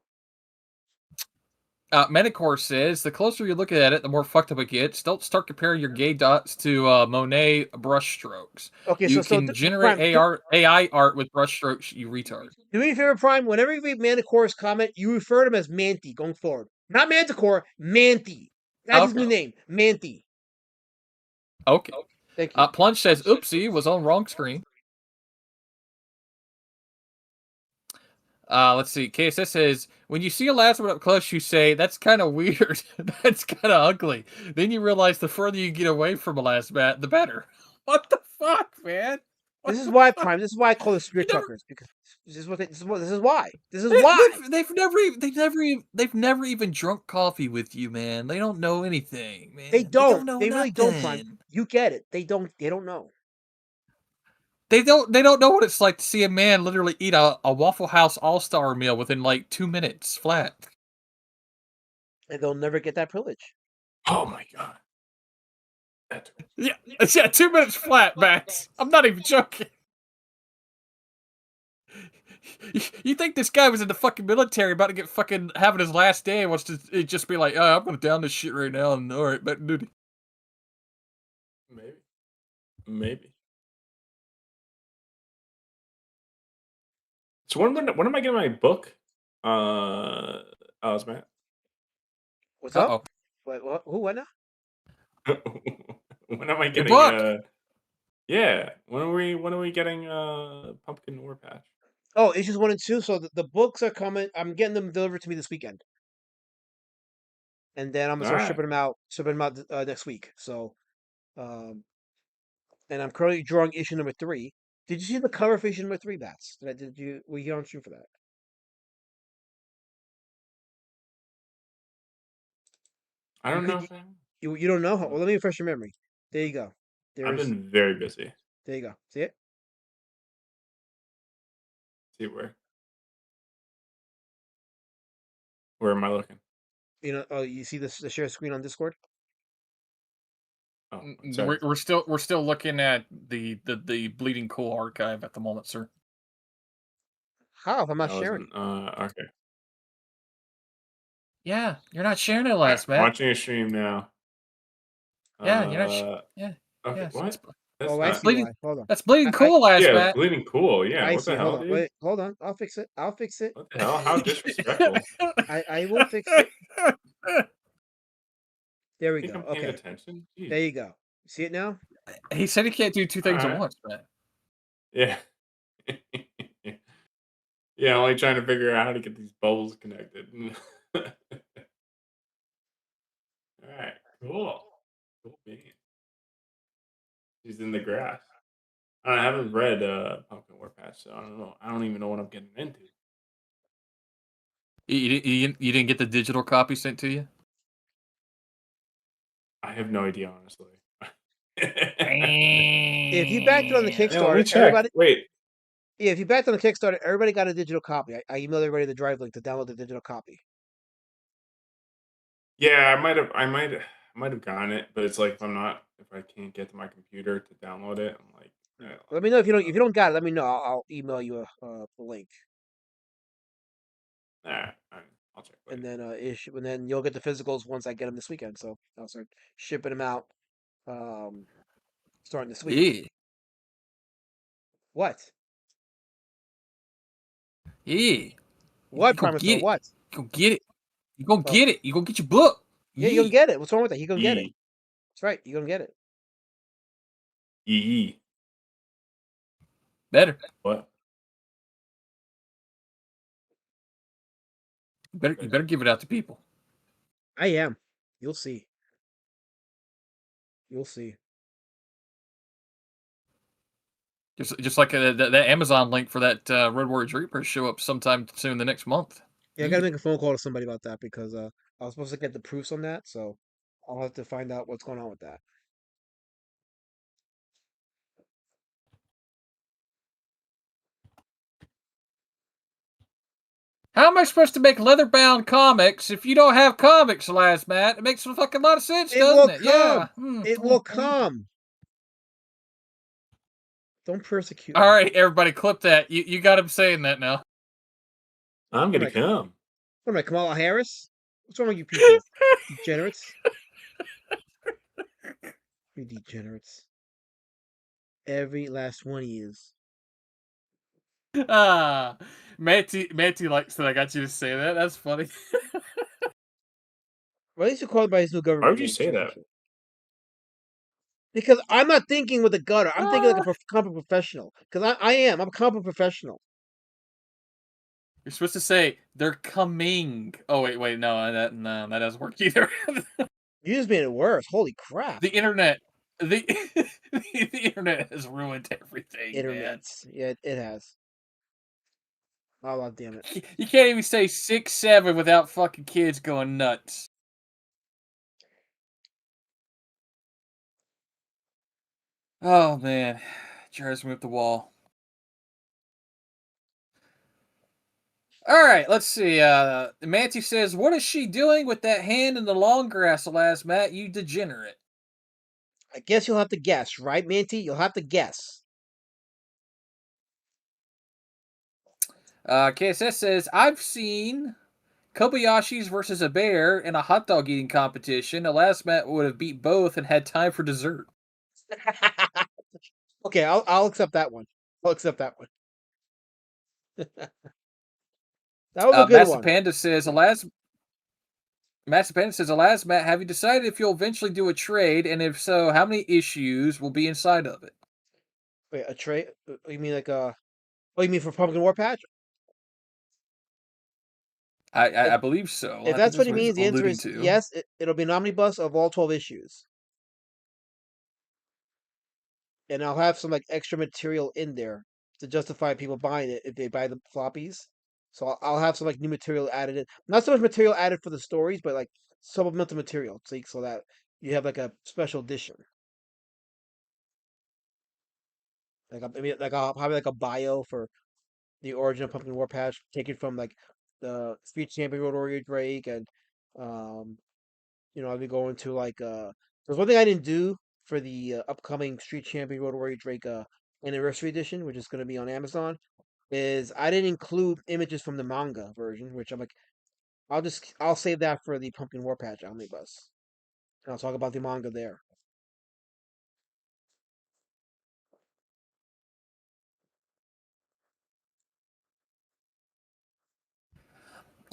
Metacore says the closer you look at it, the more fucked up it gets. Don't start comparing your gay dots to Monet brushstrokes. Okay, You so can generate Prime, AI art with brushstrokes, you retard. do me a favor, Prime. Whenever you read Manticore's comment, you refer to him as Manti going forward. Not Manticore, Manti. That's his Okay. new name, Manti. Okay. Thank you. Plunge says, oopsie, was on wrong screen. Let's see. KSS says, when you see a last one up close, you say, that's kind of weird. That's kind of ugly. Then you realize the further you get away from a last bat, the better. What the fuck, man? This What is the why, fuck? Prime. This is why I call them spirit You never. truckers because this is why. This is They, why. they've never even drunk coffee with you, man. They don't know anything, They man. They don't don't. know They really don't, Prime. nothing. You get it. They don't. They don't know. They don't know what it's like to see a man literally eat a Waffle House All-Star meal within like 2 minutes flat. And they'll never get that privilege. Oh my god. Yeah, 2 minutes flat, Max. I'm not even joking. You think this guy was in the fucking military, about to get fucking having his last day, and wants to just be like, oh, I'm gonna down this shit right now, and all right, back to duty. Maybe. Maybe. So when am I getting my book? Matt. What's up? Uh-oh. What? Who? What now? When am I Your getting book! yeah, when are we getting Pumpkin War Patch? Oh, issues 1 and 2. So the books are coming. I'm getting them delivered to me this weekend, and then I'm gonna All start right. shipping them out next week. So, um, and I'm currently drawing issue number 3. Did you see the cover for issue number 3, Bats? Did you? Were you on stream for that? I You don't know could. if I am. You don't know? Well, let me refresh your memory. There you go. I've There's. been very busy. There you go. See it? See where am I looking? You know. Oh, you see the share screen on Discord? Oh, sorry. We're still looking at the Bleeding Cool archive at the moment, sir. How? If I'm not I sharing wasn't it. okay. Yeah, you're not sharing it, All right, last Matt. watching a stream now. Yeah, you're not. Okay, Yeah. what? Oh, That's I That's not. see bleeding. why. Hold on. That's bleeding I cool, last Yeah, Matt. bleeding cool. Yeah, I what see. the Hold hell, on. dude? Wait. Hold on. I'll fix it. I'll fix it. What the hell? How disrespectful. I will fix it. There we Think go. I'm paying Okay. attention? There Jeez. you go. See it now? He said he can't do two All things at right. once, Matt. Yeah. Yeah, I'm only trying to figure out how to get these bubbles connected. All right, cool. Cool beans. She's in the grass. I haven't read Pumpkin War Patch, so I don't know. I don't even know what I'm getting into. You didn't get the digital copy sent to you? I have no idea, honestly. If you backed it on the Yeah, let me Kickstarter, check. everybody. Wait. Yeah, if you backed on the Kickstarter, everybody got a digital copy. I emailed everybody the drive link to download the digital copy. Yeah, I might have gotten it, but it's like if I can't get to my computer to download it, I'm like, Let me know if you I don't don't if know. you don't got it. Let me know. I'll email you the link, Nah, I'll check and later. then issue, and then you'll get the physicals once I get them this weekend. So I'll start shipping them out, um, starting this week. Yeah. What? Yeah. You What gonna promise store? get it. What? You gonna get it. You gonna Oh, get it. You gonna get your book. yeah, you'll Yeah. get it. What's wrong with that? You gonna get it. Yee, That's right. You gonna get it. yee, yee. Better. What? You better give it out to people. I am. You'll see. You'll see. Just like that Amazon link for that Road Warrior Reaper show up sometime soon the next month. Yeah, I gotta Yeah. make a phone call to somebody about that because I was supposed to get the proofs on that, so I'll have to find out what's going on with that. How am I supposed to make leather-bound comics if you don't have comics, Last Matt? It makes a fucking lot of sense, It doesn't will it? Yeah. come. It will come. Don't persecute All me. right, everybody, clip that. You got him saying that now. I'm What am gonna I? come. What am I? Kamala Harris? What's wrong with you people? Degenerates. You degenerates. Every last one of yous. Ah, Manty likes that I got you to say that. That's funny. Well, at least you called by his new Why government would you name, say so I that? appreciate it. Because I'm not thinking with a gutter. I'm thinking like a Ah, comic professional. Because I am. I'm a comic professional. you're supposed to say they're coming. Oh wait, no, that doesn't work either. You just made it worse. Holy crap. The internet, the the internet has ruined everything, man. Internets. Yeah, it has. Oh, God damn it. You can't even say 6'7" without fucking kids going nuts. Oh man, Jarvis moved the wall. All right, let's see. Manty says, "What is she doing with that hand in the long grass, alas, Matt? You degenerate." I guess you'll have to guess, right, Minty? You'll have to guess. KSS says, "I've seen Kobayashi's versus a bear in a hot dog eating competition. Alas, Matt would have beat both and had time for dessert." Okay, I'll accept that one. I'll accept that one. That was a good Master one. Panda says, "Alas, Matt, have you decided if you'll eventually do a trade, and if so, how many issues will be inside of it?" Wait, a tray? You mean like a? Oh, you mean for Pumpkin War Patch? I If believe so. if I think that's what that's he what he's means, the answer alluding is to. yes. It'll be an omnibus of all 12 issues, and I'll have some like extra material in there to justify people buying it if they buy the floppies. So I'll have some like new material added in. Not so much material added for the stories, but like supplemental material, so that you have like a special edition. Like maybe like I'll have like a bio for the origin of Pumpkin War Patch, taken from like the Street Champion Road Warrior Drake, and um, I'll be going to like there's one thing I didn't do for the upcoming Street Champion Road Warrior Drake anniversary edition, which is going to be on Amazon, is I didn't include images from the manga version, which I'm like I'll save that for the Pumpkin War Patch omnibus, and I'll talk about the manga there.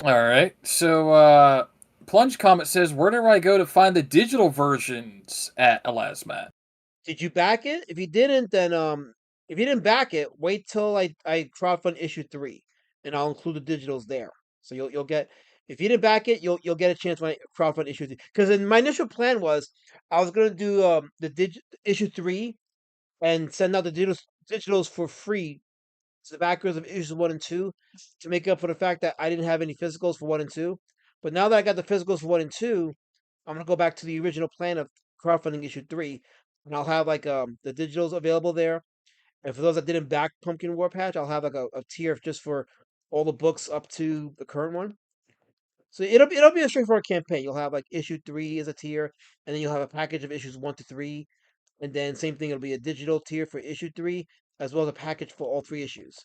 All right. So, Plunge Comet says, "Where do I go to find the digital versions at Elasmat?" Did you back it? If you didn't, then if you didn't back it, wait till I crowdfund issue 3, and I'll include the digitals there. So you'll get if you didn't back it, you'll get a chance when I crowdfund issue 3. Because in my initial plan was I was gonna do the issue 3 and send out the digitals for free to the backers of issues 1 and 2 to make up for the fact that I didn't have any physicals for 1 and 2. But now that I got the physicals for 1 and 2, I'm gonna go back to the original plan of crowdfunding issue 3, and I'll have like the digitals available there. And for those that didn't back Pumpkin War Patch, I'll have like a tier just for all the books up to the current one. So it'll be a straightforward campaign. You'll have like issue 3 as a tier, and then you'll have a package of issues 1 to 3, and then same thing. It'll be a digital tier for issue 3, as well as a package for all 3 issues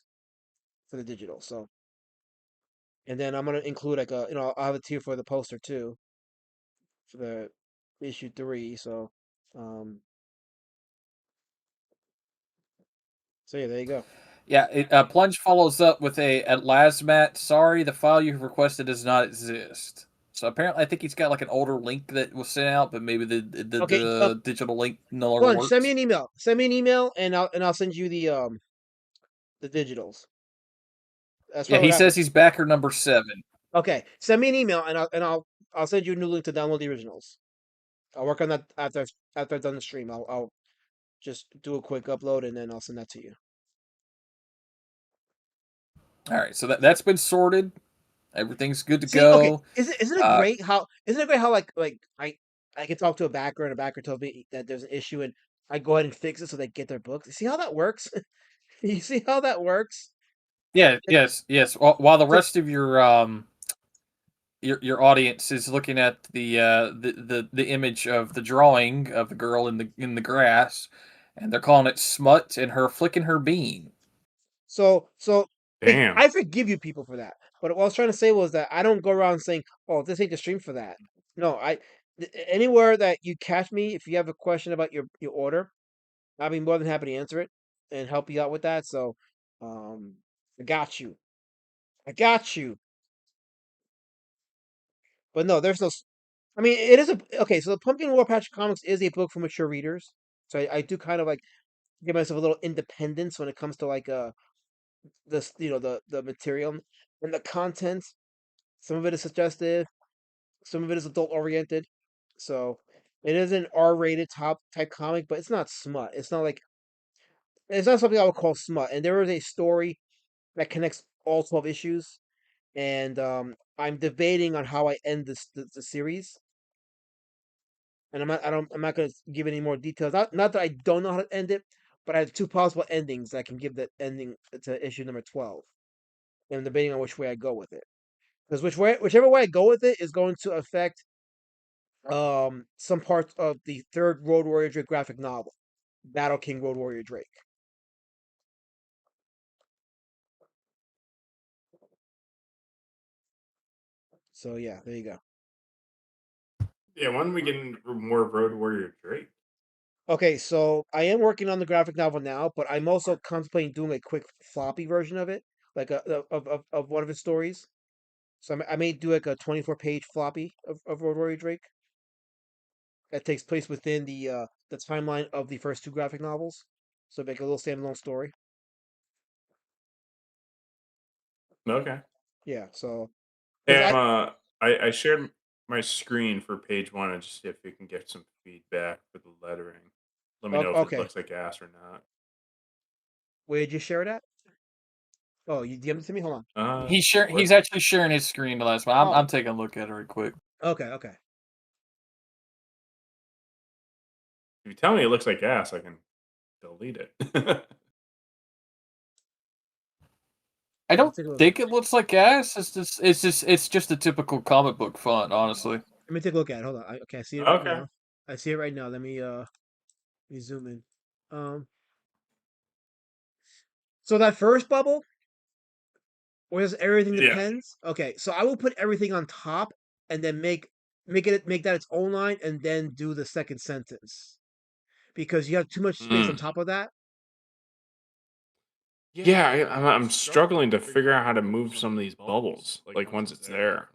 for the digital. So, and then I'm gonna include like I'll have a tier for the poster too for the issue 3. Um, so yeah, there you go. Yeah, Plunge follows up with at Lasmat, sorry, the file you've requested does not exist. So apparently, I think he's got like an older link that was sent out, but maybe Okay, the digital link no longer Plunge, send me works. an email. Send me an email, and I'll send you the digitals. That's Yeah, probably he what happened. says he's backer number 7. Okay, send me an email, and I'll send you a new link to download the originals. I'll work on that after I've done the stream. I'll just do a quick upload, and then I'll send that to you. All right, so that's been sorted. Everything's good to See, okay, go. isn't it Uh, great how like I can talk to a backer, and a backer tells me that there's an issue, and I go ahead and fix it so they get their books. You see how that works? You see how that works? yeah, It, yes. While the so rest of your audience is looking at the image of the drawing of the girl in the grass, and they're calling it smut and her flicking her bean. so hey, Damn. I forgive you people for that. But what I was trying to say was that I don't go around saying, "Oh, this ain't the stream for that." No, anywhere that you catch me, if you have a question about your order, I'll be more than happy to answer it and help you out with that. So, um, I got you. I got you. But no, there's no. I mean, it is a okay. So the Pumpkin War Patch Comics is a book for mature readers. So I do kind of like give myself a little independence when it comes to like this the material and the content. Some of it is suggestive, some of it is adult oriented. So it is an R-rated top type comic, but it's not smut. It's not something I would call smut. And there is a story that connects all 12 issues, and I'm debating on how I end the series. And I'm not gonna give any more details. Not that I don't know how to end it, but I have two possible endings that I can give the ending to issue number 12. And I'm debating on which way I go with it. Because whichever way I go with it is going to affect some parts of the third Road Warrior Drake graphic novel, Battle King Road Warrior Drake. So yeah, there you go. Yeah, when we getting more Road Warrior Drake? Okay, so I am working on the graphic novel now, but I'm also contemplating doing a quick floppy version of it, like of one of his stories. So I may do like a 24-page floppy of Road Warrior Drake that takes place within the timeline of the first two graphic novels. So make a little standalone story. Okay. Yeah, so because Hey, I shared my screen for page one and just see if we can get some feedback for the lettering. Let me know if it okay, looks like ass or not. where did you share it at? Oh, you DM'd it to me. Hold on. He's What? actually sharing his screen the last one. I'm Oh, taking a look at it real quick. okay. If you tell me it looks like ass, I can delete it. I Let's don't take a look. think it looks like ass. It's just a typical comic book font, honestly. Let me take a look at it. Hold on. Okay, I see it right Okay. now. I see it right now. Let me zoom in. Um, so that first bubble, where everything Yeah. depends. Okay, so I will put everything on top and then make that its own line and then do the second sentence because you have too much space on Mm. top of that. Yeah, I'm struggling to figure out how to move some of these bubbles. Like once it's there.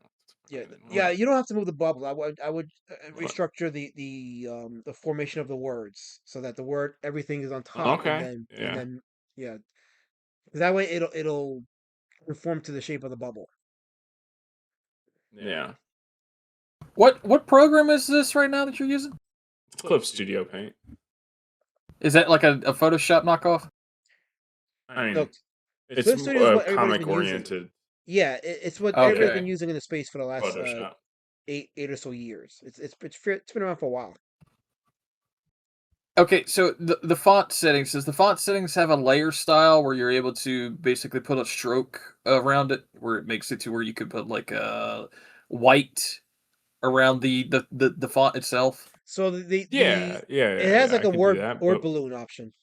Yeah. You don't have to move the bubble. I would What? restructure the formation of the words so that the word everything is on top Okay. and Yeah. then yeah. 'Cause that way it'll conform to the shape of the bubble. Yeah. What program is this right now that you're using? It's Clip Studio Paint. Is that like a Photoshop knockoff? I mean, Look, it's Swift Studio is what everybody's comic been using. oriented Yeah, it's what everybody's been Okay. using in the space for the last Photoshop. eight or so years. It's been around for a while. Okay, so the font settings, does the font settings have a layer style where you're able to basically put a stroke around it, where it makes it to where you could put like a white around the font itself? So Yeah, yeah, it yeah, has yeah. like I a could do that, word but balloon option.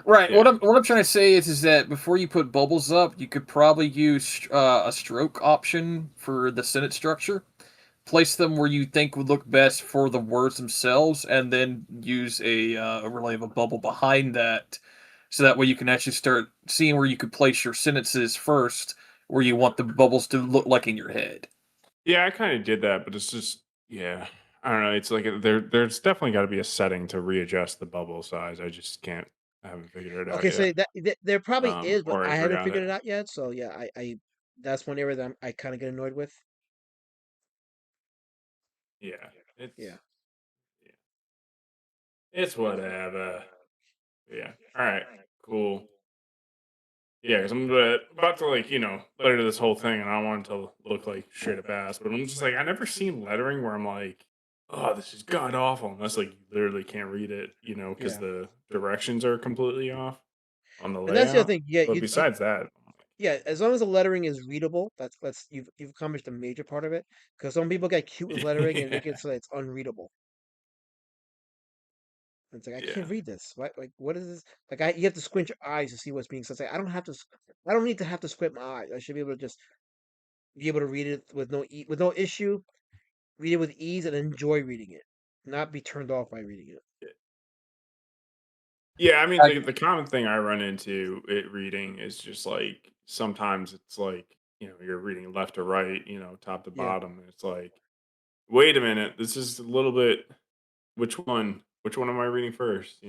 Right. yeah, What I'm trying to say is that before you put bubbles up, you could probably use a stroke option for the sentence structure. Place them where you think would look best for the words themselves, and then use a overlay of a bubble behind that, so that way you can actually start seeing where you could place your sentences first, where you want the bubbles to look like in your head. yeah. I kind of did that, but it's just yeah. I don't know. It's like there's definitely got to be a setting to readjust the bubble size. I just can't. I haven't figured it out Okay, yet. so there probably is, but Or I I haven't forgot figured it. it out yet. So yeah, I that's one area that I kind of get annoyed with. Yeah, Yeah. yeah, it's whatever. Yeah. All right. Cool. Yeah, because I'm about to like letter this whole thing, and I don't want it to look like straight up ass. But I'm just like I never seen lettering where I'm like, oh, this is god awful, unless like you literally can't read it, because Yeah. the directions are completely off on the And that's the other layout. thing. Yeah, But besides that, yeah, as long as the lettering is readable, that's you've accomplished a major part of it. Because some people get cute with lettering and make yeah, it so that it's unreadable. And it's like I yeah, can't read this. What is this? Like you have to squint your eyes to see what's being said. It's like I don't have to. I don't need to have to squint my eyes. I should be able to just be able to read it with with no issue. Read it with ease and enjoy reading it, not be turned off by reading it. yeah. I mean, I, the common thing I run into it reading is just like sometimes it's like you're reading left to right, top to Yeah. bottom, and it's like, wait a minute, this is a little bit. Which one? Which one am I reading first?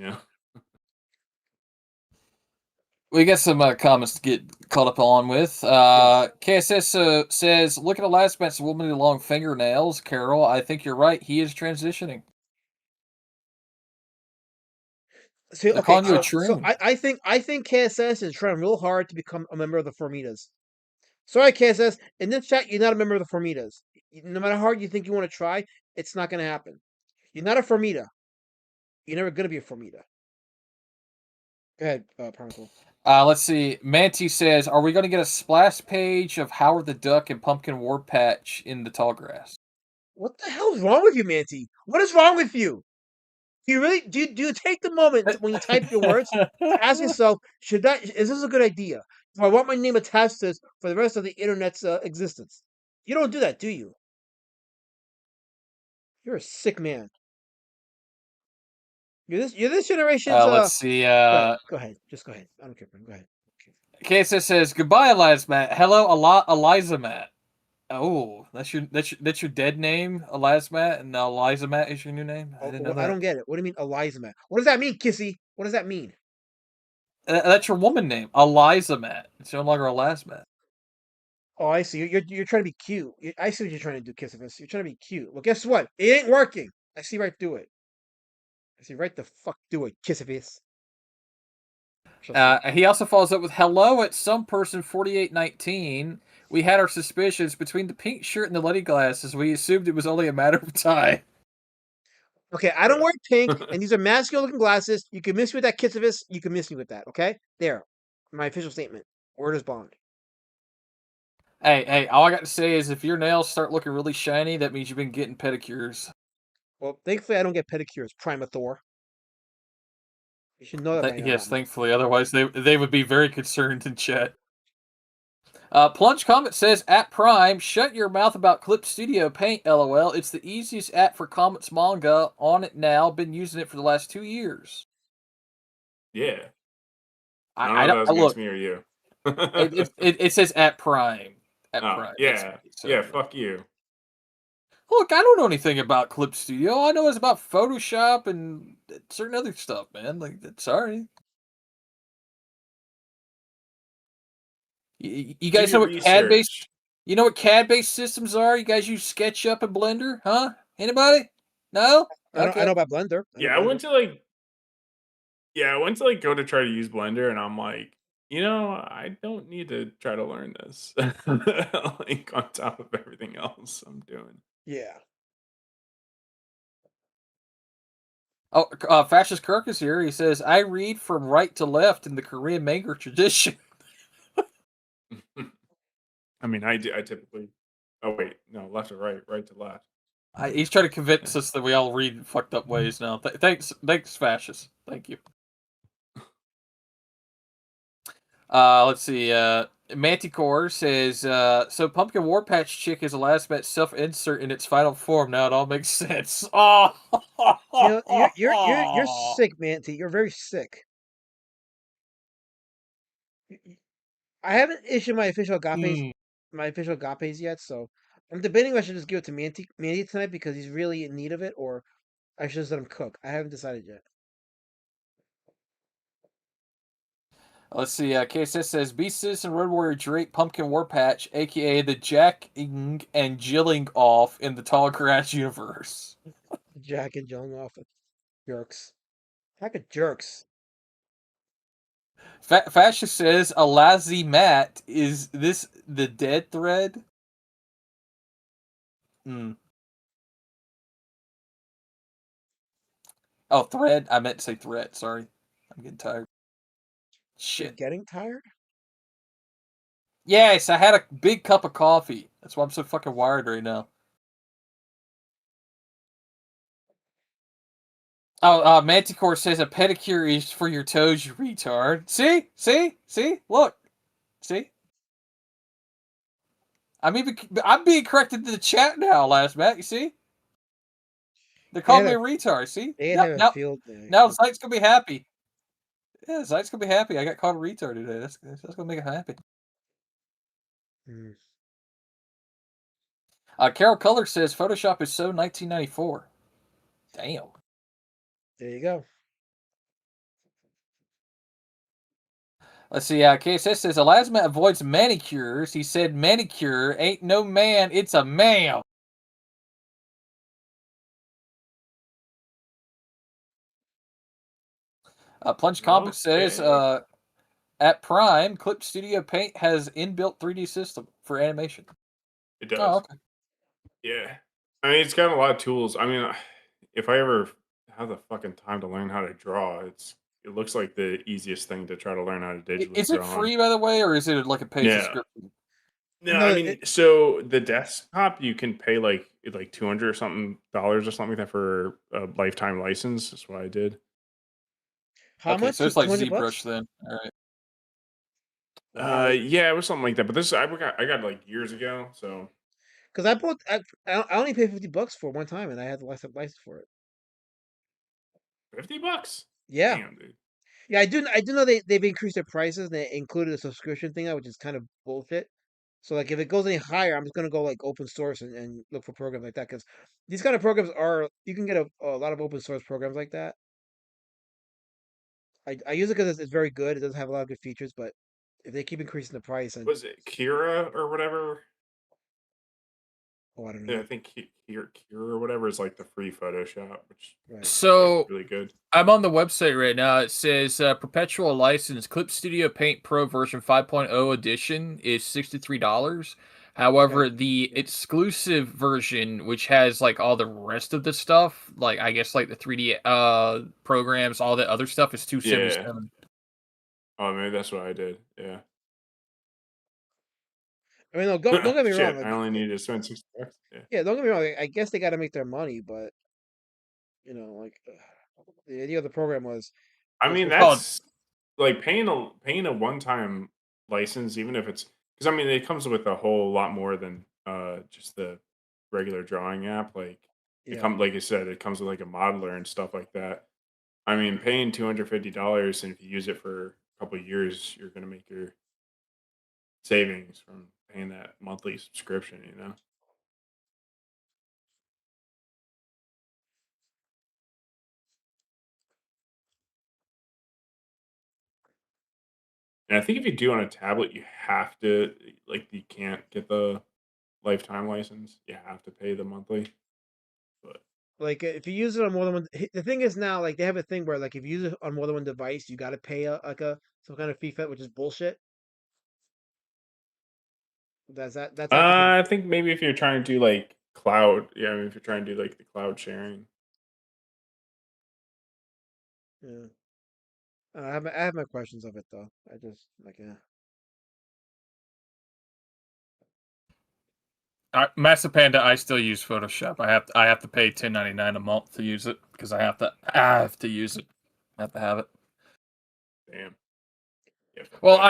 we got some comments to get caught up on with. Yes. KSS says, "Look at Elasmat's woman with long fingernails." Carol, I think you're right. He is transitioning. So They're okay, calling you a so troon. I think KSS is trying real hard to become a member of the Formitas. Sorry, KSS. In this chat, you're not a member of the Formitas. No matter how hard you think you want to try, it's not going to happen. You're not a Formita. You're never going to be a Formita. Go ahead, Parmicle. Let's see. Manti says, "Are we going to get a splash page of Howard the Duck and Pumpkin War Patch in the tall grass?" What the hell's wrong with you, Manti? What is wrong with you? Do you really do you take the moment when you type your words to ask yourself, is this a good idea? Do I want my name attached to this for the rest of the internet's existence? You don't do that, do you? You're a sick man. You're this generation's Let's see. go ahead. Just go ahead. I don't care, man. Go ahead. KSS says, "Goodbye, Eliza Matt. Hello, Eliza Matt." Oh, that's your dead name, Eliza Matt, and now Eliza Matt is your new name. I didn't know I that. don't get it. What do you mean Eliza man? What does that mean, Kissy? What does that mean? That's your woman name, Eliza Matt. It's no longer Eliza Matt. Oh, I see. You're trying to be cute. I see what you're trying to do, Kissifus. You're trying to be cute. Well, guess what? It ain't working. I see right through it. I see right the fuck through it, Kissifus. Trust me. He also follows up with, "Hello, at some person 4819. We had our suspicions between the pink shirt and the lady glasses. We assumed it was only a matter of time." Okay, I don't wear pink, and these are masculine looking glasses. You can miss me with that, Kissifus. You can miss me with that. Okay, there. My official statement. Word is bond. Hey, all I got to say is if your nails start looking really shiny, that means you've been getting pedicures. Well, thankfully I don't get pedicures, Primathor. You should know that by now, Yes, Batman. thankfully. Otherwise, they would be very concerned in chat. Plunge Comet says, "At Prime, shut your mouth about Clip Studio Paint, lol. It's the easiest app for comics manga on it now. Been using it for the last 2 years." Yeah. I don't know I if don't that was I against look. me or you. It says at Prime. At Oh Prime. That's yeah, me. So yeah. Fuck you. look, I don't know anything about Clip Studio. All I know is about Photoshop and certain other stuff, man. Like, sorry. You Do guys know your what CAD based? research. You know what CAD based systems are? You guys use SketchUp and Blender, huh? Anybody? No? I know Okay. about Blender. I know Yeah, I Blender. went to like Yeah, I went to, like, go to try to use Blender, and I'm like, I don't need to try to learn this, like, on top of everything else I'm doing. Yeah. Oh, Fascist Kirk is here. He says, "I read from right to left in the Korean manga tradition." I mean, I typically oh, wait, no, left to right, right to left. He's trying to Yeah. convince us that we all read in fucked up ways now. Thanks, Fascist. Thank you. Let's see. Manticore says, "So Pumpkin War Patch Chick is a last match self-insert in its final form. Now it all makes sense." Oh, You're sick, Manty. You're very sick. I haven't issued Hmm. my official gapes yet, so I'm debating if I should just give it to Manty tonight because he's really in need of it, or I should just let him cook. I haven't decided yet. Let's see. KSS says, "Beast Citizen Road Warrior Drake Pumpkin War Patch, aka the Jacking and Jilling off in the Tall Grass universe." Jack and John off with jerks. Heck of jerks. Fascist says, "A lazy mat is this the dead thread?" Hmm. Oh, thread. I meant to say threat. Sorry, I'm getting tired. You're Shit. getting tired? Yes, I had a big cup of coffee. That's why I'm so fucking wired right now. Oh, Manticore says a pedicure is for your toes, you retard. See, look, see. I'm being corrected in the chat now, last Matt. You see, they're They calling had me a a retard. See, they now, had a now, field day. now, Zite's gonna be happy. Yeah, Zite's gonna be happy. I got called a retard today. That's gonna make him happy. Hmm. Carol Color says Photoshop is so 1994. Damn. There you go. Let's see. KSS says Elasma avoids manicures. He said manicure ain't no man, it's a ma'am. Plunge Combat says Okay. at Prime, Clip Studio Paint has inbuilt 3D system for animation. It Oh, does. okay. Yeah. I mean, it's got a lot of tools. I mean, if I ever have the fucking time to learn how to draw, it looks like the easiest thing to try to learn how to digitally Is it draw on. free, by the way, or is it like a paid Yeah. subscription? No, I No, mean, so the desktop you can pay like 200 or something dollars or something like that for a lifetime license. That's what I did. how Okay, much? so it's like 200 ZBrush bucks? then. All right. Wow. Yeah, it was something like that. But this I got like years ago, so Because I only paid $50 for it one time, and I had the license for it. $50. Yeah. Damn, dude. Yeah, I do know they've increased their prices and they included a subscription thing now, which is kind of bullshit. So like if it goes any higher, I'm just gonna go like open source and look for programs like that because these kind of programs are you can get a lot of open source programs like that. I use it because it's very good. It does have a lot of good features, but if they keep increasing the price and Was it Kira or whatever? oh, I don't Yeah, know. I think Kira or whatever is like the free Photoshop, which Right. is like So really good. I'm on the website right now. It says perpetual license Clip Studio Paint Pro version 5.0 edition is $63. Okay. However, the Yeah. exclusive version, which has like all the rest of the stuff, like I guess like the 3D programs, all the other stuff, is Yeah. 277. Oh, maybe that's what I did. Yeah. I mean, no, don't get me wrong. Shit, Like, I only needed to spend $60. Yeah. yeah, don't get me wrong. I guess they got to make their money, but like the idea of the program was I it was mean, supposed to. Oh, that's like paying a one-time license, even if it's because I mean, it comes with a whole lot more than just the regular drawing app. Like Yeah. like you said, it comes with like a modeler and stuff like that. I mean, paying $250 and if you use it for a couple of years, you're gonna make your savings from paying that monthly subscription. And I think if you do on a tablet, you have to like you can't get the lifetime license. You have to pay the monthly. But Like if you use it on more than one, the thing is now like they have a thing where like if you use it on more than one device, you got to pay a some kind of fee for it, which is bullshit. That's actually I think maybe if you're trying to do like cloud, yeah, I mean, if you're trying to do like the cloud sharing. yeah. I have my questions of it though. I just like yeah. Massive Panda, I still use Photoshop. I have to pay $10.99 a month to use it because I have to use it. I have to have it. Damn. You have to Well, pay.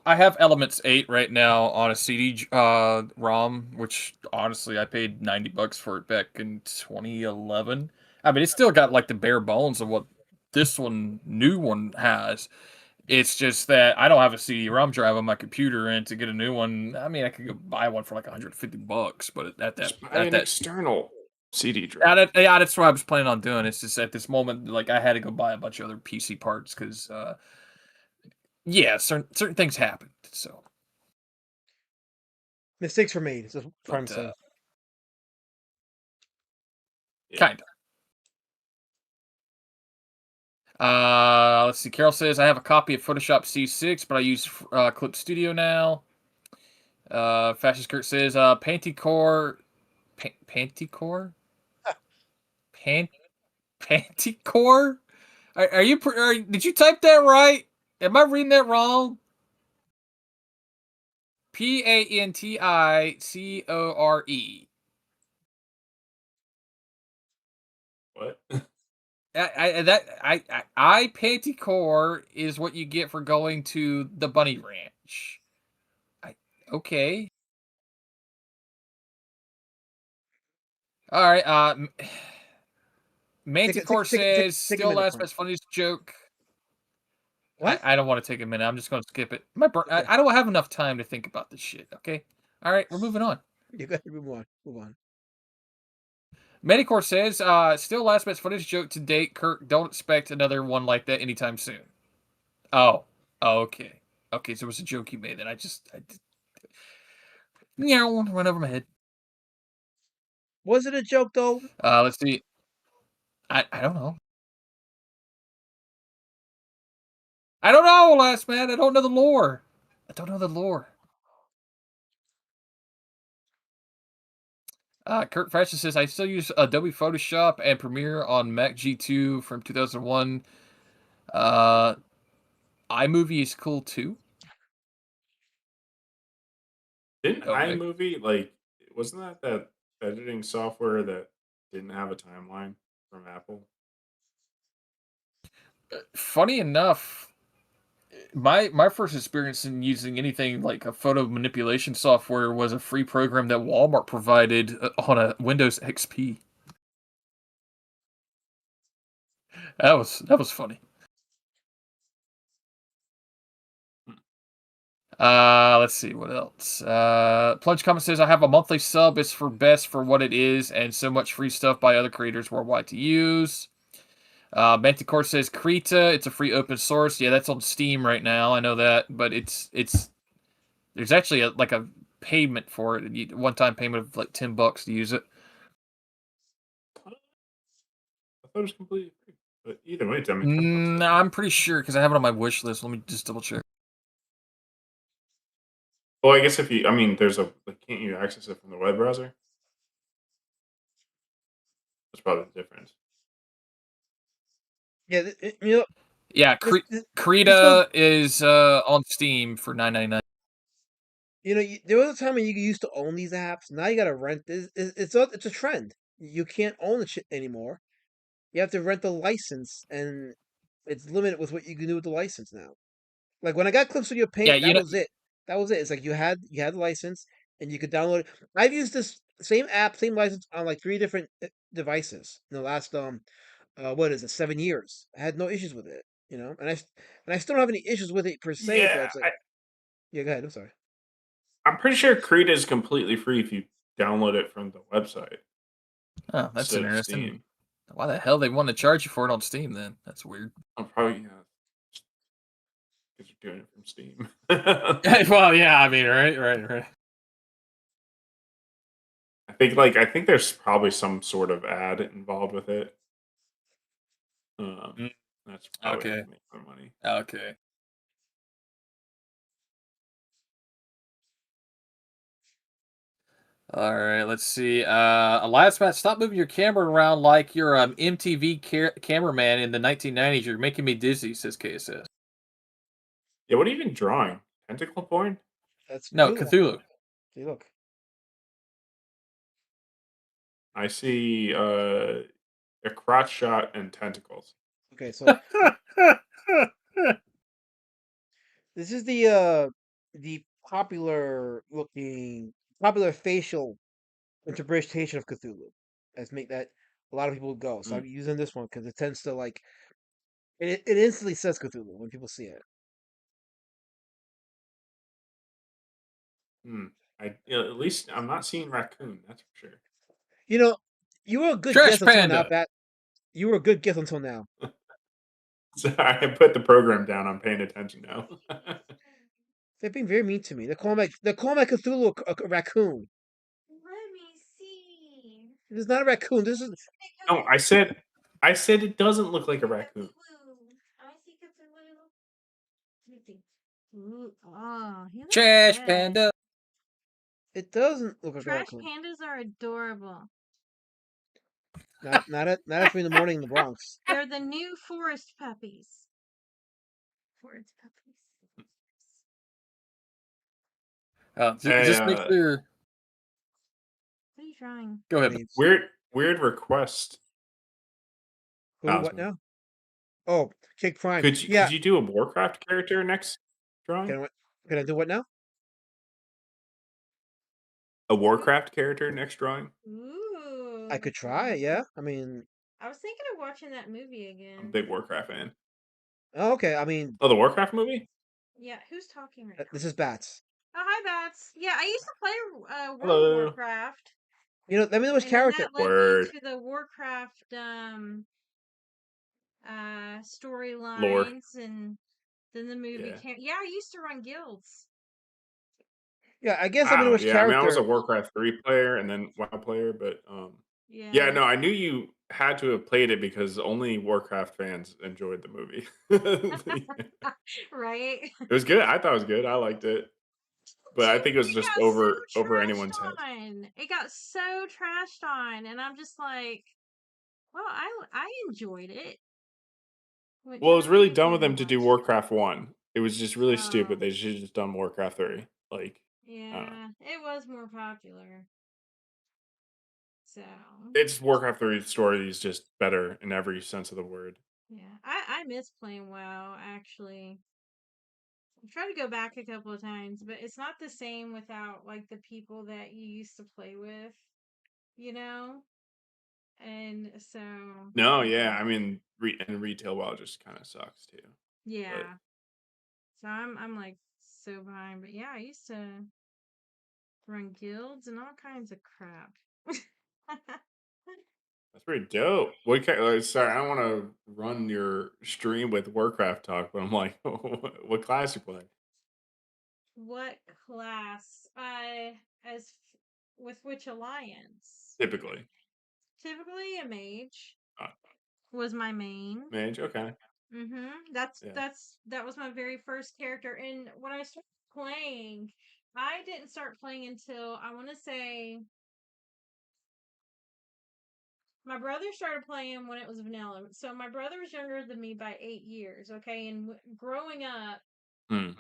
I have Elements 8 right now on a CD ROM, which honestly I paid $90 for it back in 2011. I mean, it's still got like the bare bones of what this new one has. It's just that I don't have a CD-ROM drive on my computer, and to get a new one, I mean, I could go buy one for like $150, but Just buy an external CD drive. yeah, that's what I was planning on doing. It's just at this moment, like I had to go buy a bunch of other PC parts because, yeah, certain things happened. So, Mistakes were made. That's what I'm trying but to say. Yeah. kind of. Let's see. Carol says I have a copy of Photoshop C6, but I use Clip Studio now. Fascist Kurt says Pantycore, Pantycore, Pan Pantycore. Are you? Did you type that right? Am I reading that wrong? Panticore. What? I Pantycore is what you get for going to the Bunny Ranch. Okay. All right. Take a take Manticore take take says take a still minute, last Frank. best funniest joke. What? I don't want to take a minute. I'm just going to skip it. Okay, I don't have enough time to think about this shit. Okay. All right. We're moving on. you got to move on. Move on. Medicore says, still last best footage joke to date. Kirk, don't expect another one like that anytime soon. Oh, okay. Okay, so it was a joke you made that yeah, went over my head. Was it a joke though? Let's see. I don't know. I don't know, last man. I don't know the lore. I don't know the lore. Kurt Fashion says, I still use Adobe Photoshop and Premiere on Mac G2 from 2001. iMovie is cool too. Didn't Okay. iMovie like wasn't that editing software that didn't have a timeline from Apple? Funny enough, my first experience in using anything like a photo manipulation software was a free program that Walmart provided on a Windows XP. That was funny. Let's see what else. Plunge Comment says I have a monthly sub. It's for best for what it is, and so much free stuff by other creators worldwide to use. Manticore says Krita. It's a free open source. Yeah, that's on Steam right now. I know that, but it's there's actually like a payment for it. One time payment of like $10 to use it. I thought it was completely free. But either way, I mean, $10. I'm pretty sure because I have it on my wish list. Let me just double check. Well, I guess if you, I mean, there's a like, can't you access it from the web browser? That's probably the difference. Yeah, you know Yeah, this goes. Krita is on Steam for $9.99. There was a time when you used to own these apps. Now you got to rent. It's a trend. You can't own the shit anymore. You have to rent the license, and it's limited with what you can do with the license now. Like when I got Clip Studio Yeah, Paint, that was it. That was it. It's like you had the license, and you could download it. I've used this same app, same license on like 3 different devices in the last what is it, 7 years. I had no issues with it, and I still don't have any issues with it per se. But Yeah, it's like, yeah, go ahead. I'm sorry. I'm pretty sure Krita is completely free if you download it from the website Oh, that's instead of interesting. Steam. Why the hell they want to charge you for it on Steam then? That's weird. I'm probably because you're doing it from Steam. Well, yeah, I mean, right. I I think there's probably some sort of ad involved with it. Um, Mm, that's probably how okay. they make their money. Okay. All right, let's see. Elias Matt, stop moving your camera around like you're MTV cameraman in the 1990s. You're making me dizzy, says KSS. Yeah, what are you even drawing? Tentacle porn? That's No, Cthulhu. Cthulhu. See, look. I see a crotch shot and tentacles. Okay, so this is the popular facial interpretation of Cthulhu. Let's make that a lot of people go. So Mm, I'm using this one because it tends to like it instantly says Cthulhu when people see it. mm. At least I'm not seeing raccoon. That's for sure. You know, you were a good Trash guess until now, Panda. Bat. You were a good guess until now. Sorry, I put the program down. I'm paying attention now. They're being very mean to me. They're calling my Cthulhu a raccoon. Let me see. It is not a raccoon. This is No, I said it doesn't look like a raccoon. Cthulhu. I see Cthulhu. Let me see. Ooh, oh, he looks Trash good. Panda. it doesn't look like a Trash raccoon. pandas are adorable. Not at 3 in the morning in the Bronx. They're the new forest puppies. Forest puppies. Hey, Just make sure. What are you drawing? Go I ahead. mean, weird request, who? What Cosmo. now? Oh, Kick Prime. Could you Yeah. could you do a Warcraft character next drawing? Can I do what now? A Warcraft character next drawing? Ooh. I could try. Yeah. I mean, I was thinking of watching that movie I'm a again. big Warcraft fan. oh, okay. I mean, Oh, the Warcraft movie? Yeah, who's talking right now? this is Bats. Oh, hi, Bats. Yeah, I used to play World of Hello. Warcraft. Let me know which And then character. that led me Word. to the Warcraft Lore. storylines, and then the movie Yeah. came. Yeah, I used to run guilds. Yeah, I guess let me know Wow. which Yeah. I mean, I was a character. Warcraft 3 player and then WoW player, but yeah. Yeah. No, I knew you had to have played it because only Warcraft fans enjoyed the movie. It Right? was good. I thought it was good. I liked it, but I Dude, think it was it just got so over anyone's heads. trashed on. It got so trashed on, and I'm just like, well, I enjoyed it. What Well, it was really generation dumb of did you them to do watch? Warcraft 1. It was just really Oh, stupid. They should have just done Warcraft 3. Like, I don't know. yeah, it was more popular. So, It's Warcraft 3 story is just better in every sense of the word. yeah, I miss playing WoW actually. I've tried to go back a couple of times, but it's not the same without like the people that you used to play with, you know? And so, No, yeah. yeah, I mean, and retail WoW just kind of sucks too. But Yeah. So I'm like so behind, but yeah, I used to run guilds and all kinds of crap. that's pretty dope. Sorry, I don't want to run your stream with Warcraft talk, but I'm like, what class you play? What class? With which alliance? Typically, Typically a mage uh, was my main. mage. Okay, yeah. That was my very first character. And when I started playing, I didn't start playing until I want to say my brother started playing when it was vanilla. So my brother was younger than me by 8 years. Okay, and growing up, Hmm.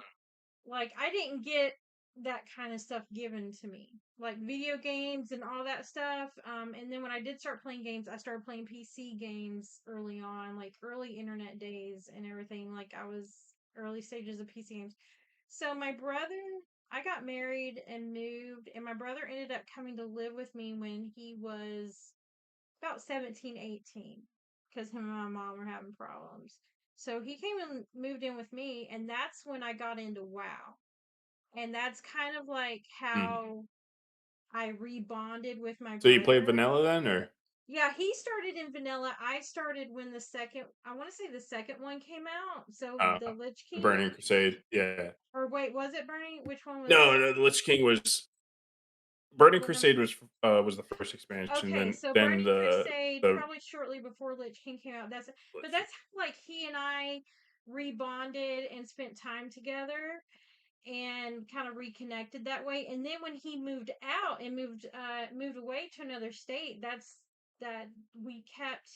like I didn't get that kind of stuff given to me, like video games and all that stuff. And then when I did start playing games, I started playing PC games early on, like early internet days and everything. Like I was early stages of PC games. So my brother, I got married and moved, and my brother ended up coming to live with me when he was about 17, 18, because him and my mom were having problems. So he came and moved in with me, and that's when I got into WoW. And that's kind of like Hmm. how I rebonded with my So you played brother. vanilla then, or Yeah, he started in vanilla. I started when I want to say the second one came out. So uh, the Lich the King, Burning Crusade? Yeah. or wait, was it Burning? Which one was? No, no, the Lich King was Burning When Crusade was the first expansion. Okay, so Then Burning Crusade, the probably shortly before Lich King came out. But that's how, like, he and I rebonded and spent time together and kind of reconnected that way. And then when he moved out and moved away to another state, that we kept,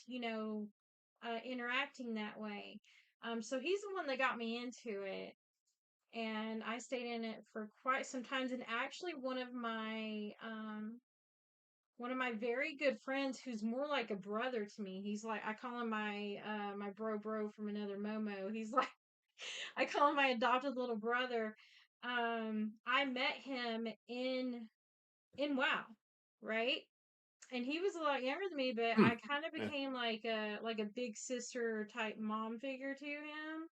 interacting that way. So he's the one that got me into it, and I stayed in it for quite some times. And actually, one of my very good friends, who's more like a brother to me. He's like, I call him my bro from another Momo. He's like, I call him my adopted little brother. I met him in WoW, right? And he was a lot younger than me, but I kind of became like a big sister type mom figure to him.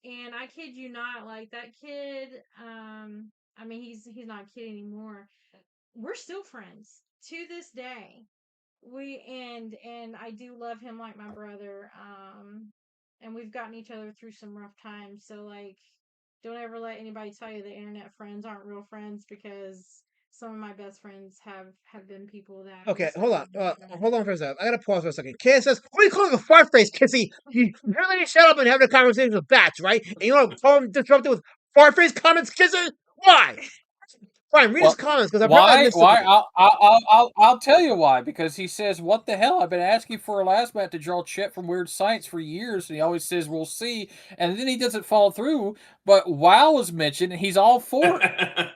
And I kid you not, like that kid. I mean, he's not a kid anymore. We're still friends to this day. And I do love him like my brother. And we've gotten each other through some rough times. So, like, don't ever let anybody tell you that internet friends aren't real friends, because some of my best friends have been people that. Okay, hold on. Hold on for a second. I gotta pause for a second. Kid says, "What are you calling a fart face, Kissy? You really need to shut up and have a conversation with Bats, right? And you want to call him disrupted with fart face comments, Kissy? Why? Fine, read his comments because I probably missed Why? something. I'll tell you why. Because he says, "What the hell? I've been asking for a last minute to draw Chet from Weird Science for years, and he always says we'll see, and then he doesn't follow through." But WoW was mentioned, and he's all for it.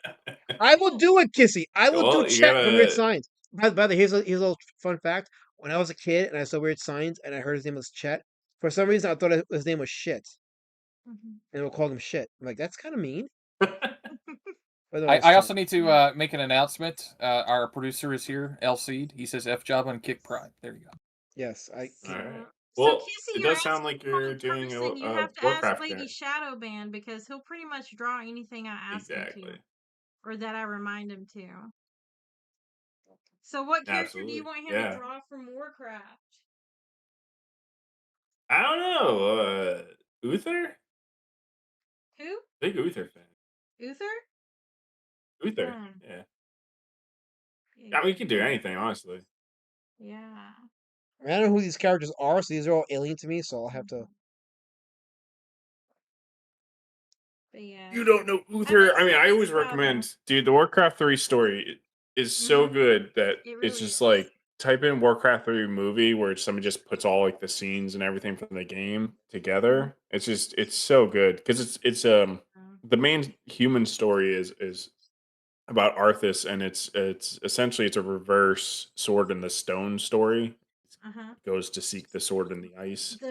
I will do it, Kissy. I will do Well, you Chet from Weird gotta. Science. By the way, here's a little fun fact. When I was a kid and I saw Weird Science and I heard his name was Chet, for some reason I thought his name was Shit, and we called him Shit. I'm like, that's kind of mean. But no, it's I Chet. also need to make an announcement. Our producer is here, El Seed. He says F job on Kick Pride. There you go. Yes, I. All right. So, Well, Kissy, it you're does sound asking like the wrong you're doing person. You a have to ask Warcraft Lady guy. Shadowban, because he'll pretty much draw anything I ask him to, Exactly. or that I remind him to. So, what character do you Absolutely. want him to Yeah. draw from Warcraft? I don't know. Uther? Who? Big Uther fan. Uther? Uther. Hmm. Yeah. Yeah. I mean, you can do anything, honestly. Yeah. I don't know who these characters are, so these are all alien to me. So I'll have to. But yeah. You don't know I Uther. I mean, still I miss always WoW though. recommend, dude, the Warcraft 3 story is so Mhm. good that It it's really just is. like type in Warcraft 3 movie where somebody just puts all like the scenes and everything from the game together. It's so good because it's Mhm. the main human story is about Arthas, and it's essentially it's a reverse Sword in the Stone story. Uh-huh. Goes to seek the sword in the ice. The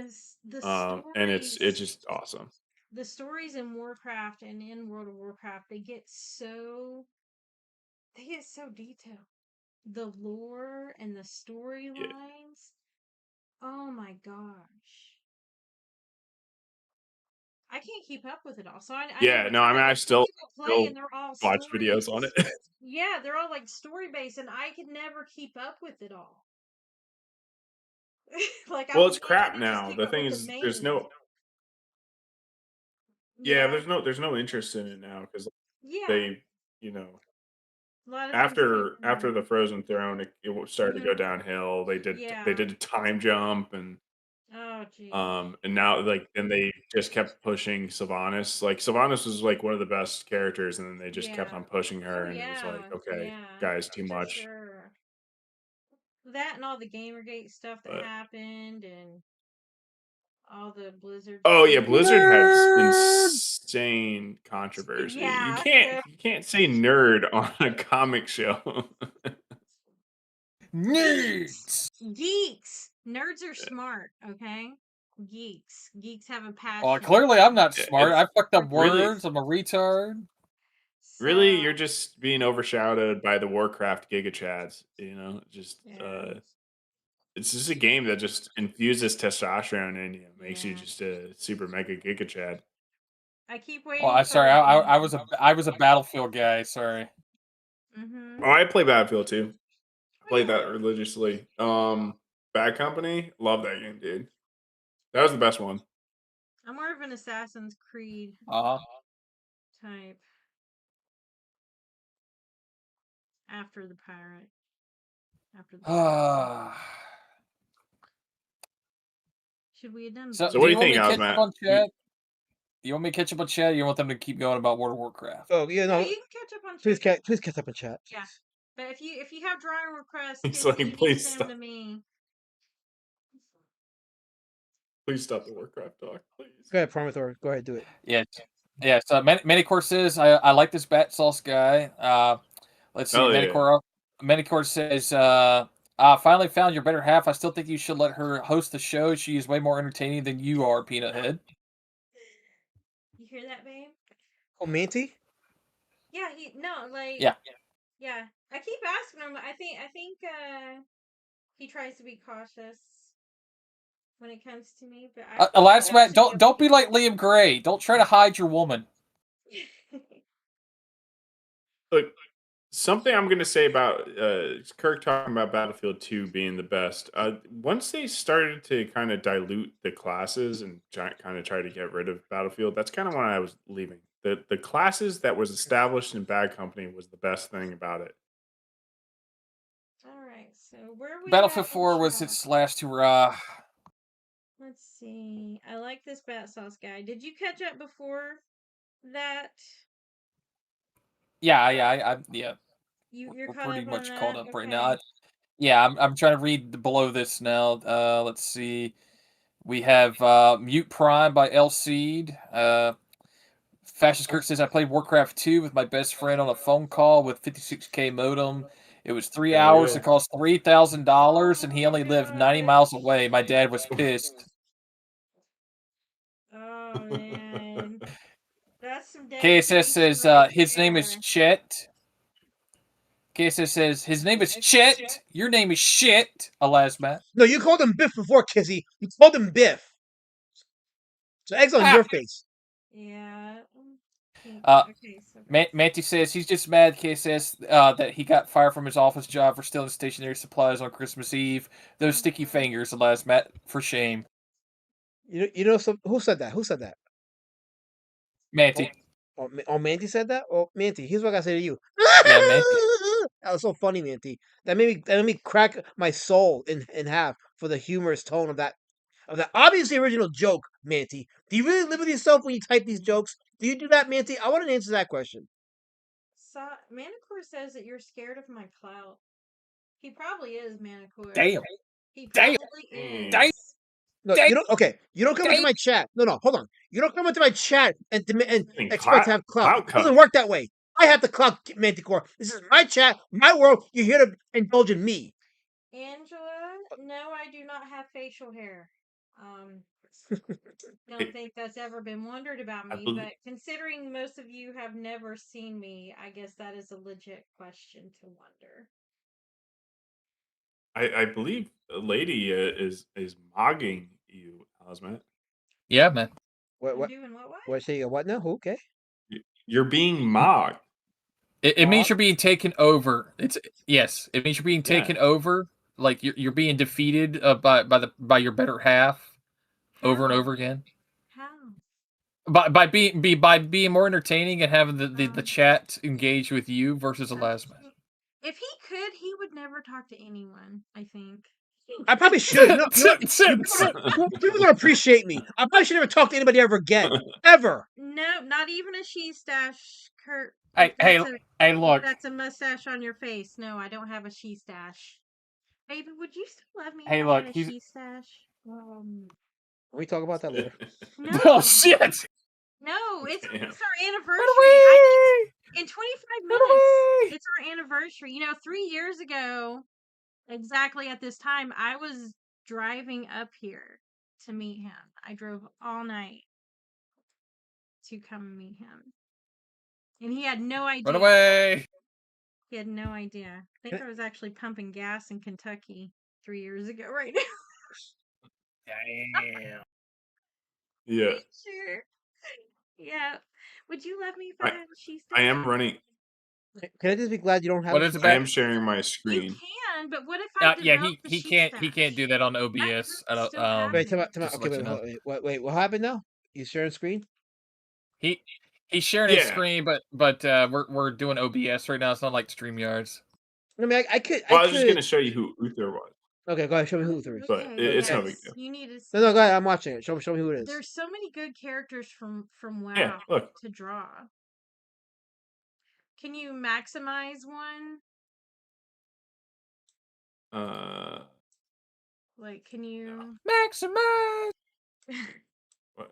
And it's stories just awesome. the stories in Warcraft and in World of Warcraft, they get so detailed. The lore and the Yeah. storylines. Oh my gosh. I can't keep up with it all. So I know Yeah, what no, you're I mean talking I about. Some people play still and they're all watch videos on it. Yeah, they're all like story based, and I could never keep up with it all. Like, I Well, would it's crap literally just now. keep The up thing with the is there's main. no yeah, Yeah. there's no interest in it now cuz Yeah. they, you know, A lot of things change. after the Frozen Throne it started to go Mhm. downhill. They Yeah. did a time jump Oh, jeez. and now like and they just kept pushing Sylvanas. Like Sylvanas was like one of the best characters and then they just kept Yeah. on pushing her Oh, and it was like, yeah. okay, Yeah. guys, too For much. sure. That and all the Gamergate stuff that But happened, and all the Blizzard oh yeah, stuff. Blizzard had Nerd. insane controversy. Yeah. So You can't say nerd on a comic show. geeks. Nerds. Geeks. Nerds are smart, okay? Geeks. Geeks have a Oh, passion. clearly I'm not Yeah, smart. it's I fucked up really words. I'm a retard. really So, you're just being overshadowed by the Warcraft Giga Chads. You know, just yeah. it's just a game that just infuses testosterone in you, makes you Yeah. just a super mega Giga Chad. I keep Oh, waiting I for sorry. the game. I was a Battlefield guy. Sorry. Mm-hmm. Oh, I play Battlefield too. I Oh, play yeah. that religiously. Bad Company, love that game, dude. That was the best one. I'm more of an Assassin's Creed Uh huh. type. after the pirate. Should we have done So, both? So what do do you you want me think, to catch up Ozmat? on chat? You want me to catch up on chat, or you want them to keep going about World of Warcraft? Oh yeah, No, no. you can catch up on Please, chat. please catch up in chat. Yeah. But if you have drawing requests, He's you like, need to please send stop. them to me. Please stop the Warcraft talk, please. Go ahead, Promathor. Go ahead, do it. Yeah. So Manicore says, I like this bat sauce guy. Let's see. Hell yeah. Manicore says, finally found your better half. I still think you should let her host the show. She is way more entertaining than you are, Peanut Head. You hear that, babe? Oh, Manty? Yeah, Yeah. Yeah. I keep asking him. I think he tries to be cautious when it comes to me, but Elasmat, don't be like Liam Gray. Don't try to hide your woman. Look, something I'm going to say about Kirk talking about Battlefield 2 being the best. Once they started to kind of dilute the classes and kind of try to get rid of Battlefield, that's kind of when I was leaving. The classes that was established in Bad Company was the best thing about it. All right, so where are we Battlefield at in 4 was chat? its last hurrah. Let's see. I like this bat sauce guy. Did you catch up before that? Yeah. You're We're caught pretty up on much that? caught up right Okay. now. I'm trying to read below this now. Let's see. We have Mute Prime by El Seed. Fascist Kurt says, I played Warcraft 2 with my best friend on a phone call with 56K modem. It was 3 Hell hours. yeah. It cost $3,000, and he Oh only my lived 90 gosh. miles away. My dad was pissed. Oh man. That's some KSS dedication says, right his name is there. Chet. KSS says, his name is Chet. Your name is shit, Elasmat. No, you called him Biff before, Kizzy. You called him Biff. So eggs on your face. Yeah. Okay, so Manty says he's just mad, KSS, that he got fired from his office job for stealing stationery supplies on Christmas Eve. Those sticky fingers, Elasmat, for shame. You know who said that? Who said that? Manty. Oh, Manty said that? Oh, Manty, here's what I gotta say to you. Yeah, Manty. That was so funny, Manty. That made me crack my soul in half for the humorous tone of that obviously original joke, Manty. Do you really live with yourself when you type these jokes? Do you do that, Manty? I want to answer that question. Manicore says that you're scared of my clout. He probably is, Manicore. Damn. He probably is. Damn. No, you don't. Okay, you don't come into my chat. No, hold on. You don't come into my chat and expect to have clout. It doesn't work that way. I have the clout, Manticore. This is my chat, my world. You're here to indulge in me. Angela, no, I do not have facial hair. Don't think that's ever been wondered about me, but considering most of you have never seen me, I guess that is a legit question to wonder. I believe a lady is mogging you, Osman. Yeah, man. What? Doing what? What? Say what now? Who? Okay. You're being mocked. It means you're being taken over. It means you're being taken over. Like you're being defeated by your better half over and over again. How? By being more entertaining and having the chat engage with you versus Elasmat. If he could, he would never talk to anyone, I think. I probably should. People don't appreciate me. I probably should never talk to anybody ever again. Ever. No, not even a she stash, Kurt. Hey, look. That's a mustache on your face. No, I don't have a she stash. Baby, would you still love me if I had a she stash? We talk about that later. No. Oh shit! No, it's our anniversary. In 25 minutes, it's our anniversary. 3 years ago, exactly at this time, I was driving up here to meet him. I drove all night to come meet him. And he had no idea. Run away! He had no idea. I think I was actually pumping gas in Kentucky 3 years ago right now. Damn. Yeah. Sure. Yeah. Would you love me if I had a she stash? I am running. Can I just be glad you don't have? What is it? I am sharing my screen. You can, but what if I he can't do that on OBS. Wait, okay, wait. What happened now? You sharing screen? He's sharing his screen, but we're doing OBS right now. It's not like StreamYards. I mean, I could. Well, I was just gonna show you who Uther was, Okay, go ahead. Show me who Luther is. but Okay, it's no yes. big deal. You need to. No, go ahead. I'm watching it. Show me who it is. There's so many good characters from Yeah, WoW look. to draw. Can you maximize one? Like, can you Maximize. What?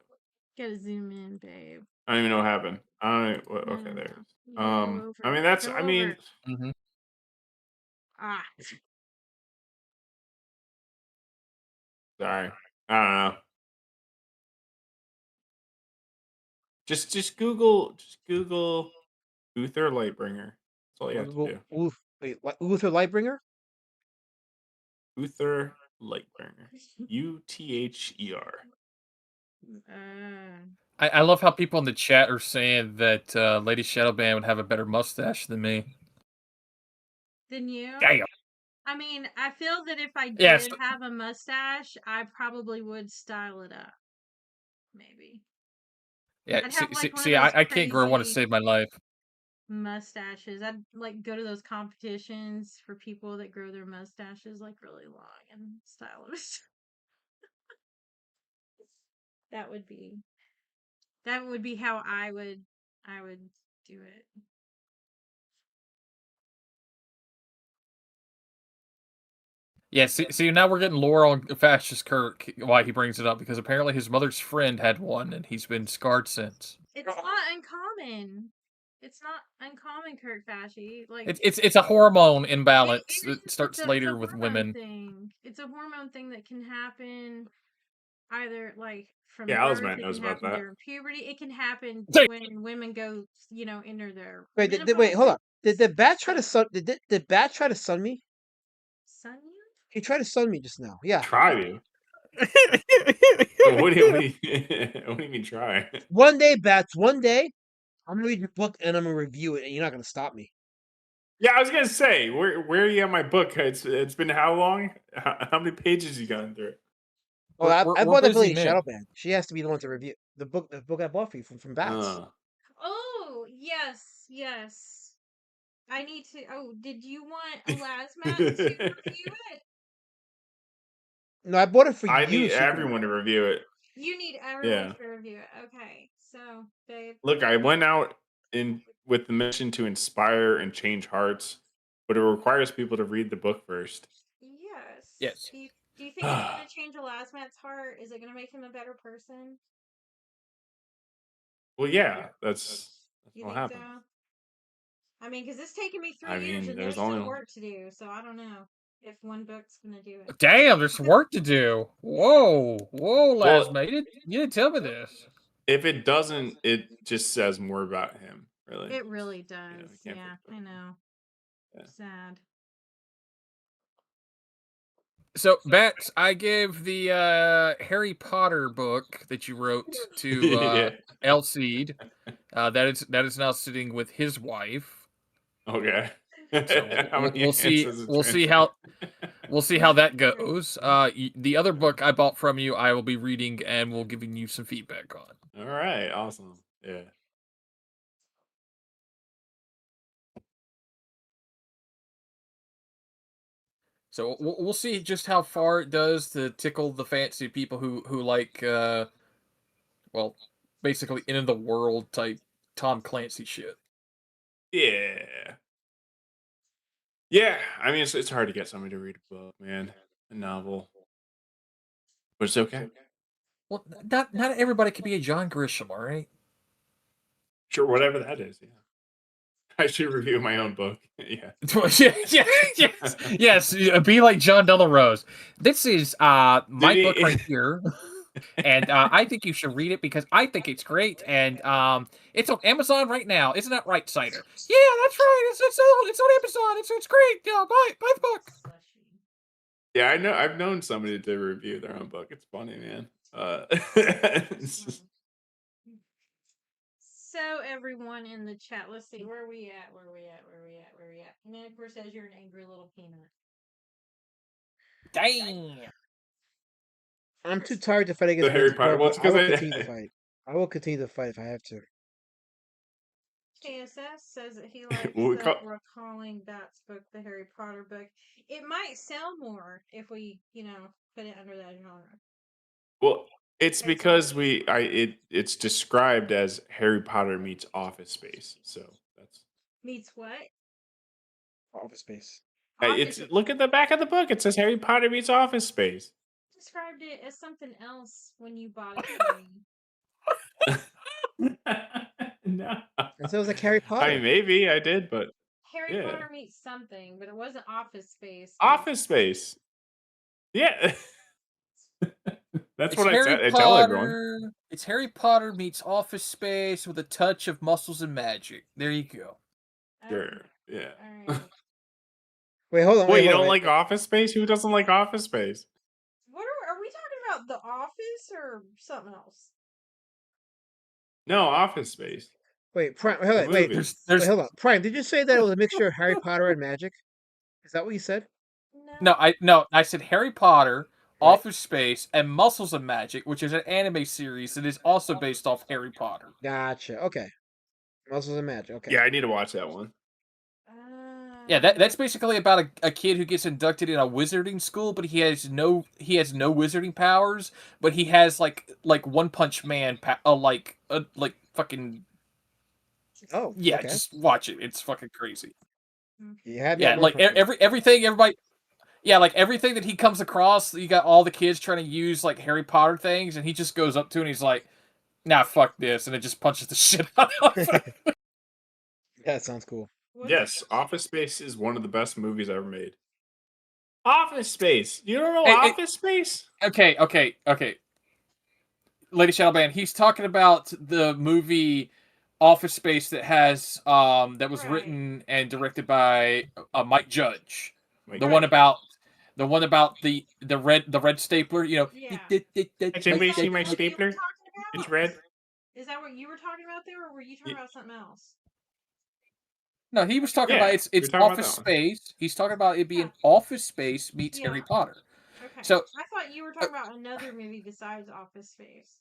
gotta zoom in, babe? I don't even know what happened. I don't. No, Okay, no, there no. it is. You gotta go I over. mean that's. Go I mean, over. Mhm. Ah, sorry. I don't know. Just Google Uther Lightbringer. That's all you have to do. Wait, what? Luther Lightbringer? Uther Lightbringer. Uther. I love how people in the chat are saying that Lady Shadowban would have a better mustache than me. Then you? Damn. I mean, I feel that if I Yes. did have a mustache, I probably would style it up. Maybe. Yeah. I'd have, like, one of See, those I can't grow one to crazy save my life. mustaches. I'd like go to those competitions for people that grow their mustaches like really long and stylish. That would be how I would do it. Yeah, see, now we're getting lore on Fascist Kirk, why he brings it up, because apparently his mother's friend had one, and he's been scarred since. It's not uncommon. It's not uncommon, Kirk Fashy. Like It's a hormone imbalance that starts it's later a with hormone women. thing. It's a hormone thing that can happen either like from Yeah, birth, Alizmat it knows can about happen that. during puberty, it can happen Hey! when women go, enter their Wait, menopause. wait, hold on. Did Bat try to sun? Did Bat try to sun me? Sun you? He tried to sun me just now. Yeah. Try you. What do you mean try? One day, Bats. One day, I'm gonna read your book and I'm gonna review it, and you're not gonna stop me. Yeah, I was gonna say, where are you at my book? It's been how long? How many pages you gone through? Oh, We're I bought that for busy Lady men. Shadowban. She has to be the one to review the book. The book I bought for you from Bats. Oh, yes. I need to. Oh, did you want Elasmat to review it? No, I bought it for I you. need everyone to review it. You need everyone Yeah. to review it. Okay, so babe. Look, I went out with the mission to inspire and change hearts, but it requires people to read the book first. Yes. Yes. Do you think it's gonna change Elasmat's heart? Is it gonna make him a better person? Well, yeah, that's You what think happens. so? I mean, because it's taken me 3 I years mean, and there's there's still only work to do, so I don't know if one book's gonna do it. Damn, there's some work to do. Whoa, Well, Lasma, you didn't tell me this. if it doesn't, it just says more about him. Really, It really does. you can't Yeah, fix it. I know. Yeah. Sad. So, Bats, I gave the Harry Potter book that you wrote to Yeah. Elseed. That is now sitting with his wife. Okay. So How many we'll see. hands does it We'll see translate? how that goes. The other book I bought from you, I will be reading and will giving you some feedback on. All right, awesome. Yeah. So we'll see just how far it does to tickle the fancy people who like well, basically end of the world type Tom Clancy shit. Yeah. Yeah. I mean, it's hard to get somebody to read a book, man. A novel. But it's okay. Well, not everybody can be a John Grisham, all right? Sure, whatever that is. Yeah. I should review my own book. Yeah. yes. Be like John Delarose. This is my book right here, and I think you should read it because I think it's great, and it's on Amazon right now. Isn't that right, Cider? Yeah, that's right. It's on Amazon. It's great. Yeah, buy the book. Yeah, I know. I've known somebody to review their own book. It's funny, man. So everyone in the chat, let's see, where are we at? And then of course says you're an angry little peanut. Dang. I'm too tired to fight against The Harry Magic Potter. Carp, Well, it's but I will because continue to fight. I will continue to fight if I have to. KSS says that he likes We call- Recalling Bat's book, the Harry Potter book. It might sell more if we, put it under that genre. Well, it's That's because funny. it's described as Harry Potter meets Office Space. So that's Meets what? Office Space. it's Office look at the back of the book. It says Harry Potter meets Office Space. described it as something else when you bought it for me. No. And so it was like Harry I Potter. mean, maybe I did, but Harry yeah. Potter meets something, but it wasn't Office Space. Office Space. Yeah. That's It's what I Harry tell everyone. Potter. It's Harry Potter meets Office Space with a touch of muscles and magic. There you go. Sure. Yeah. All right. Wait, hold on. Wait, you hold on, don't like Office Space? Who doesn't like Office Space? What are we talking about? The Office or something else? No, Office Space. Wait, Prime. The Hold on, wait, movie. wait, hold on. Prime, did you say that it was a mixture of Harry Potter and magic? Is that what you said? No. I said Harry Potter, Right. Office Space, and Muscles of Magic, which is an anime series that is also based off Harry Potter. Gotcha. Okay. Muscles and magic. Okay. Yeah, I need to watch that one. Yeah, that's basically about a kid who gets inducted in a wizarding school, but he has no wizarding powers, but he has like One Punch Man, like fucking Oh. yeah. Okay. Just watch it; it's fucking crazy. You had me Yeah, at one like Punch Man. everybody. Yeah, like everything that he comes across, you got all the kids trying to use like Harry Potter things, and he just goes up to it and he's like, "Nah, fuck this," and it just punches the shit out of him. That sounds cool. Yes, Office Space is one of the best movies ever made. Office Space. You don't know Hey, Office Space? Okay. Lady Shadowban, he's talking about the movie Office Space that has that was Right. written and directed by Mike Judge. Wait, The one about the red stapler, you know. Yeah. Has anybody seen my Is that what you were stapler? talking about? It's red. Is that what you were talking about there, or were you talking about something else? No, he was talking Yeah, about it's we were talking about Office that one. Space. He's talking about it being Yeah. Office Space meets Yeah. Harry Potter. Okay. So I thought you were talking about another movie besides Office Space.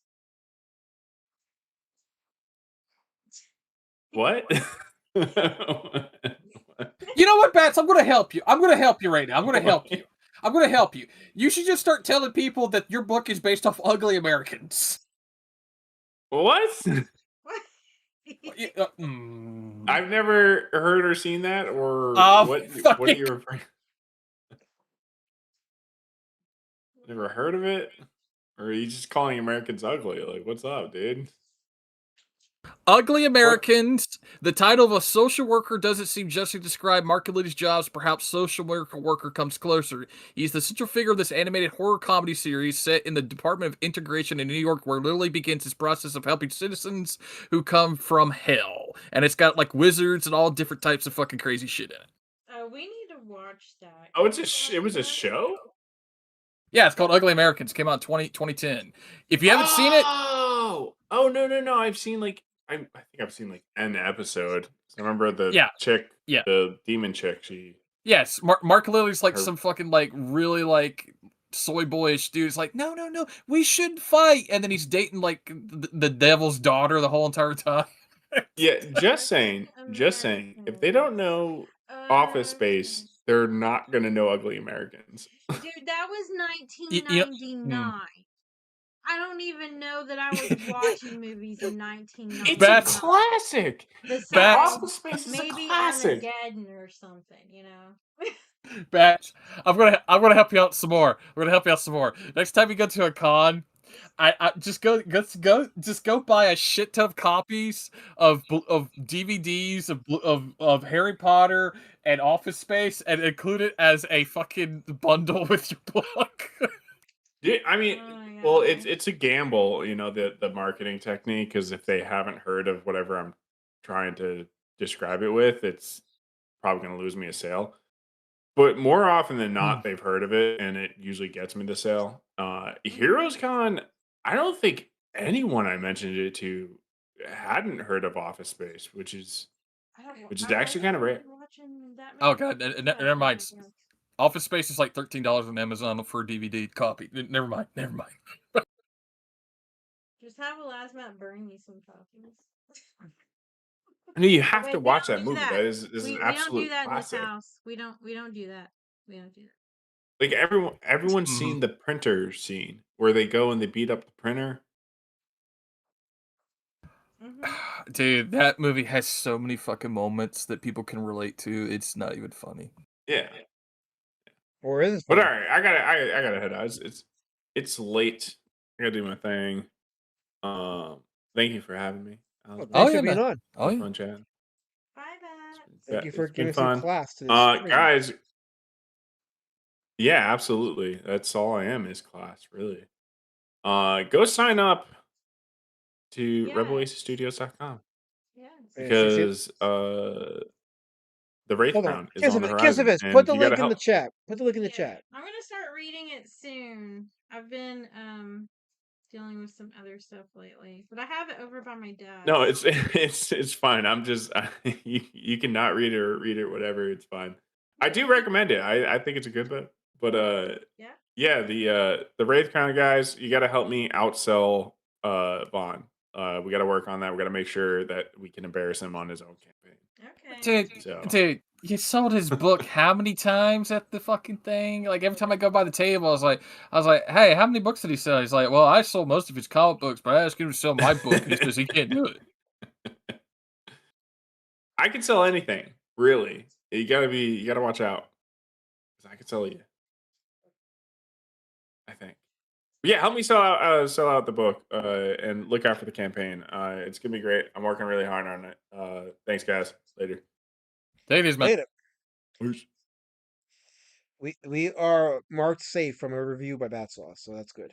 What? you know what, Bats? I'm gonna help you. I'm gonna help you right now. I'm gonna help you. I'm gonna help you. You should just start telling people that your book is based off Ugly Americans. What? What? I've never heard or seen that, or what are you referring? Never heard of it? Or are you just calling Americans ugly? Like, what's up, dude? Ugly Americans. The title of a social worker doesn't seem just to describe Mark Lily's jobs. Perhaps social worker comes closer. He's the central figure of this animated horror comedy series set in the Department of Integration in New York, where Lily begins his process of helping citizens who come from hell. And it's got like wizards and all different types of fucking crazy shit in it. We need to watch that. Oh, it was a show? Yeah, it's called Ugly Americans. Came out in 2010. If you haven't seen it, oh no! I've seen I think I've seen like an episode. I remember the chick, the demon chick. Yes, Mark Lily's like some fucking like really like soy boyish dude. It's like, no, we shouldn't fight, and then he's dating like the devil's daughter the whole entire time. Yeah, just saying. If they don't know Office Space, they're not gonna know Ugly Americans. Dude, that was 1999. I don't even know that I was watching movies in 1999. It's a classic. Office Space is maybe a classic. Armageddon or something, you know. Batch, I'm gonna help you out some more. We're gonna help you out some more. Next time you go to a con, I just go buy a shit ton of copies of DVDs of Harry Potter and Office Space and include it as a fucking bundle with your book. Yeah, I mean, well, it's a gamble, you know, the marketing technique, because if they haven't heard of whatever I'm trying to describe it with, it's probably going to lose me a sale. But more often than not, they've heard of it, and it usually gets me the sale. Heroes Con, I don't think anyone I mentioned it to hadn't heard of Office Space, which is actually kind of rare. Oh god, never mind. Office Space is like $13 on Amazon for a DVD copy. Never mind. Just have a last minute burn me some copies. No, you have to Wait, we watch don't that do movie. that. That is an We don't do absolute that in this classic. house. We don't do that. We don't do that. Like everyone's seen the printer scene where they go and they beat up the printer. Mm-hmm. Dude, that movie has so many fucking moments that people can relate to. It's not even funny. Yeah. Or is it? But all funny? right, I gotta head out. It's late. I gotta do my thing. Thank you for having me. Oh, Oh thanks for yeah, being man. on. Oh yeah. Fun chat. Bye, Matt. Thank you for It's been giving some fun. class to this streaming. Guys. Yeah, absolutely. That's all I am is class, really. Go sign up to Yes. rebelacestudios.com Yes. because the Wraith Hold on. Crown is on the Kiss horizon, put and the you gotta link in the help. chat. Put the link in the Yeah, chat. I'm gonna start reading it soon. I've been dealing with some other stuff lately, but I have it over by my desk. No, it's fine. I'm just you can not read it or read it, whatever. It's fine. I do recommend it. I think it's a good book. But yeah. the Wraith Crown guys, you got to help me outsell Vaughn. We got to work on that. We got to make sure that we can embarrass him on his own campaign. Okay. Dude, he sold his book how many times at the fucking thing? Like every time I go by the table, I was like, hey, how many books did he sell? He's like, well, I sold most of his comic books, but I asked him to sell my book, and he says he can't do it. I can sell anything, really. You gotta watch out. 'Cause I can sell you. I think. But yeah, help me sell out the book and look out for the campaign. It's gonna be great. I'm working really hard on it. Thanks, guys. Later. Take this, man. Later. Peace. We are marked safe from a review by Bat Sauce, so that's good.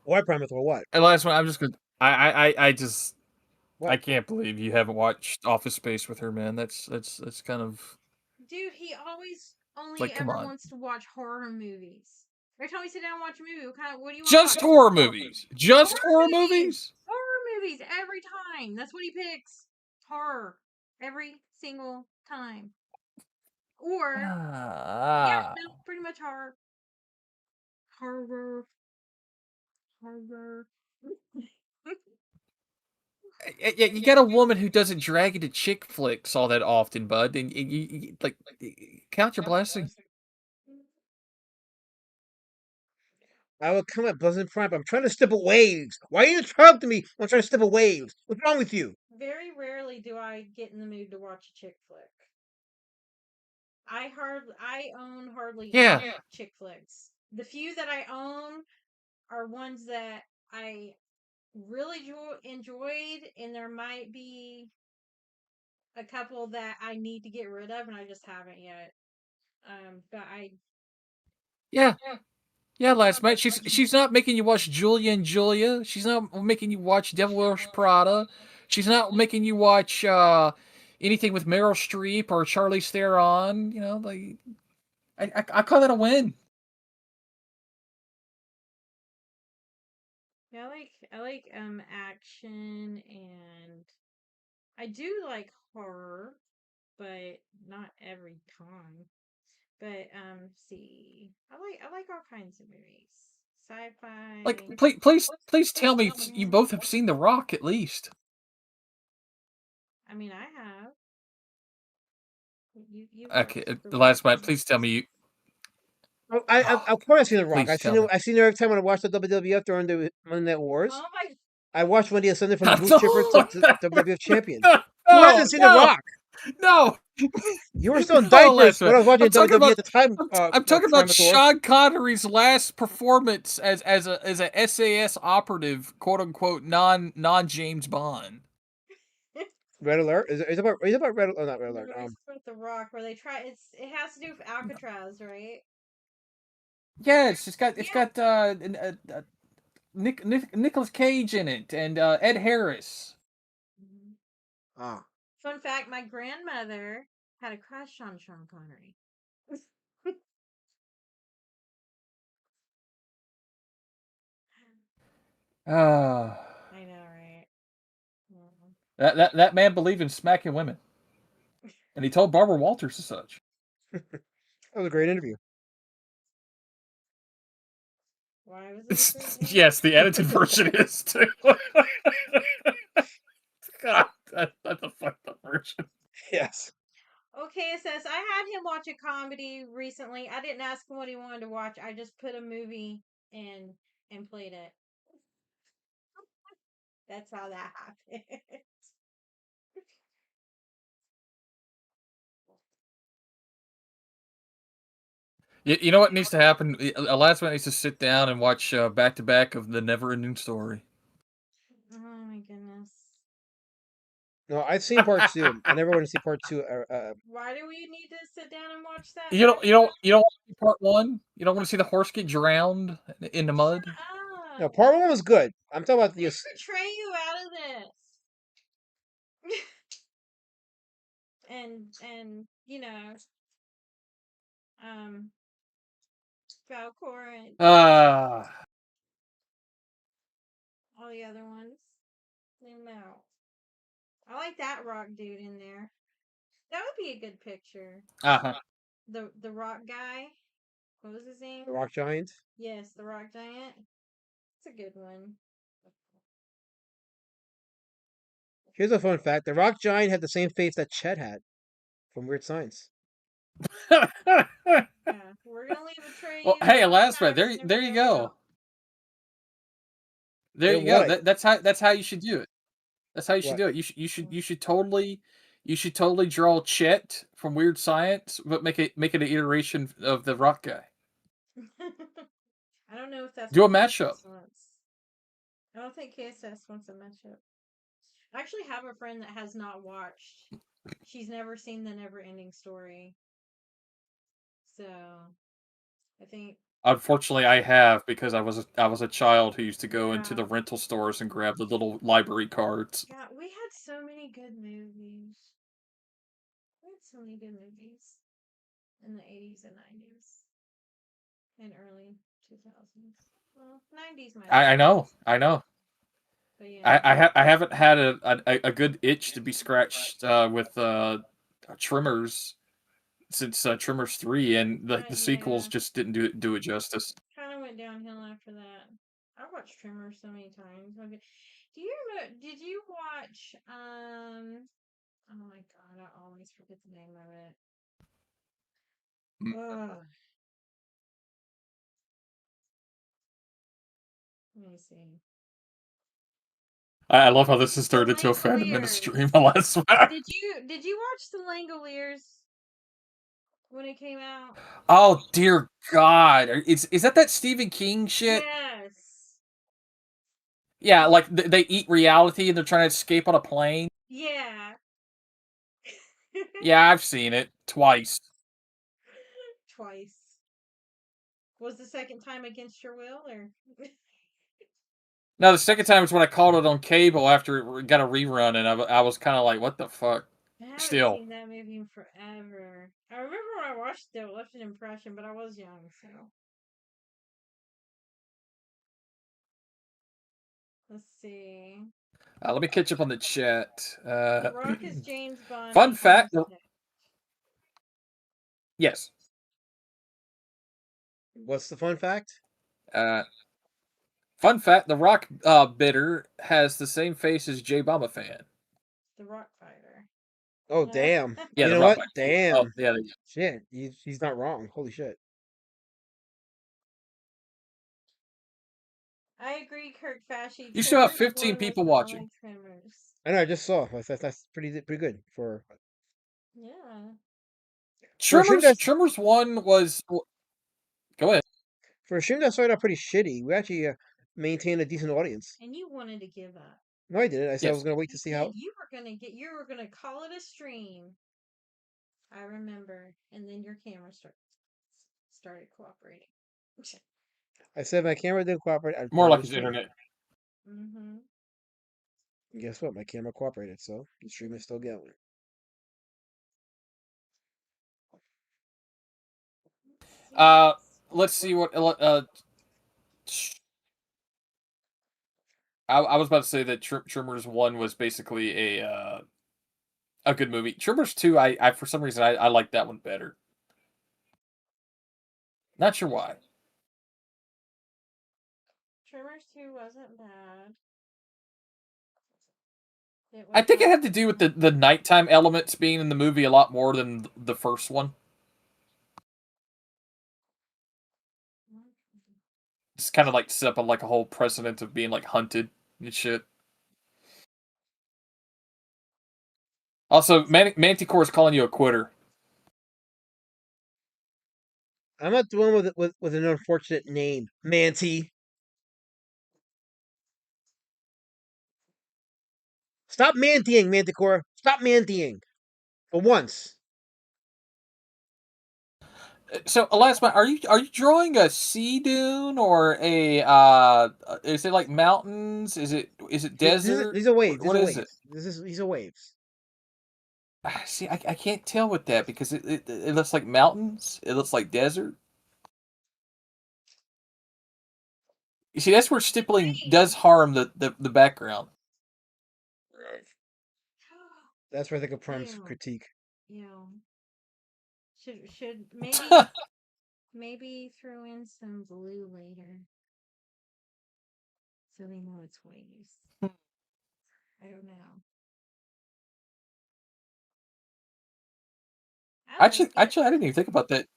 Why Primus or what? And last one, I'm just gonna. I just. What? I can't believe you haven't watched Office Space with her, man. That's kind of. Dude, he always only Like, come ever on. wants to watch horror movies. Every time we sit down and watch a movie, what do you want Just to watch? horror movies. Just horror movies. Horror movies every time. That's what he picks. Horror every single time. Or yeah, no, pretty much horror. Horror. You got a woman who doesn't drag into chick flicks all that often, bud, and you like count your blessings. I will come at Pleasant Prime. I'm trying to stipple waves. Why are you talking to me? I'm trying to stipple waves. What's wrong with you? Very rarely do I get in the mood to watch a chick flick. I own hardly any chick flicks. The few that I own are ones that I really enjoyed, and there might be a couple that I need to get rid of, and I just haven't yet. But Yeah, last night she's not making you watch Julia and Julia. She's not making you watch Devil Wears Prada. She's not making you watch anything with Meryl Streep or Charlize Theron. You know, like I call that a win. yeah, I like action, and I do like horror, but not every time. But see, I like all kinds of movies. Sci-fi. Like, please tell me you both have seen The Rock at least. I mean, I have. You Okay, last night, please tell me you. Oh, of course I've seen The Rock. Please tell me. I seen it every time when I watched the WWF during the Monday Night Wars. Oh my! I watched when he ascended from the Blue Chipper to WWF champion. No, Who hasn't seen The Rock? No. You were still in diapers when I was watching WWE at the time. I'm talking about Sean Connery's last performance as a SAS operative, quote unquote, non James Bond. Red Alert? Is it about Red Alert? Oh, not Red Alert. It's about The Rock, where they try. It has to do with Alcatraz, right? Yes, it's got Nicolas Cage in it and Ed Harris. Ah. Fun fact: my grandmother had a crush on Sean Connery. I know, right? That man believed in smacking women, and he told Barbara Walters as such. That was a great interview. Why was it a great movie? Yes, the edited version is too. God, that's a fucked up version. Yes. Okay, it says I had him watch a comedy recently. I didn't ask him what he wanted to watch. I just put a movie in and played it. That's how that happened. You know what needs to happen? Alaska needs to sit down and watch back to back of the Never Ending Story. Oh my goodness. No, I've seen part two. I never want to see part two. Why do we need to sit down and watch that? You don't back you to don't back? you don't want to see part one? You don't want to see the horse get drowned in the mud? Shut No, up. part one was good. I'm talking about the. Leave Atreyu out of this. and you know, um, Falcor and Ah, all the other ones. Leave them out. I like that rock dude in there. That would be a good picture. uh-huh. The rock guy. What was his name? The Rock Giant. Yes, the rock giant. It's a good one. Here's a fun fact: the Rock Giant had the same face that Chet had from Weird Science. Yeah, we're gonna leave Well, Atreyu hey, on the Alaska, side there and there you everybody else go. out. There Wait, you go. what? That's how you should do it. That's how you should What? do it. You should totally draw Chet from Weird Science, but make it an iteration of the rock guy. I don't know if that's Do a what mashup. KSS wants. I don't think KSS wants a matchup. I actually have a friend that has not watched. She's never seen the Never Ending Story. So I think Unfortunately, I have because I was a child who used to go into yeah. the rental stores and grab the little library cards. God, we had so many good movies. We had so many good movies in the 80s and 90s and early 2000s. Well, 90s might have I been, know, I know. but yeah. I haven't had a good itch to be scratched with Trimmers since Trimmers 3, and the sequels Yeah, just didn't do it justice. kind of went downhill after that. I watched Tremor so many times. Okay. Do you remember? Did you watch? Oh my god, I always forget the name of it. Mm. Ugh. Let me see. I love how this has The turned into a fandom ministry. Langoliers. Alaska. Did you watch the Langoliers when it came out? Oh dear God! Is that Stephen King shit? Yes. Yeah, like they eat reality and they're trying to escape on a plane. Yeah. Yeah, I've seen it twice. Twice. Was the second time against your will, or? No, the second time was when I called it on cable after it got a rerun, and I was kind of like, "What the fuck?" I haven't Still, seen that movie in forever. I remember when I watched it, it left an impression, but I was young, so. Let's see. let me catch up on the chat. The Rock is James Bond. Fun fact. Yes. What's the fun fact? Uh, Fun fact: The Rock bidder has the same face as J Bomba fan. The Rock Fighter. Oh damn! Yeah, You the know Rock what? fighter. Oh, Damn. yeah. Shit, he's not wrong. Holy shit. I agree, Kirk Fashy. You still have Tremors 15 1 was people I watching. like Tremors. I know. I just saw. That's pretty good for. Yeah. For a stream that's Trimmers 1 was. Go ahead. for a stream that started out pretty shitty. We actually maintained a decent audience. And you wanted to give up. No, I didn't. I said I was Yes. gonna wait to You see said how. you were gonna call it a stream. I remember. And then your camera started cooperating. I said my camera didn't cooperate. I'd put More it on like the his stream. internet. Mm-hmm. And guess what? My camera cooperated, so the stream is still going. Let's see what. I was about to say that Trimmers 1 was basically a good movie. Trimmers 2, I for some reason I like that one better. Not sure why. Tremors 2 wasn't bad. It I was think it not. had to do with the nighttime elements being in the movie a lot more than the first one. It's kind of like set up like a whole precedent of being like hunted and shit. Also, Manticore is calling you a quitter. I'm not the one with an unfortunate name, Manti. Stop mantying, Manticore. Stop mantying. For once. So, Elasma, are you drawing a sea dune or a is it like mountains? Is it desert? These are waves. These What are is it? waves. These are waves. See, I can't tell with that because it looks like mountains. It looks like desert. You see, that's where stippling does harm the background. That's where I think of Prime's Ew. critique. Ew. Should maybe throw in some blue later, so they know it's waves. I don't know. I like it. Actually, I didn't even think about that.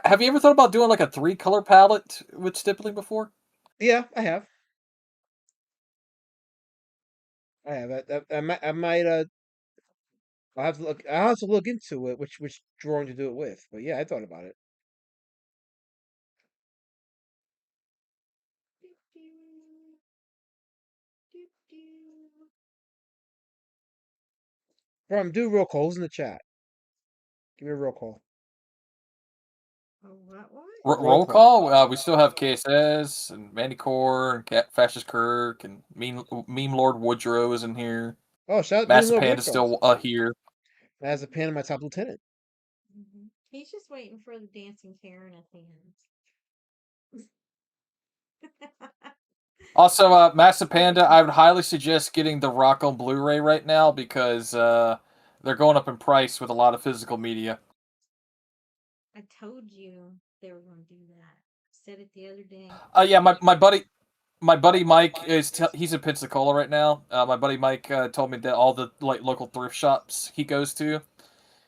Have you ever thought about doing like a 3-color palette with stippling before? Yeah, I have. I have. I might. I'll have to look. I'll have to look into it. Which drawing to do it with. But yeah, I thought about it. Prime, do roll calls in the chat. Give me a roll call. Oh, what? Roll Roll call. call. We still have KSS and Manticore and Fascist Kirk and Meme Lord Woodrow is in here. Oh, shout out Mean Massive Lord Panda's Woodrow. still here. As a pen of my top lieutenant. He's just waiting for the dancing Karen at the end. Also, Massive Panda, I would highly suggest getting the Rock on Blu-ray right now because they're going up in price with a lot of physical media. I told you they were going to do that. Said it the other day. Yeah, my buddy Mike he's in Pensacola right now. My buddy Mike told me that all the like local thrift shops he goes to,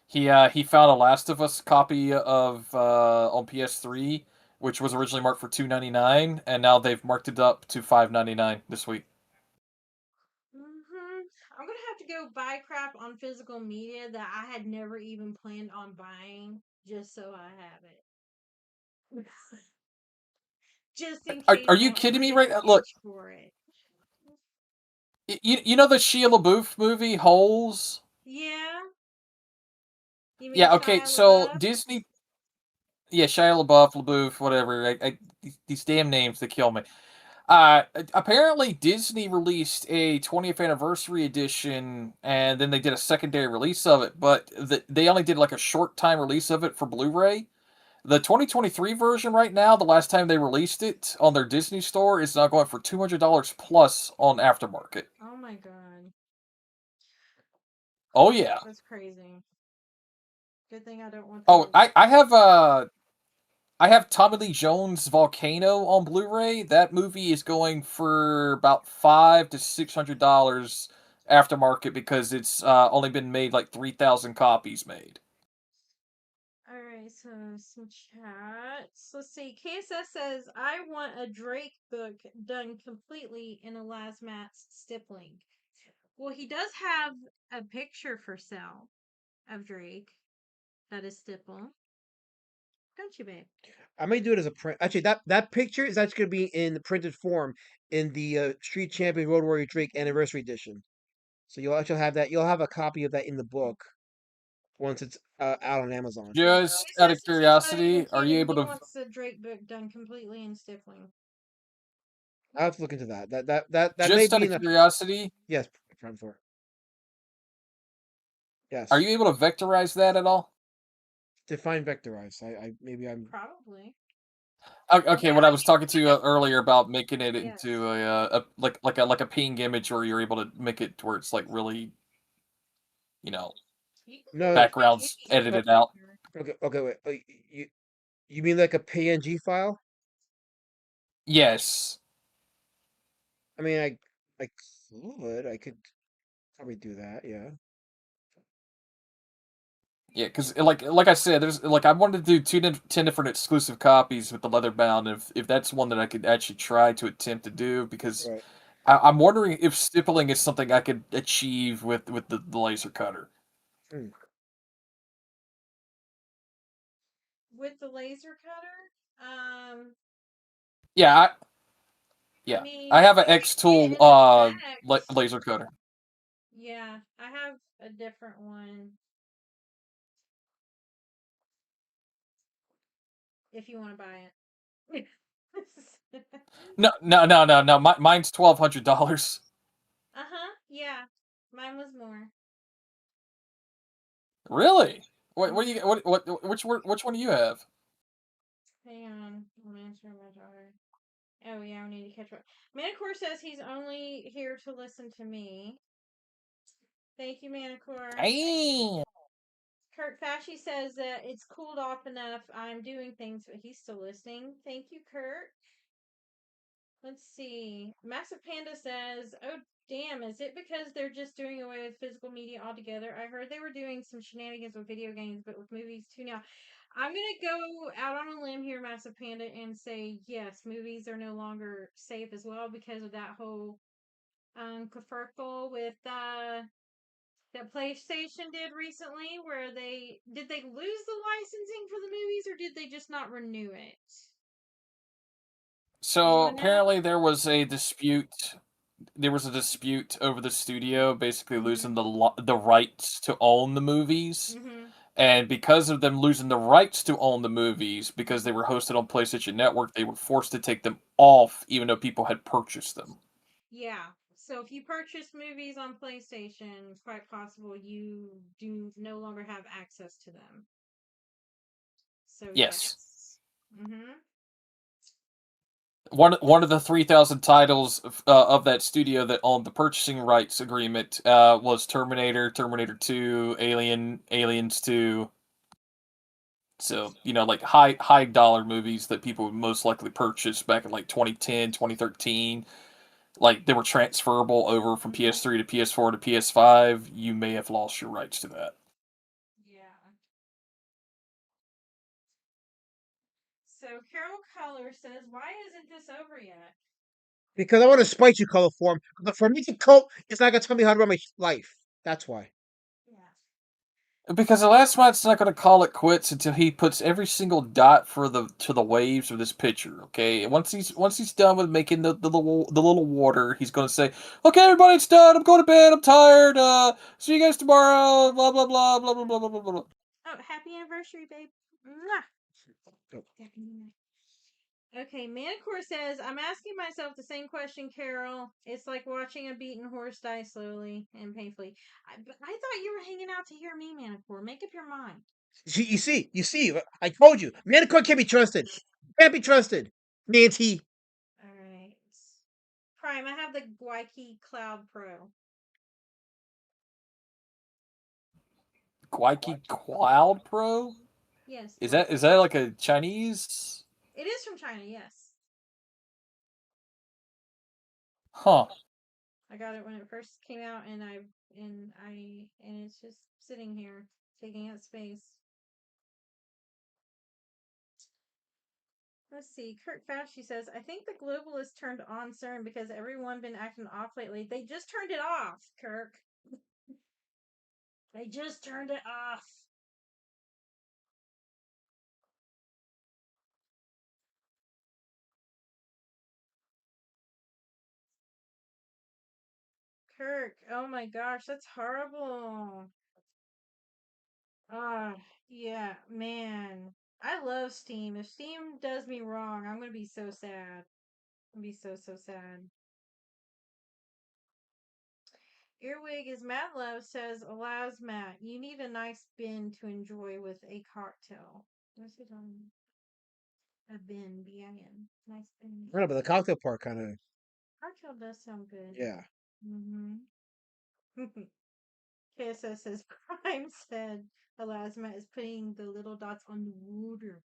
he found a Last of Us copy of on PS3, which was originally marked for $2.99, and now they've marked it up to $5.99 this week. I'm gonna have to go buy crap on physical media that I had never even planned on buying, just so I have it. Just in Are case you I kidding me? get Right? an Look, itch for it. you know the Shia LaBeouf movie Holes? Yeah, you mean Yeah. Okay. Shia So LaBeouf? Disney, yeah, Shia LaBeouf, whatever. These damn names they kill me. Apparently Disney released a 20th anniversary edition, and then they did a secondary release of it, but they only did like a short time release of it for Blu-ray. The 2023 version right now, the last time they released it on their Disney store, is now going for $200 plus on aftermarket. Oh my god, Oh yeah. that's crazy. Good thing I don't want Oh, those. I have Tommy Lee Jones' Volcano on Blu-ray. That movie is going for about $500 to $600 aftermarket because it's only been made like 3,000 copies made. Alright, so some chats. Let's see. KSS says, I want a Drake book done completely in a Matt's stippling. Well, he does have a picture for sale of Drake that is stipple. Don't you, babe? I may do it as a print. Actually, that picture is actually going to be in the printed form in the Street Champion Road Warrior Drake Anniversary Edition. So you'll actually have that. You'll have a copy of that in the book once it's out on Amazon. Just out of KSS is just not even curiosity, are you kidding. able He to wants the Drake book done completely in stippling. I'll have to look into that. That may just out be of in a curiosity, yes. Prime for are yes. you able to vectorize that at all? Define vectorize. I maybe I'm Probably. Okay, Yeah, what I I was talking to you mean, earlier about making it yes. into a like a ping image where you're able to make it to where it's like really, you know, You can no. make backgrounds any edited image. out. Okay, wait. You mean like a PNG file? Yes. I mean, I could probably do that. Yeah. Yeah, because like I said, there's I wanted to do 10 different exclusive copies with the leather bound. If that's one that I could actually try to attempt to do, because Right. I'm wondering if stippling is something I could achieve with the laser cutter. Hmm. With the laser cutter. Yeah, I yeah, I mean, have an you X can get tool an effect. laser cutter. Yeah, I have a different one. If you want to buy it. No. Mine's $1,200. Uh-huh. Yeah. Mine was more. Really? What do you Mhm. which one do you have? Hang on. I'm answering my daughter. Oh yeah, we need to catch up. Manicore says he's only here to listen to me. Thank you, Manicore. Damn. Kurt Fashy says that it's cooled off enough. I'm doing things, but he's still listening. Thank you, Kurt. Let's see. Massive Panda says, "Oh damn, is it because they're just doing away with physical media altogether? I heard they were doing some shenanigans with video games, but with movies too now." I'm gonna go out on a limb here, Massive Panda, and say yes, movies are no longer safe as well because of that whole kerfuffle with that PlayStation did recently, where they lose the licensing for the movies or did they just not renew it? So Anyone know? apparently there was a dispute over the studio basically Mhm. losing the rights to own the movies. Mhm. And because of them losing the rights to own the movies, because they were hosted on PlayStation Network, they were forced to take them off, even though people had purchased them. Yeah. So if you purchase movies on PlayStation, it's quite possible you do no longer have access to them. So Yes. yes. Mhm. One of the 3,000 titles of that studio that owned the purchasing rights agreement was Terminator, Terminator 2, Aliens 2. So, like high dollar movies that people would most likely purchase back in like 2010, 2013. Like they were transferable over from Mhm. PS3 to PS4 to PS5. You may have lost your rights to that. Yeah. So Carol Color says, "Why isn't this over yet?" Because I want to spite you, color form. But for me to cope, it's not gonna tell me how to run my life. That's why. Yeah. Because the last man's not going to call it quits until he puts every single dot for the waves of this picture. Okay, once he's done with making the little water, he's going to say, "Okay, everybody, it's done. I'm going to bed. I'm tired. See you guys tomorrow. Blah blah blah blah blah blah blah blah." Oh, happy anniversary, babe. Mwah. Oh. Okay, Manicore says, "I'm asking myself the same question, Carol. It's like watching a beaten horse die slowly and painfully." But I thought you were hanging out to hear me, Manicore. Make up your mind. You see. I told you, Manicore can't be trusted. Can't be trusted. Nancy. All right. Prime, I have the Guayki Cloud Pro. Guayki Cloud Pro? Yes, Is that Guayki. is that like a Chinese? It is from China, yes. Huh. I got it when it first came out, and it's just sitting here taking up space. Let's see. Kurt Fashy says, "I think the globalists turned on CERN because everyone been acting off lately. They just turned it off, Kirk. They just turned it off." Kirk, oh my gosh, that's horrible. Ah, yeah, man. I love Steam. If Steam does me wrong, I'm gonna be so sad. I'm gonna be so, so sad. Earwig is Mad Love says, "Alas, Matt, you need a nice bin to enjoy with a cocktail." What's it on? A bin, B-I-N. Nice bin. I don't know, but the cocktail part kind of, Cocktail does sound good. yeah. Mm-hmm. KSS says, Prime said, "Alas, Matt is putting the little dots on the water."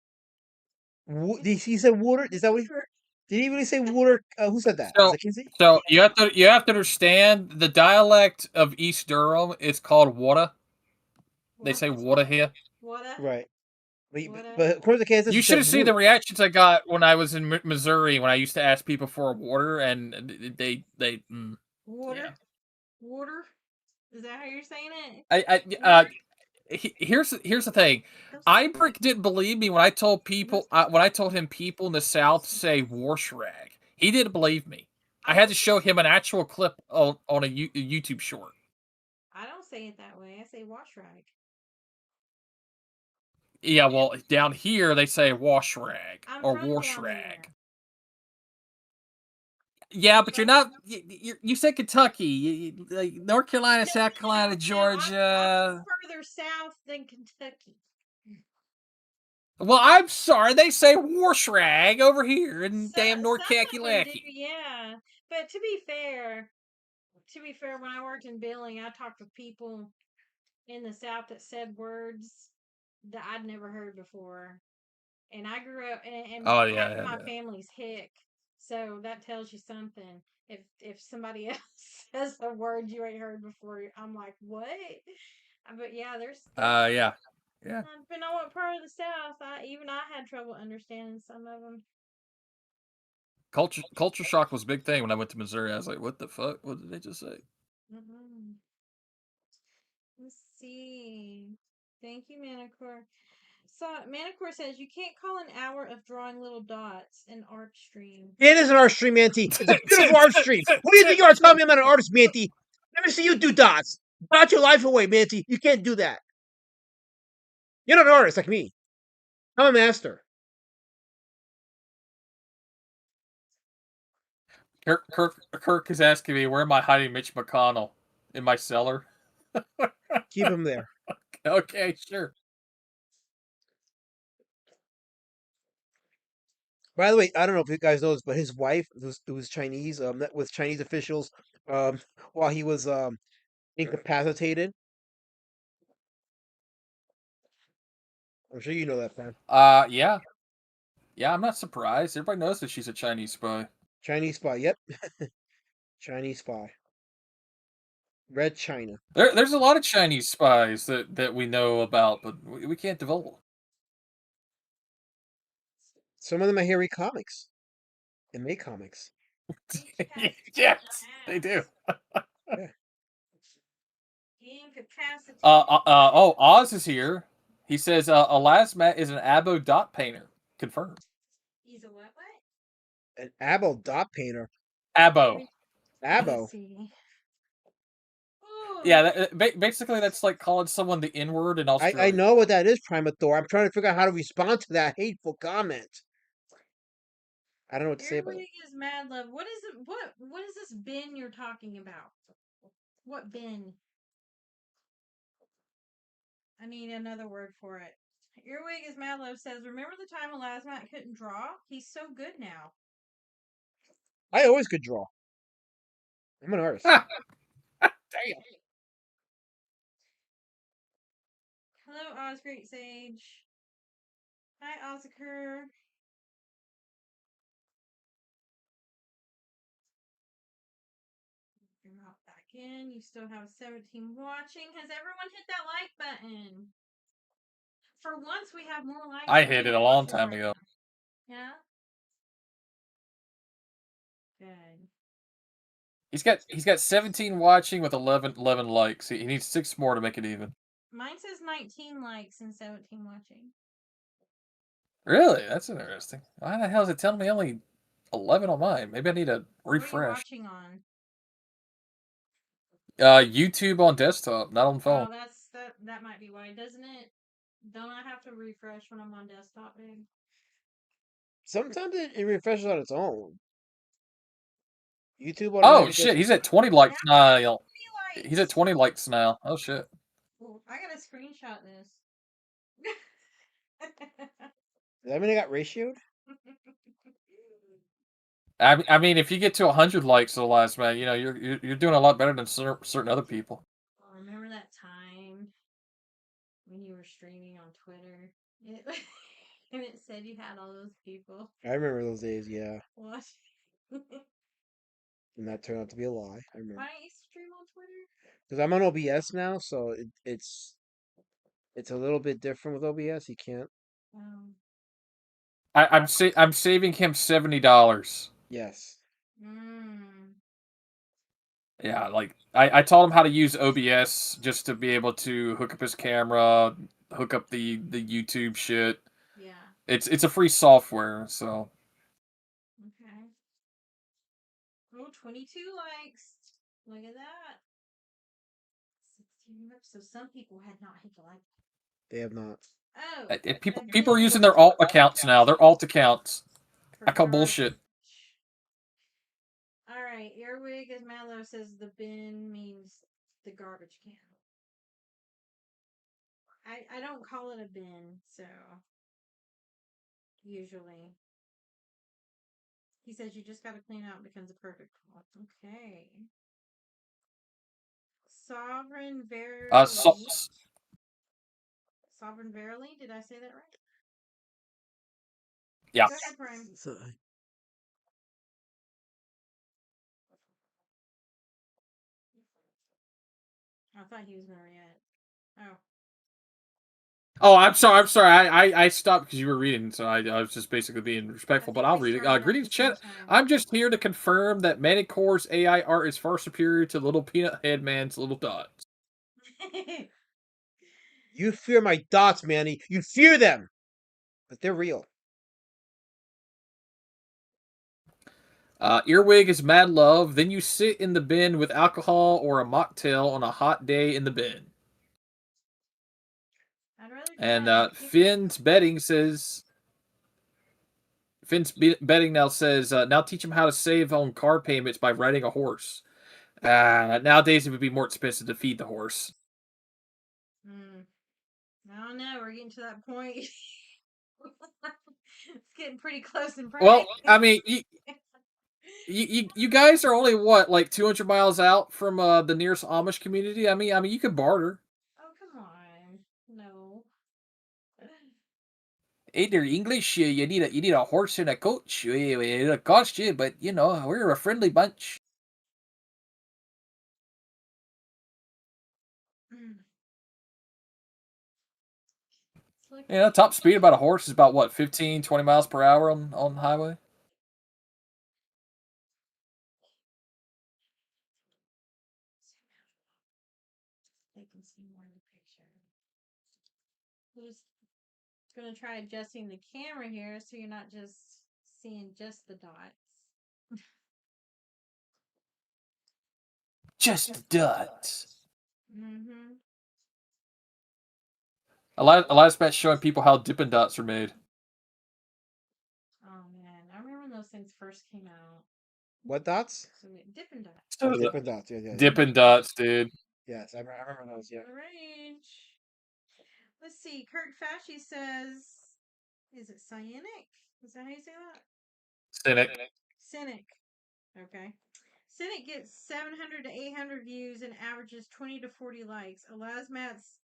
He said water. Is that what? Water. Did he really say water? Who said that? Was So, it Kinsey? so you have to understand the dialect of East Durham is called Wada. They say Wada here. What Right. What a- But according to Kansas, You he should said have seen the water. reactions I got when I was in Missouri when I used to ask people for water, and they water? yeah. Water? Is that how you're saying it? I here's the thing. That's- Ibrick didn't believe me when I told him people in the South say warshrag. He didn't believe me. I had to show him an actual clip on a YouTube short. I don't say it that way. I say wash rag. Yeah, well, down here they say wash rag I'm or from wash down rag. there. Yeah, but you're not. You said Kentucky, like North Carolina, South Carolina, I'm Georgia. further south than Kentucky. Well, I'm sorry, they say wash rag over here in damn North Some of them do, Kakalaki. yeah. But to be fair, when I worked in billing, I talked with people in the South that said words that I'd never heard before. And I grew up, and Oh half yeah, of my yeah. family's hick, so that tells you something. If somebody else says a word you ain't heard before, I'm like, what? But yeah, there's Yeah. depending on what part of the South, I had trouble understanding some of them. Culture shock was a big thing when I went to Missouri. I was like, what the fuck? What did they just say? Mm-hmm. Let's see. Thank you, Manicor. So Manicor says you can't call an hour of drawing little dots an art stream. It is an art stream, Manty. It's a beautiful art stream. What do you think you are telling me I'm not an artist, Manty? Never see you do dots. Dot your life away, Manty. You can't do that. You're not an artist like me. I'm a master. Kirk is asking me where am I hiding Mitch McConnell in my cellar. Keep him there. Okay, sure. By the way, I don't know if you guys know this, but his wife, who was Chinese, met with Chinese officials um, while he was incapacitated. I'm sure you know that, fan. Yeah. Yeah, I'm not surprised. Everybody knows that she's a Chinese spy. Chinese spy. Yep. Chinese spy. Red China. There's a lot of Chinese spies that we know about, but we can't divulge. Some of them are Harry comics and make comics. Yes, they do. Yeah. Incapacitated. Oh, Oz is here. He says Elasmat is an abo dot painter. Confirmed. He's a what? An abo dot painter. Abo. Abo. Let's see. Yeah, basically that's like calling someone the N-word in Australia. I know what that is, Primathor. I'm trying to figure out how to respond to that hateful comment. I don't know what to say about it. Is Mad Love. What is it? What is this bin you're talking about? What bin? I need another word for it. Earwig is Mad Love says, remember the time Elasmat couldn't draw? He's so good now. I always could draw. I'm an artist. Damn. Hello, Oz Great Sage. Hi, Ozaker. You're not back in. You still have 17 watching. Has everyone hit that like button? For once, we have more likes. I hit it a long time ago. Yeah? Good. He's got 17 watching with 11 likes. He needs 6 more to make it even. Mine says 19 likes and 17 watching. Really? That's interesting. Why the hell is it telling me only 11 on mine? Maybe I need to refresh. What are you watching on? YouTube on desktop, not on phone. Oh, that might be why, doesn't it? Don't I have to refresh when I'm on desktop, babe? Sometimes it refreshes on its own. YouTube. Oh shit, he's at 20 likes now. He's at 20 likes now. Oh shit. Ooh, I gotta screenshot this. Does that mean I got ratioed? I mean, if you get to 100 likes, the last man, you know you're doing a lot better than certain other people. Oh, remember that time when you were streaming on Twitter? And it said you had all those people I remember those days, yeah. watching. And that turned out to be a lie. I remember. Why don't you stream on Twitter? Because I'm on OBS now, so it's a little bit different with OBS. You can't. Um, I'm saving him $70. Yes. mm, Yeah, like I told him how to use OBS just to be able to hook up his camera, hook up the YouTube shit. yeah. It's a free software, so Okay. Oh, 22 likes. Look at that. 16 reps. So some people had not hit the like. They have not. Oh. people are using their alt accounts now. Their alt accounts. I call bullshit. All right. Earwig, as Mallow says, the bin means the garbage can. I don't call it a bin, so usually. He says you just got to clean out, it becomes a perfect cloth. Okay. Sovereign Verily. Sovereign Verily? Did I say that right? Yeah. Go ahead, Prime. So, I thought he was going to react. Oh. Oh, I'm sorry. I stopped because you were reading, so I was just basically being respectful. But I'll read it. Greetings, chat. I'm just here to confirm that Manicore's AI art is far superior to Little Peanut Head Man's little dots. you fear my dots, Manny. You fear them, but they're real. Earwig is mad love. Then you sit in the bin with alcohol or a mocktail on a hot day in the bin. And Finn's Betting says. Finn's Betting now says, now teach him how to save on car payments by riding a horse. Nowadays, it would be more expensive to feed the horse. I don't know. We're getting to that point. It's getting pretty close in price. Well, I mean, you guys are only what, like 200 miles out from the nearest Amish community. I mean, you could barter. Oh, come on, no. Hey, they're English. You need a horse and a coach. It'll cost you, but you know we're a friendly bunch. Yeah, top speed about a horse is about what, 15, 20 miles per hour on the highway. They can see more in the picture. We're just gonna try adjusting the camera here so you're not just seeing just the dots. Just the dots. Mm-hmm. Elias's showing people how Dippin' Dots are made. Oh man, I remember when those things first came out. What dots? Dippin' Dots. Oh, Dippin' Dots. Yeah. Dippin' Dots, dude. Yes, I remember those. Yeah. Rage. Let's see. Kirk Fashy says, "Is it cyanic? Is that how you say that?" Cynic. Okay. Cynic gets 700 to 800 views and averages 20 to 40 likes. Elasmat's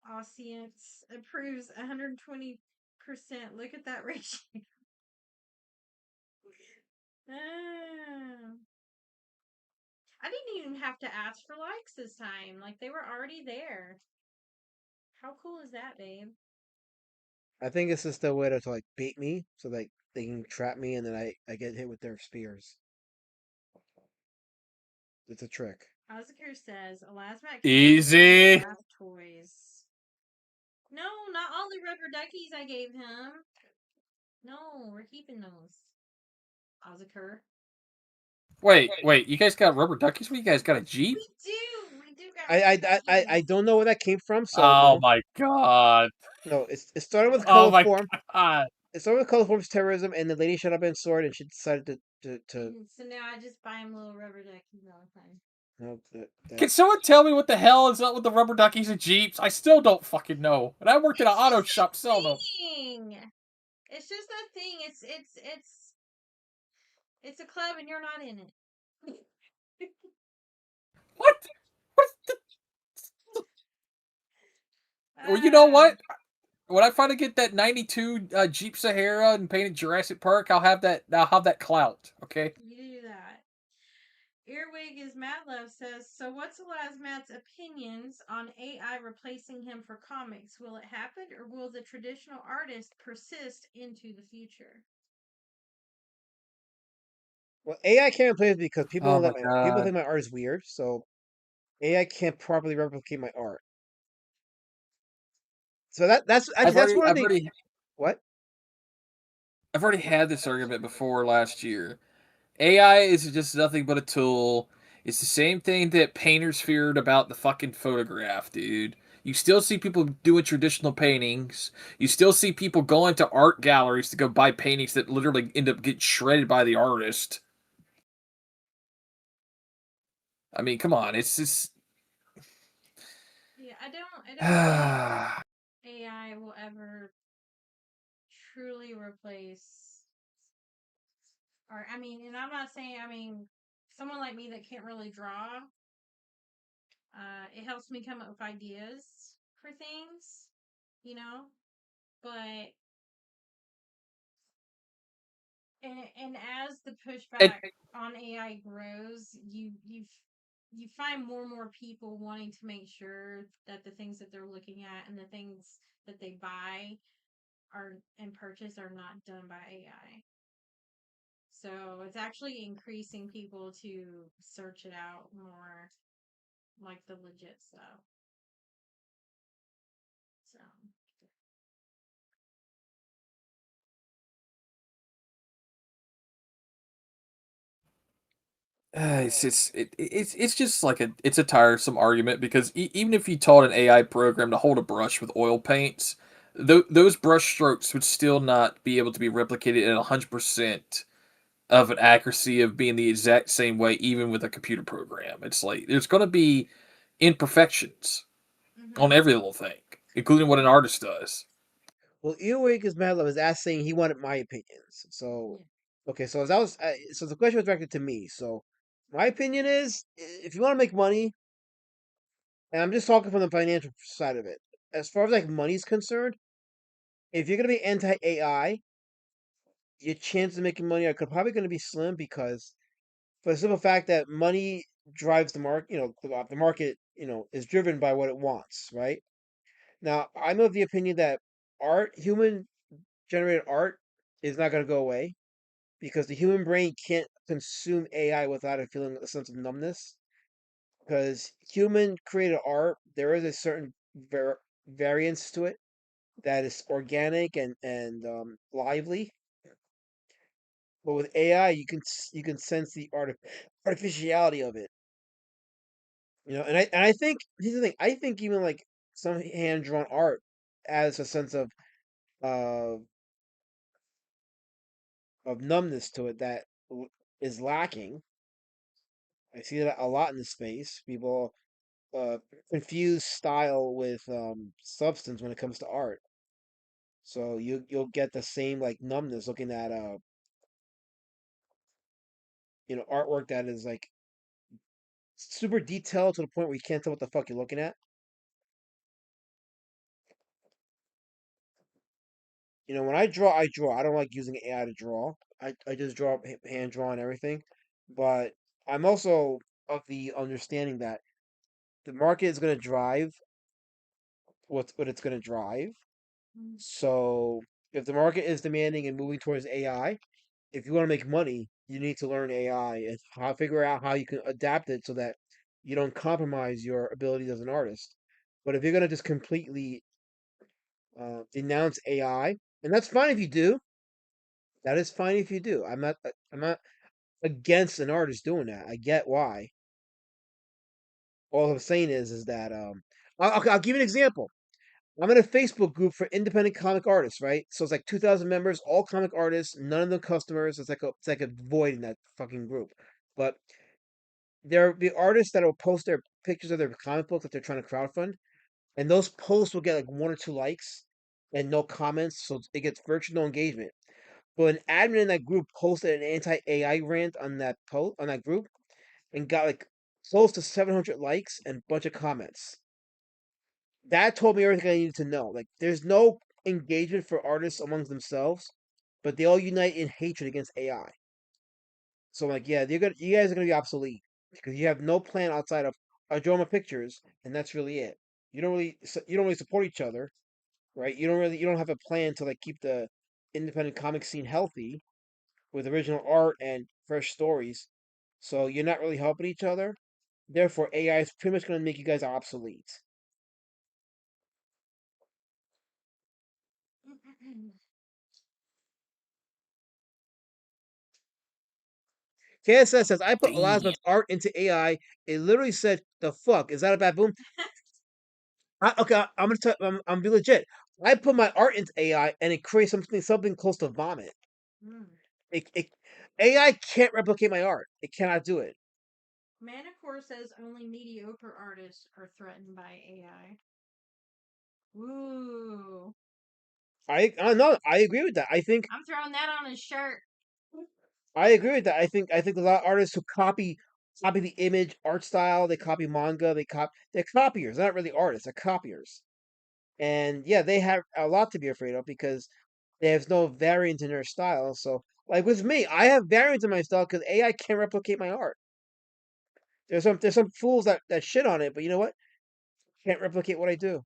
audience approves 120%. Look at that ratio. I didn't even have to ask for likes this time. Like, they were already there. How cool is that, babe? I think it's just a way to like bait me, so like they can trap me, and then I get hit with their spears. It's a trick. Ozakir says, Elasmat Easy. Toys. No, not all the rubber duckies I gave him. No, we're keeping those. Ozakir. Wait, you guys got rubber duckies? What, you guys got a Jeep? We do got I don't know where that came from, so oh no. My god. No, it started with Oh my coliform. god. It started with coliform's terrorism, and the lady shut up in sword, and she decided to So now I just buy him little rubber duckies all the time. no, Can someone tell me what the hell is up with the rubber duckies and Jeeps? I still don't fucking know. And I worked at an auto shop selling them. It's just a thing. It's a club and you're not in it. What? Well, you know what? when I finally get that '92 Jeep Sahara and painted Jurassic Park, I'll have that. I'll have that clout. Okay. You do that. Earwig is Mad Love says, so what's Matt's opinions on AI replacing him for comics? Will it happen or will the traditional artist persist into the future? Well, AI can't replace it because people Oh don't my let my people god. think my art is weird, so AI can't properly replicate my art. So that's actually I've that's already, one of I've the already, what? I've already had this argument before last year. AI is just nothing but a tool. It's the same thing that painters feared about the fucking photograph, dude. You still see people doing traditional paintings. You still see people going to art galleries to go buy paintings that literally end up getting shredded by the artist. I mean, come on, it's just. Yeah, I don't think AI will ever truly replace art. I mean, and I'm not saying, I mean, someone like me that can't really draw, it helps me come up with ideas for things, you know? But and as the it, pushback on AI grows, you find more and more people wanting to make sure that the things that they're looking at and the things that they buy are and purchase are not done by AI. So it's actually increasing people to search it out more, like the legit stuff. So it's just like it's a tiresome argument because even if you taught an AI program to hold a brush with oil paints, those brush strokes would still not be able to be replicated at 100% of an accuracy of being the exact same way, even with a computer program. It's like there's going to be imperfections on mm-hmm. every little thing, including what an artist does. Well, Earwig is Mad Love is asking he wanted my opinions. So okay, so as I was so the question was directed to me. So my opinion is if you want to make money, and I'm just talking from the financial side of it. As far as like money's concerned, if you're gonna be anti AI, your chance of making money are probably gonna be slim because for the simple fact that money drives the market. The market is driven by what it wants, right? Now I'm of the opinion that human generated art, is not gonna go away because the human brain can't consume AI without a feeling a sense of numbness. Because human created art, there is a certain variance to it that is organic and lively. But with AI, you can sense the artificiality of it. And I think here's the thing. I think even like some hand drawn art adds a sense uh, of numbness to it that is lacking. I see that a lot in the space. People uh, confuse style with substance when it comes to art. So you'll get the same like numbness looking at artwork that is like super detailed to the point where you can't tell what the fuck you're looking at. When I draw, I draw. I don't like using AI to draw. I just draw hand draw and everything. But I'm also of the understanding that the market is going to drive what it's going to drive. So if the market is demanding and moving towards AI, if you want to make money, you need to learn AI and figure out how you can adapt it so that you don't compromise your abilities as an artist. But if you're gonna just completely denounce AI, and that's fine if you do. That is fine if you do. I'm not against an artist doing that. I get why. All I'm saying is that I'll give you an example. I'm in a Facebook group for independent comic artists, right? So it's like 2,000 members, all comic artists, none of them customers. It's like a void in that fucking group. But there will be artists that will post their pictures of their comic book that they're trying to crowdfund, and those posts will get like one or two likes and no comments, so it gets virtually no engagement. But an admin in that group posted an anti AI rant on that group and got like close to 700 likes and a bunch of comments. That told me everything I needed to know. Like, there's no engagement for artists amongst themselves, but they all unite in hatred against AI. So like, yeah, you guys are gonna be obsolete because you have no plan outside of I draw my pictures, and that's really it. You don't really support each other, right? You don't have a plan to like keep the independent comic scene healthy with original art and fresh stories. So you're not really helping each other. Therefore, AI is pretty much gonna make you guys obsolete. KSS says I put Damn. Elasma's art into AI. It literally said, "The fuck is that a baboon?" Okay, I'm gonna tell. I'm be legit. I put my art into AI, and it creates something close to vomit. Mm. It AI can't replicate my art. It cannot do it. Manacor says only mediocre artists are threatened by AI. Ooh. I no, I agree with that. I'm throwing that on his shirt. I agree with that. I think there's a lot of artists who copy the image, art style. They copy manga. They're copiers. They're not really artists. They're copiers. And yeah, they have a lot to be afraid of because there's no variance in their style. So, like with me, I have variance in my style because AI can't replicate my art. There's some fools that shit on it, but you know what? Can't replicate what I do.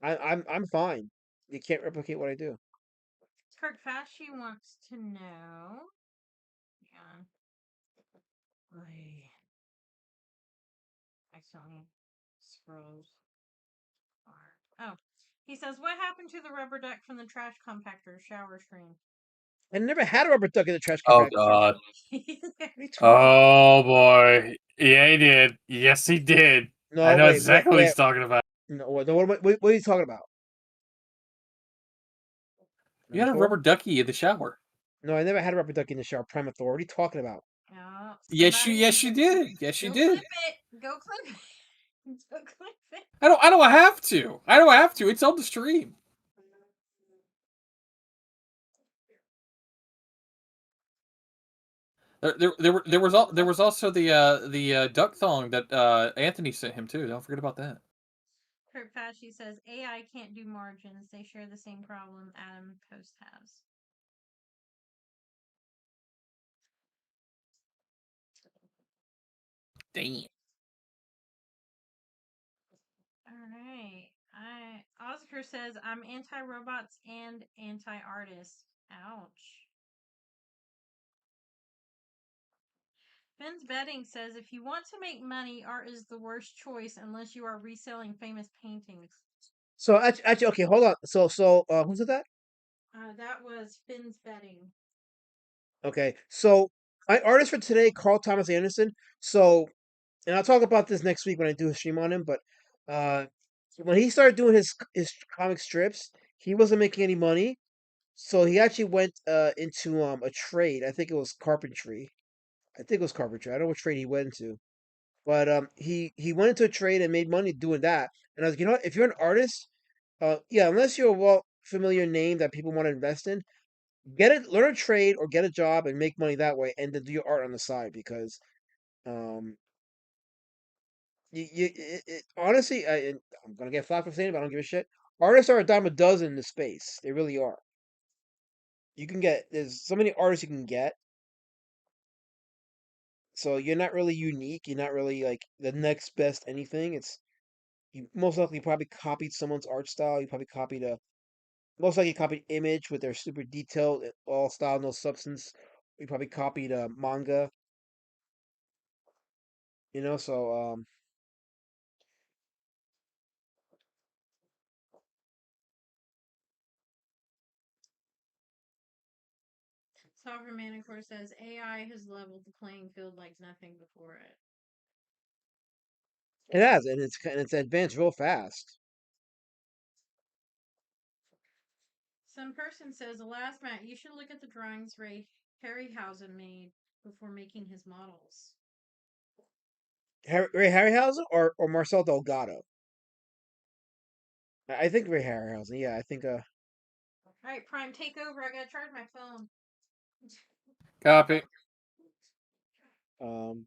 I'm fine. You can't replicate what I do. Kurt Fashy wants to know. Yeah. I accidentally scrolled far. Oh. He says, what happened to the rubber duck from the trash compactor shower screen? I never had a rubber duck in the trash Oh compactor. god. What are you talking about? Oh boy. Yeah, he did. Yes, he did. I No, know wait, exactly what he's talking about. no, what are you talking about? You had a Thor? rubber ducky in the shower. No, I never had a rubber duck in the shower. Prima Thor. What are you talking about? Oh, Yes, you did. Yes, you go did. clip it. Go clip it. Go clip it. I don't have to. I don't have to. It's on the stream. There was also the duck thong that Anthony sent him too. Don't forget about that. Kurt Fashy says AI can't do margins. They share the same problem Adam Post has. Damn. All right. Oscar says I'm anti-robots and anti-artists. Ouch. Ben's Betting says if you want to make money, art is the worst choice unless you are reselling famous paintings. So actually, okay, hold on. Who's that? That was Finn's Betting. Okay, so my artist for today, Carl Thomas Anderson. So, and I'll talk about this next week when I do a stream on him. But uh, when he started doing his comic strips, he wasn't making any money. So he actually went into a trade. I think it was carpentry. I think it was carpentry. I don't know what trade he went into. But he went into a trade and made money doing that. And I was like, you know what? If you're an artist, yeah, unless you're a well familiar name that people want to invest in, learn a trade or get a job and make money that way, and then do your art on the side because um honestly, I'm gonna get flack for saying it, but I don't give a shit. Artists are a dime a dozen in the space. They really are. There's so many artists you can get. So you're not really unique. You're not really like the next best anything. It's you most likely probably copied someone's art style. You probably copied a most likely copied Image with their super detailed, all style, no substance. You probably copied a manga. So Sovereign Manticore says AI has leveled the playing field like nothing before it. it has, and it's advanced real fast. Some person says, alas, Matt, you should look at the drawings Ray Harryhausen made before making his models. Ray Harryhausen or Marcel Delgado. I think Ray Harryhausen. Yeah, I think. All right, Prime, take over. I gotta charge my phone. Copy. Um.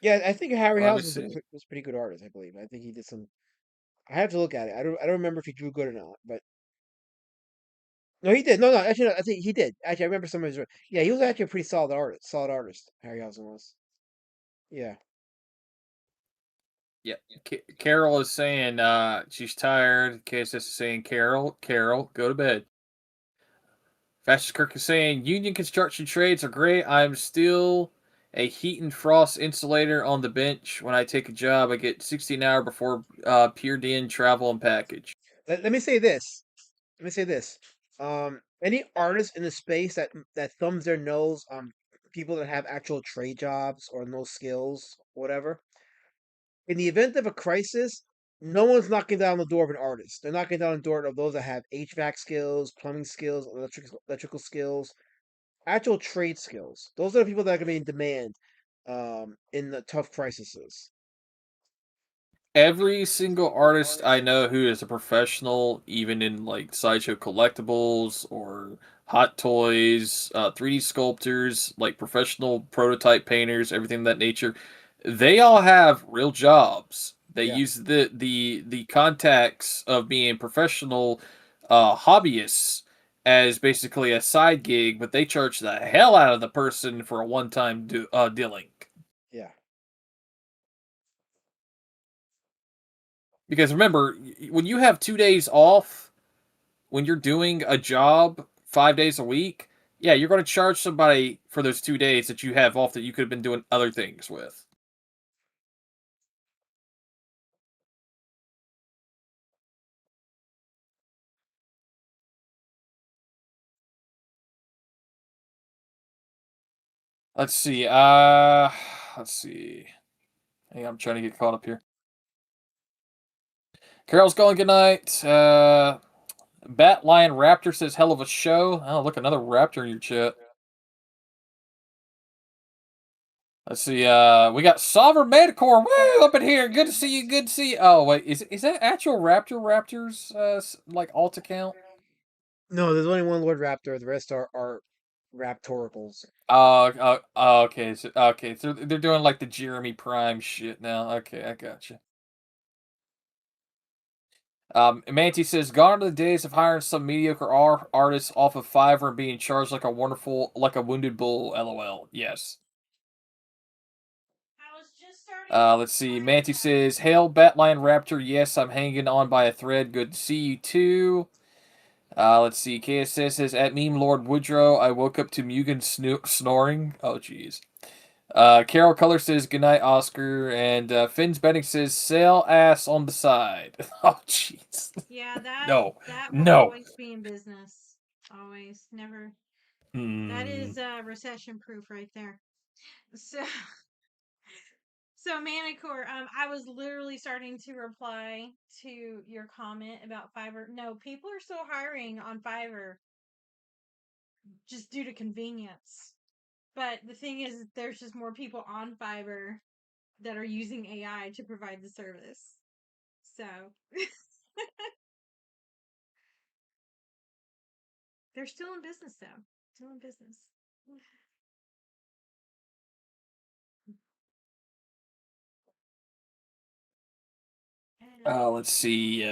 Yeah, I think Let me Harryhausen see. was a pretty good artist. I believe. I think he did some. I have to look at it. I don't remember if he drew good or not, but No, he did. No, actually, no, I think he did. Actually, I remember some of his. Yeah, he was actually a pretty solid artist. Solid artist. Harryhausen was. Yeah. Yeah. Carol is saying she's tired. KSS is saying, Carol, go to bed. Fascist Kirk is saying, union construction trades are great. I'm still a heat and frost insulator on the bench. When I take a job, I get 60 an hour before peer diem, travel, and package. Let me say this. Let me say this. Any artist in the space that thumbs their nose on people that have actual trade jobs or no skills, whatever. In the event of a crisis, no one's knocking down the door of an artist. They're knocking down the door of those that have HVAC skills, plumbing skills, electrical skills, actual trade skills. Those are the people that are going to be in demand in the tough crises. Every single artist I know who is a professional, even in like sideshow collectibles or hot toys, 3D sculptors, like professional prototype painters, everything of that nature, they all have real jobs. They Yeah, use the contacts of being professional hobbyists as basically a side gig, but they charge the hell out of the person for a one-time dealing. yeah. Because remember, when you have 2 days off, when you're doing a job 5 days a week, yeah, you're going to charge somebody for those 2 days that you have off that you could have been doing other things with. Let's see. Let's see. Hey, I'm trying to get caught up here. Carol's going. Good night. Bat Lion Raptor says, "Hell of a show." Oh, look, another Raptor in your chat. Let's see. We got Sovereign Manticore. Woo, up in here. Good to see you. Good to see you. Oh wait, is that actual Raptors? Like alt account? No, there's only one Lord Raptor. The rest are Raptoricals. Okay. So they're doing like the Jeremy Prime shit now. Okay, I gotcha. Manti says, "Gone are the days of hiring some mediocre artists off of Fiverr and being charged like like a wounded bull." LOL. Yes. I was just starting to Let's see. find Manti that. says, "Hail Batline Raptor. Yes, I'm hanging on by a thread. Good to see you too." Let's see. KSS says, "At meme Lord Woodrow, I woke up to Mugen snoring." Oh, jeez. Carol Color says, "Goodnight, Oscar." And Finn's Betting says, "Sail ass on the side." Oh, jeez. Yeah, that No. that will No. always be in business. Always, never. That Hmm. is recession proof right there. So, so Manicore, I was literally starting to reply to your comment about Fiverr. No, people are still hiring on Fiverr just due to convenience. But the thing is, there's just more people on Fiverr that are using AI to provide the service. So they're still in business, though. Still in business. Let's see.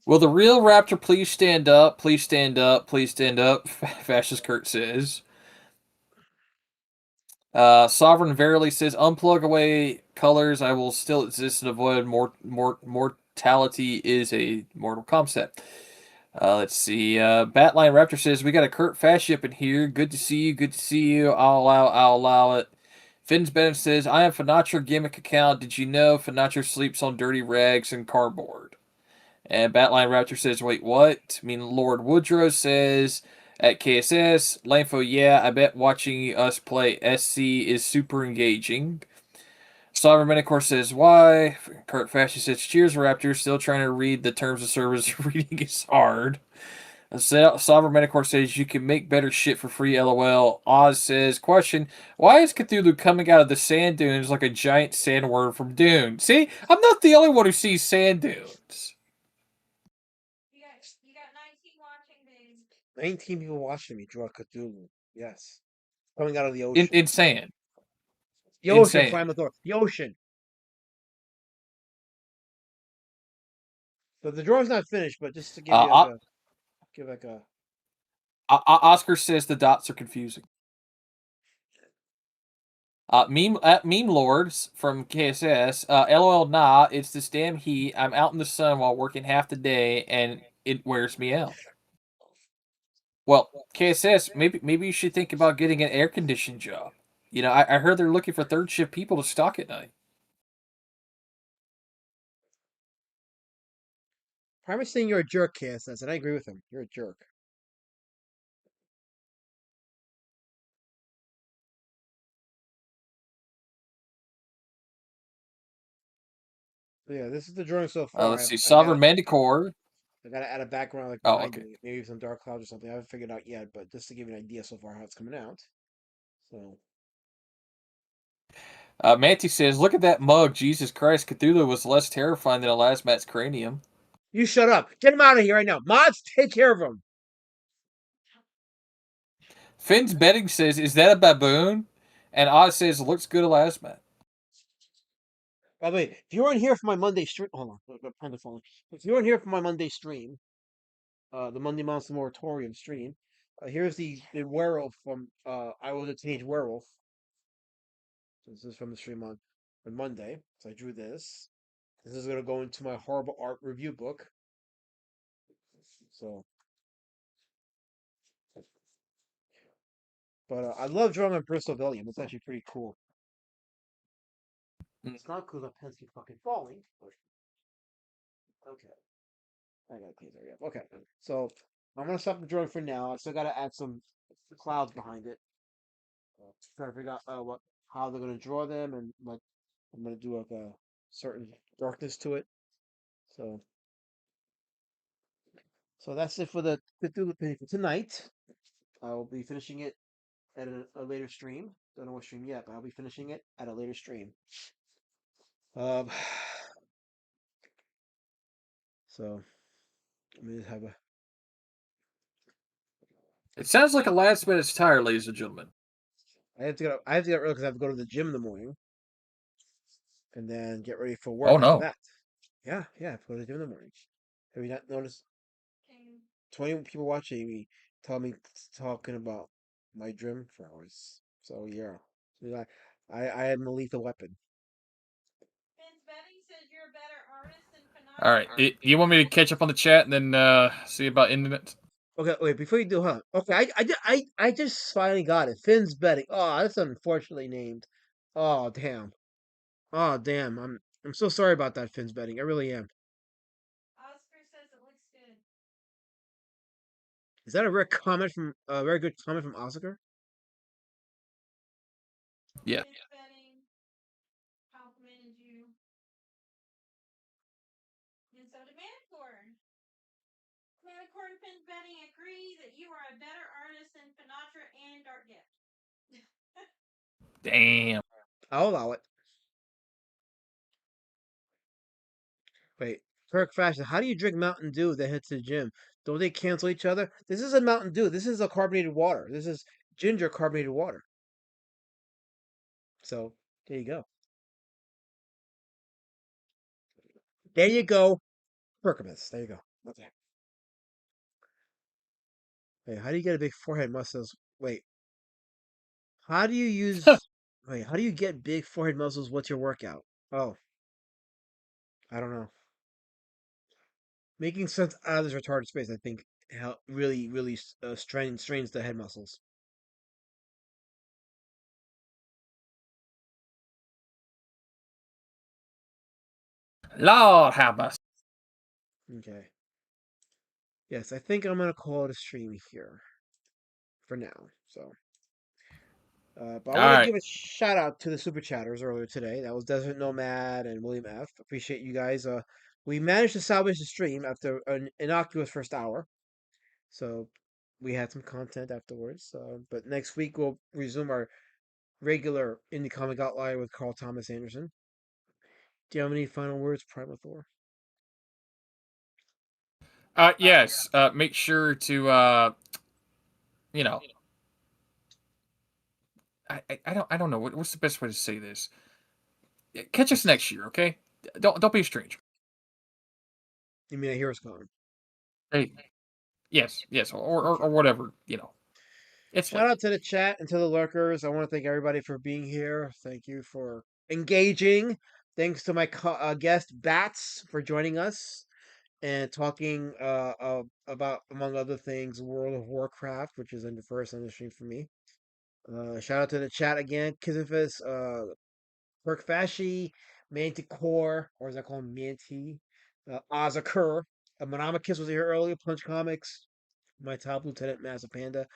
Will the real Raptor please stand up? Please stand up. Please stand up. Fascist Kurt says. Sovereign verily says, "Unplug away colors. I will still exist and avoid mortality is a mortal concept." Let's see. Batline Raptor says, "We got a Kurt Fasci up in here. Good to see you. Good to see you. I'll allow it." Finn's Bennett says, "I am Finatra gimmick account. Did you know Finatra sleeps on dirty rags and cardboard?" And Batline Raptor says, "Wait, what?" I mean, Lord Woodrow says at KSS, Lanfo, "Yeah, I bet watching us play SC is super engaging." Sovereign Minicore says, "Why?" Kurt Fasci says, "Cheers, Raptor. Still trying to read the terms of service. Reading is hard." Sovereign Metacore says, "You can make better shit for free, LOL." Oz says, "Question, why is Cthulhu coming out of the sand dunes like a giant sandworm from Dune?" See, I'm not the only one who sees sand dunes. You got 19 watching, babe. 19 people watching me draw Cthulhu. Yes. Coming out of the In, ocean. in sand. The In ocean, sand. Flammethor. The ocean. But the drawing's not finished. But just to give you like a Oscar says the dots are confusing. Meme Lords from KSS. LOL, nah, it's this damn heat. I'm out in the sun while working half the day, and it wears me out. Well, KSS, maybe you should think about getting an air conditioned job. You know, I heard they're looking for third shift people to stock at night. Primer's saying you're a jerk, KSS, and I agree with him. You're a jerk. So yeah, this is the drawing so far. Let's see, Sovereign Manticore. I gotta add a background like Oh, behind okay. me, maybe some dark clouds or something. I haven't figured out yet, but just to give you an idea so far how it's coming out. So Manti says, "Look at that mug. Jesus Christ, Cthulhu was less terrifying than a Lasmat's cranium." you shut up. Get him out of here right now. Mods, take care of him. Finn's betting says, "Is that a baboon?" And Oz says, "Looks good, a Lasmat." By the way, if you weren't here for my Monday stream, hold on, find the phone. If you weren't here for my Monday stream, the Monday Monster Moratorium stream, here's the werewolf from I Was a Teenage Werewolf. So this is from the stream on Monday. So I drew this. This is gonna go into my horrible art review book. So, but I love drawing on Bristol William. It's actually pretty cool. It's not cool that pens keep fucking falling. But okay, I gotta clean that up. Okay, so I'm gonna stop the drawing for now. I still gotta add some clouds behind it. Try to figure out how they're gonna draw them and what I'm gonna do like a certain darkness to it. So that's it for the Cthulhu Pig for tonight. I will be finishing it at a later stream. Don't know what stream yet, but I'll be finishing it at a later stream. Um, so let me just have a. It sounds like a last minute tire, ladies and gentlemen. I have to get. I have to get early because I have to go to the gym in the morning, and then get ready for work Oh after no. that. Yeah, I have to go to the gym in the morning. Have you not noticed? 20 people watching me, talking about my gym for hours. So yeah, so I am a lethal weapon. Finn's betting says you're a better artist than All right. Panatra. You want me to catch up on the chat and then see about ending it? Okay, wait, before you do, huh? Okay, I just finally got it. Finn's betting. Oh, that's unfortunately named. Oh damn. Oh damn. I'm so sorry about that, Finn's betting. I really am. Oscar says it looks good. Is that a rare comment from a very good comment from Oscar? Yeah. Finn's betting complimented you. And so did Manicorn. Manicorn Finn's betting agree that you are a better artist than Panatra and Dark Gift. Damn. I'll allow it. Wait, Kirk Fashion, how do you drink Mountain Dew then head to the gym? Don't they cancel each other? This is a Mountain Dew. This is a carbonated water. This is ginger carbonated water. So there you go. There you go. Perkins. There you go. Okay. Wait, how do you get a big forehead muscles? Wait, how do you use? Wait, how do you get big forehead muscles? What's your workout? Oh, I don't know. Making sense out of this retarded space, I think, really strains the head muscles. Lord have mercy. Okay. Yes, I think I'm gonna call it a stream here for now. So, but I All want to right. give a shout out to the super chatters earlier today. That was Desert Nomad and William F. Appreciate you guys. We managed to salvage the stream after an innocuous first hour. So we had some content afterwards. But next week we'll resume our regular indie comic outlier with Carl Thomas Anderson. Do you have any final words, Primal Thor? Yes. Make sure to you know, I don't know what's the best way to say this. Catch us next year, okay? Don't be a stranger. You mean a Heroes Con? Hey, yes, or whatever, you know. It's Shout late. out to the chat and to the lurkers. I want to thank everybody for being here. Thank you for engaging. Thanks to my guest Bats for joining us and talking about, among other things, World of Warcraft, which is in the first on the stream for me. Shout out to the chat again, Kizifus, Perk Fashi, Manticore, or as I call him, Manti, Ozakur, Monomachus was here earlier, Punch Comics, my top lieutenant, Master Panda,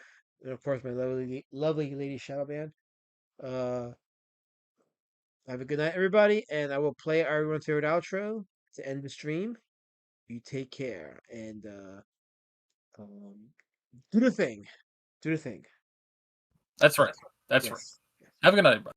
and of course my lovely lady Shadowband. Uh, have a good night, everybody, and I will play our everyone's favorite outro to end the stream. You take care and um, do the thing. Do the thing. That's right. That's right. Yes. Yes. Have a good night, everybody.